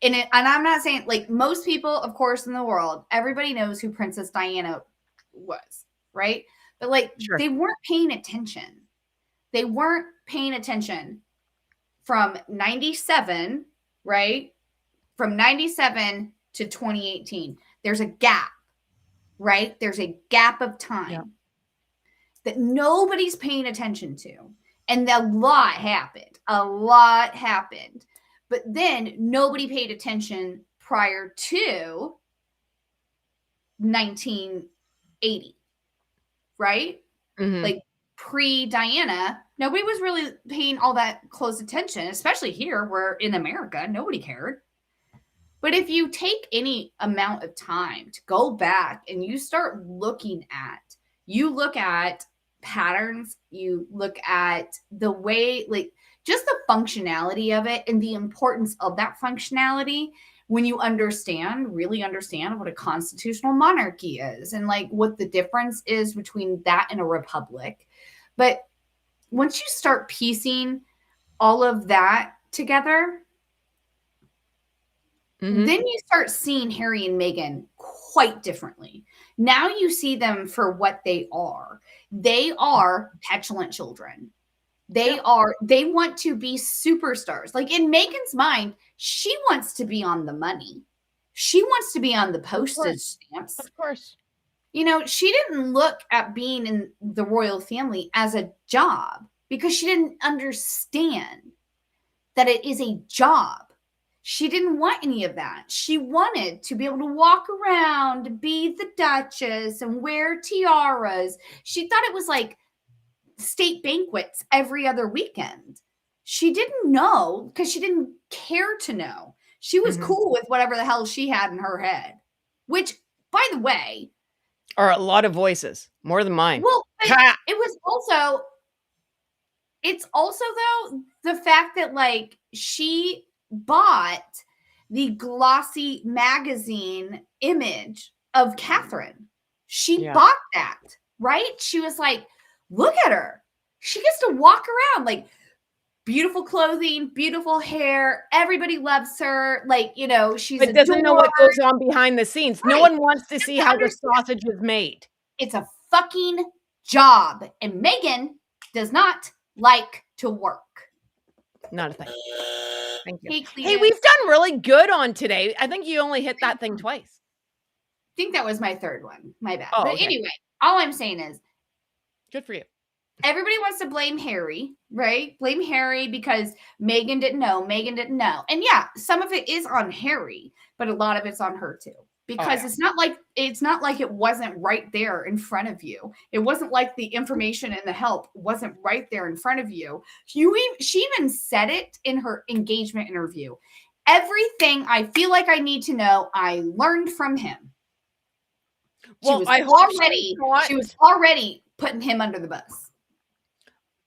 And I'm not saying like most people, of course, in the world, everybody knows who Princess Diana was, right? But like Sure. they weren't paying attention. They weren't paying attention from 97, right? From 97 to 2018. There's a gap, right? There's a gap of time that nobody's paying attention to. And a lot happened. A lot happened. But then nobody paid attention prior to 1980, right? Mhm. Like pre-Diana, nobody was really paying all that close attention, especially here where in America, nobody cared. But if you take any amount of time to go back and you start looking at, you look at patterns, you look at the way, like just the functionality of it and the importance of that functionality when you really understand what a constitutional monarchy is and like what the difference is between that and a republic. But once you start piecing all of that together, Mhm. then you start seeing Harry and Meghan quite differently. Now you see them for what they are. They are petulant children. They want to be superstars. Like in Meghan's mind, she wants to be on the money. She wants to be on the postage stamps. Of course. You know, she didn't look at being in the royal family as a job because she didn't understand that it is a job. She didn't want any of that. She wanted to be able to walk around, be the Duchess, and wear tiaras. She thought it was like state banquets every other weekend. She didn't know because she didn't care to know. She was cool with whatever the hell she had in her head, which, by the way, are a lot of voices, more than mine. well, it was also it's also though the fact that like she bought the glossy magazine image of Catherine. She bought that, right? She was like, look at her. She gets to walk around like beautiful clothing, beautiful hair. Everybody loves her. Like, you know, she's But doesn't know what goes on behind the scenes. No one wants to see how the sausage is made. It's a fucking job. And Meghan does not like to work. Not a thing. Thank you. Hey, hey, we've done really good on today. I think you only hit that thing twice. I think that was my third one. My bad. Oh, but okay. anyway, all I'm saying is good for you. Everybody wants to blame Harry, right? Blame Harry because Meghan didn't know. Meghan didn't know. And yeah, some of it is on Harry, but a lot of it's on her too. Because it's not like it wasn't right there in front of you. It wasn't like the information and the help wasn't right there in front of you. She even said it in her engagement interview. Everything I feel like I need to know, I learned from him. She was already putting him under the bus.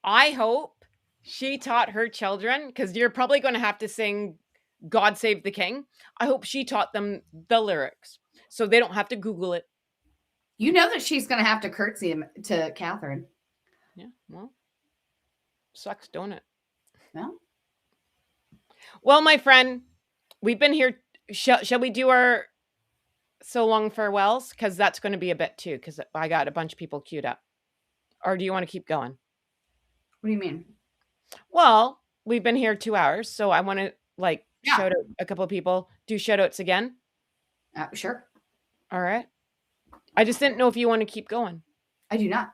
I hope she taught her children, because you're probably going to have to sing God Save the King. I hope she taught them the lyrics so they don't have to Google it. You know that she's going to have to curtsy to Catherine. Yeah, well, sucks, don't it? No. Well, my friend, we've been here. Shall we do our so long farewells? Because that's going to be a bit too, because I got a bunch of people queued up. Or do you want to keep going? What do you mean? Well, we've been here 2 hours, so I want to shout out a couple of people. Do shout outs again? Sure. All right. I just didn't know if you want to keep going. I do not.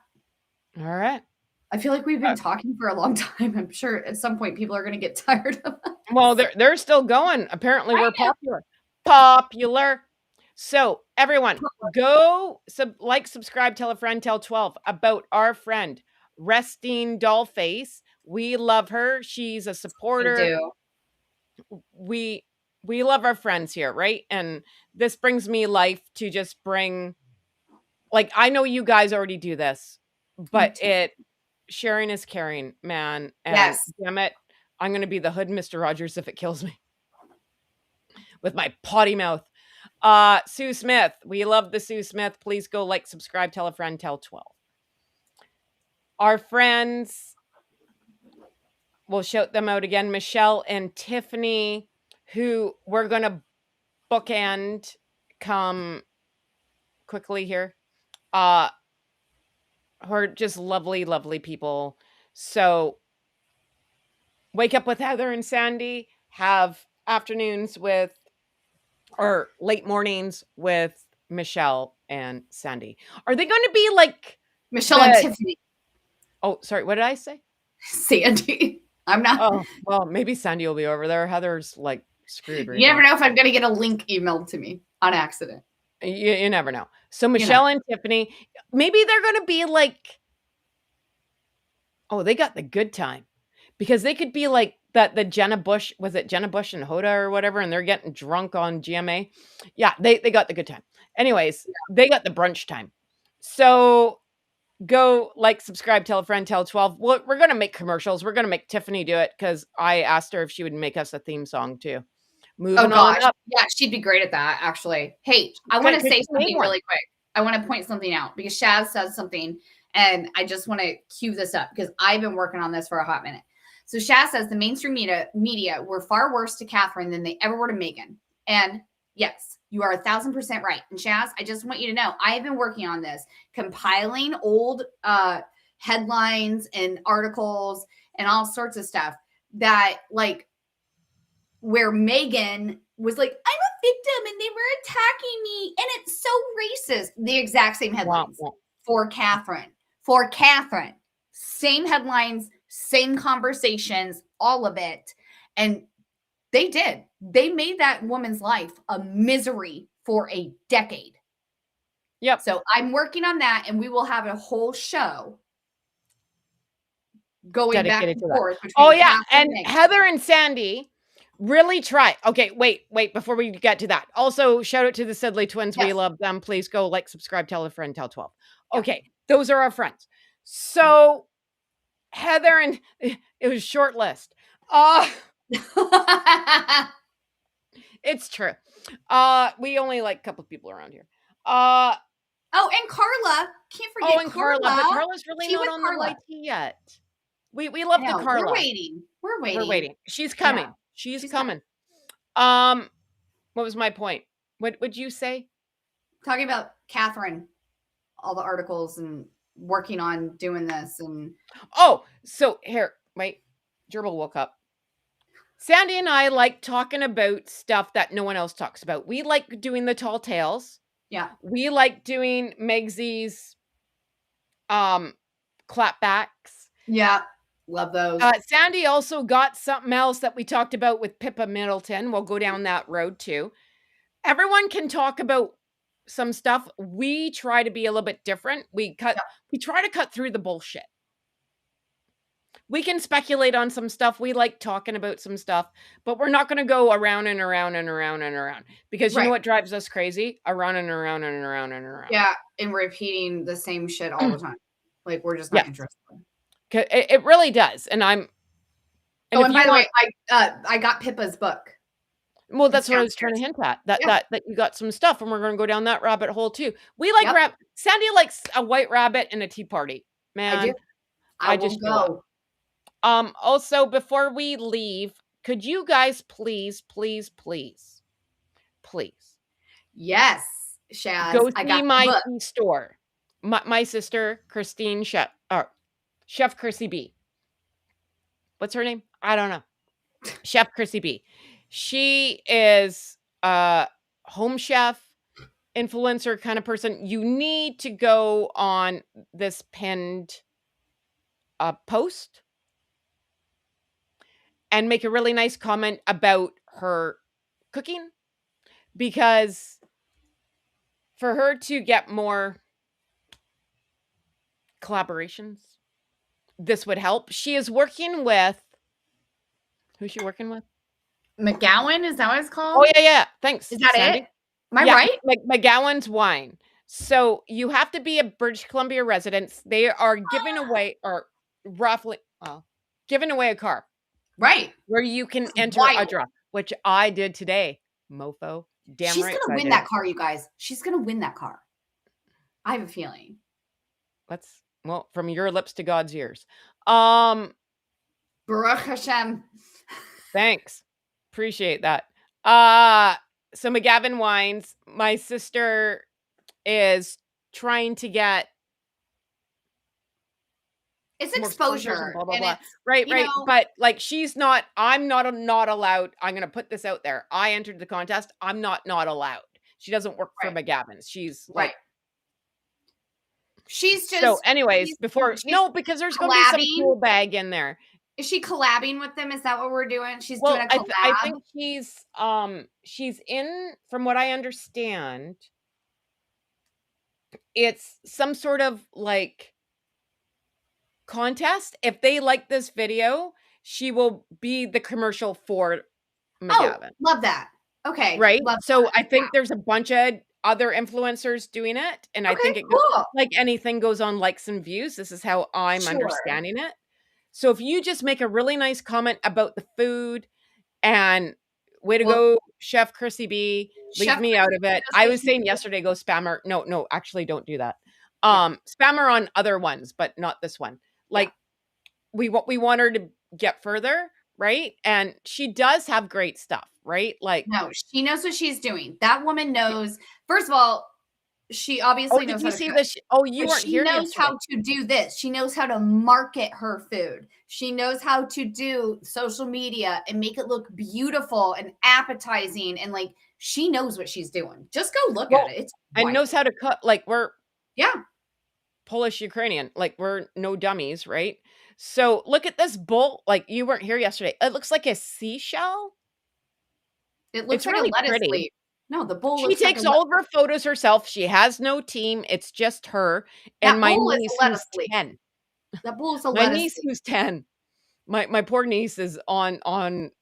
All right. I feel like we've been talking for a long time. I'm sure at some point people are going to get tired of us. Well, they're still going. Apparently we're popular. So everyone, go subscribe, tell a friend, tell 12 about our friend, Resting Dollface. We love her. She's a supporter. We love our friends here, right? And this brings me life to just bring, I know you guys already do this, but sharing is caring, man. And damn it, I'm going to be the hood Mr. Rogers if it kills me with my potty mouth. Sue Smith, we love the Sue Smith. Please go subscribe, tell a friend, tell 12. Our friends, we'll shout them out again. Michelle and Tiffany, who we're going to bookend come quickly here. Who are just lovely, lovely people. So wake up with Heather and Sandy, have afternoons or late mornings with Michelle and Sandy. Are they going to be Michelle and Tiffany? Oh, sorry. What did I say? Sandy. I'm not. Oh, well, maybe Sandy will be over there. Heather's screwed. Right, you never know if I'm going to get a link emailed to me on accident. You never know. So Michelle and Tiffany, maybe they're going to be they got the good time, because they could be the Jenna Bush, was it Jenna Bush and Hoda or whatever, and they're getting drunk on GMA. Yeah, they got the good time. Anyways, they got the brunch time. So go subscribe, tell a friend, tell 12. We're going to make commercials. We're going to make Tiffany do it, because I asked her if she would make us a theme song too. Moving on up. Yeah, she'd be great at that, actually. Hey, I want to say something really quick. I want to point something out, because Shaz says something, and I just want to cue this up, because I've been working on this for a hot minute. So Shaz says the mainstream media were far worse to Catherine than they ever were to Meghan. And yes, you are 1,000% right. And Shaz, I just want you to know, I have been working on this, compiling old headlines and articles and all sorts of stuff that where Meghan was like, I'm a victim and they were attacking me. And it's so racist. The exact same headlines for Catherine. For Catherine. Same headlines, same conversations, all of it. And they did. They made that woman's life a misery for a decade. Yep. So I'm working on that, and we will have a whole show going dedicated back and forth. Oh, yeah. And Heather and Sandy really try. Okay, wait, before we get to that. Also, shout out to the Sidley twins. Yes. We love them. Please go subscribe, tell a friend, tell 12. Okay, those are our friends. So Heather, and it was short list. It's true. We only like a couple of people around here. Oh, and Carla. Can't forget And Carla, but Carla's really not on the YT yet. We love the Carla. We're waiting. We're waiting. She's coming. Yeah. She's coming. What was my point? What would you say? Talking about Catherine, all the articles and working on doing this and so here, wait. Gerbil woke up. Sandy and I like talking about stuff that no one else talks about. We like doing the tall tales. Yeah. We like doing Megsy's clapbacks. Yeah. Love those. Sandy also got something else that we talked about with Pippa Middleton. We'll go down that road too. Everyone can talk about some stuff. We try to be a little bit different. We try to cut through the bullshit. We can speculate on some stuff. We like talking about some stuff, but we're not going to go around and around and around and around because you know what drives us crazy? Around and around and around and around. Yeah, and repeating the same shit all the time. Like we're just not interested. It really does, and I'm. And by the way, I got Pippa's book. Well, that's what I was trying to hint at. That you got some stuff, and we're going to go down that rabbit hole too. We like Sandy likes a white rabbit and a tea party. Man, I do. I just go. Also, before we leave, could you guys please? Yes, Shaz. Go see my tea store. My sister, Christine Chef Chrissy B. What's her name? I don't know. Chef Chrissy B. She is a home chef, influencer kind of person. You need to go on this pinned post and make a really nice comment about her cooking, because for her to get more collaborations, this would help. She is working with, who's she working with? McGowan, is that what it's called? Oh, yeah. Thanks. Is that Sandy? It? Am I right? McGowan's Wine. So you have to be a British Columbia resident. They are giving away, or roughly, giving away a car. Right. Where you can enter a draw, which I did today. Mofo. Damn She's right. She's going to win that car, you guys. She's going to win that car. I have a feeling. From your lips to God's ears. Baruch Hashem. Thanks. Appreciate that. So McGavin Wines, my sister is trying to get it's exposure. Blah, blah, blah. Right. But like, I'm not allowed. I'm going to put this out there. I entered the contest. I'm not allowed. She doesn't work for McGavin's. She's like, she's just. So anyways, because there's going to be some cool bag in there. Is she collabing with them? Is that what we're doing? She's doing a collab. I think she's in, from what I understand, it's some sort of like contest. If they like this video, she will be the commercial for McGavin. Oh, love that. Okay. Right. So I think there's a bunch of other influencers doing it. And I think it goes, like anything goes on likes and views. This is how I'm understanding it. So if you just make a really nice comment about the food and way to go, Chef Chrissy B, leave me out of it. I was saying yesterday, go spammer. No, actually don't do that. Spammer on other ones, but not this one. Like we want her to get further, right? And she does have great stuff, right? Like, no, she knows what she's doing. That woman knows, first of all, she obviously knows. Did you see this? You weren't here. She knows how to do this. She knows how to market her food. She knows how to do social media and make it look beautiful and appetizing. And like, she knows what she's doing. Just go look at it. And knows how to cut. Like we're Polish Ukrainian. Like we're no dummies, right? So look at this bowl. Like you weren't here yesterday. It looks like a seashell. It looks like really a lettuce leaf. No, the bowl. She takes all of her photos herself. She has no team. It's just her and my niece who's 10. That bowl is a lettuce. My niece who's 10. My poor niece is on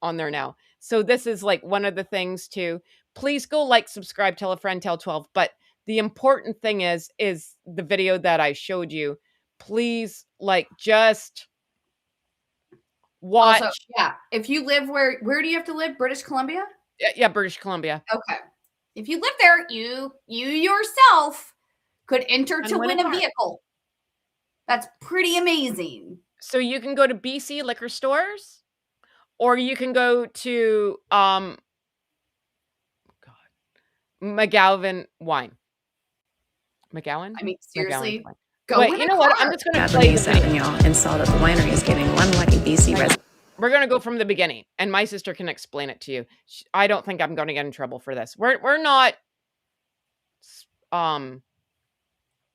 there now. So this is like one of the things to please go like, subscribe, tell a friend, tell 12. But the important thing is the video that I showed you. Please, like, just watch. Also, yeah, if you live where do you have to live? British Columbia? Yeah, British Columbia. Okay. If you live there, you yourself could enter And to win a win a car. vehicle. That's pretty amazing. So you can go to BC liquor stores, or you can go to McGowan wine. McGowan? I mean, McGowan seriously, wine. go Wait, win you a know what? I'm car. just gonna play Cabernet the video. Sauvignon and saw that the winery is giving one lucky BC Hang on. resident. We're gonna go from the beginning, and my sister can explain it to you. I don't think I'm gonna get in trouble for this. We're not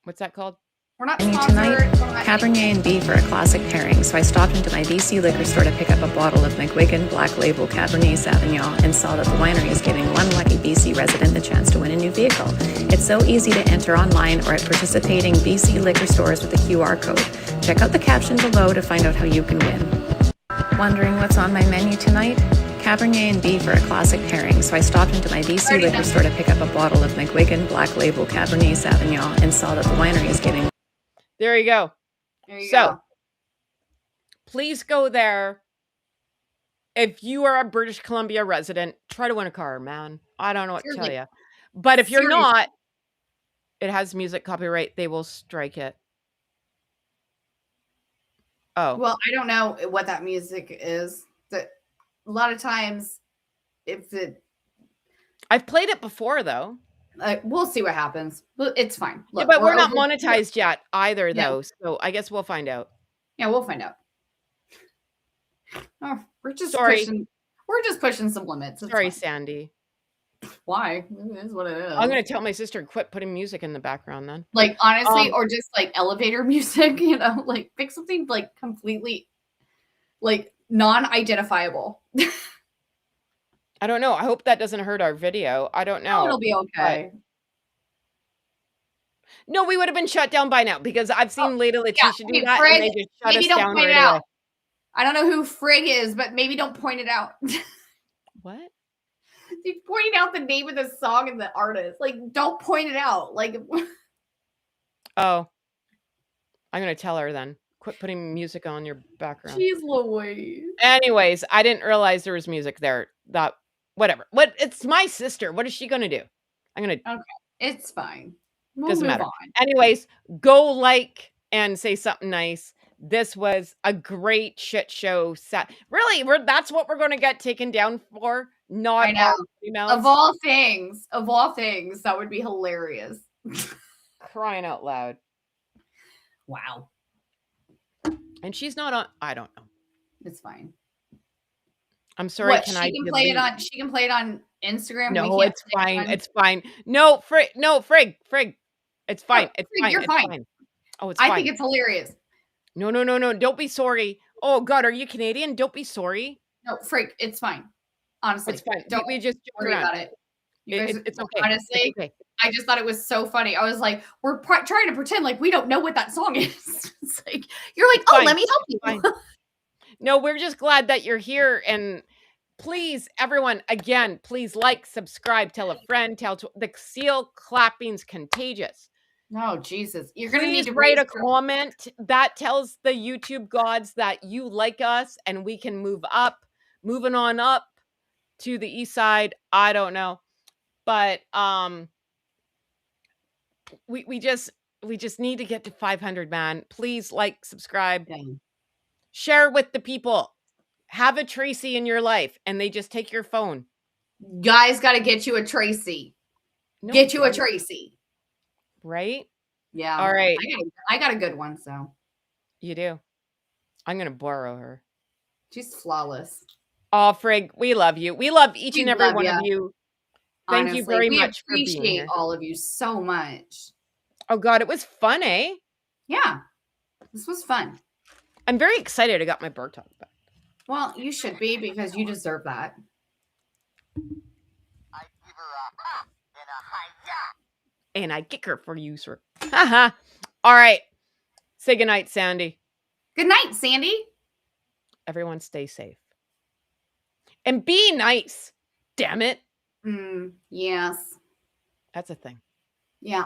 what's that called? We're not Menu sponsored. tonight, Cabernet and beef are a classic pairing, so I stopped into my BC liquor store to pick up a bottle of McGuigan Black Label Cabernet Sauvignon and saw that the winery is giving one lucky BC resident the chance to win a new vehicle. It's so easy to enter online or at participating BC liquor stores with a QR code. Check out the caption below to find out how you can win. Wondering what's on my menu tonight? Cabernet and beef are a classic pairing, so I stopped into my BC liquor store to pick up a bottle of McGuigan Black Label Cabernet Sauvignon and saw that the winery is giving. There you go. There you So, go. please go there. If you are a British Columbia resident, try to win a car, man. I don't know what to tell you. But if you're Seriously. not, it has music copyright. They will strike it. Oh. Well, I don't know what that music is. That a lot of times, if it, I've played it before, though. we'll see what happens. It's fine. Yeah, Look, but we're not over- monetized yet either, Yeah. though. So I guess we'll find out. Yeah, we'll find out. Oh, we're just Sorry. pushing. We're just pushing some limits. It's Sorry, fine. Sandy. Why? It is what it is. I'm going to tell my sister to quit putting music in the background then. Like, honestly, or just like elevator music, you know, like pick something like completely like non-identifiable. I don't know. I hope that doesn't hurt our video. I don't know. No, it'll be okay. No, we would have been shut down by now because I've seen Lady Letitia do that Frig, and they just shut maybe us don't down point right it out. away. I don't know who Frig is, but maybe don't point it out. What? He's pointing out the name of the song and the artist. Like, don't point it out. Like, Oh. I'm going to tell her then. Quit putting music on your background. jeez Louise. Anyways, I didn't realize there was music there. That whatever. What? It's my sister. What is she going to do? I'm going to It's fine. We'll Doesn't move matter. on. Anyways, go like and say something nice. This was a great shit show set. Really, that's what we're going to get taken down for. Not I know. our emails. Of all things, that would be hilarious. Crying out loud. Wow. And she's not on. I don't know. It's fine. I'm sorry. What, Can she I can play it delete- on? She can play it on Instagram. No, We can't it's play it fine. on- It's fine. No, Frig. It's fine. It's Frig, fine. you're It's fine. fine. Oh, it's I fine. think it's hilarious. No. Don't be sorry. Oh God, are you Canadian? Don't be sorry. No, Frig, it's fine. Honestly, It's fine. Don't We just joke worry around. about it. You guys, It's okay. honestly, It's okay. I just thought it was so funny. I was like, we're trying to pretend like we don't know what that song is. It's like, you're like, It's oh, fine. let me help you. Fine. No, we're just glad that you're here. And please, everyone, again, please like, subscribe, tell a friend, the seal clapping's contagious. No, Jesus. You're going to need Please to write a raise your- comment that tells the YouTube gods that you like us and we can moving on up to the east side. I don't know. But we just need to get to 500, man. Please like, subscribe, share with the people. Have a Tracy in your life and they just take your phone. Guys got to get you a Tracy. No, Get you a right? Tracy. Right? Yeah. All right. I got a good one, so. You do. I'm going to borrow her. She's flawless. Oh, Frig, we love you. We love each We and every love one ya. of you. Thank you very we much for being appreciate here. all of you so much. Oh, God, it was fun, eh? Yeah. This was fun. I'm very excited I got my bird talk back. Well, you should be because you deserve that. I give her a and a hi-ya. And I kick her for you, sir. Haha. All right. Say goodnight, Sandy. Good night, Sandy. Everyone stay safe. And be nice. Damn it. Yes. That's a thing.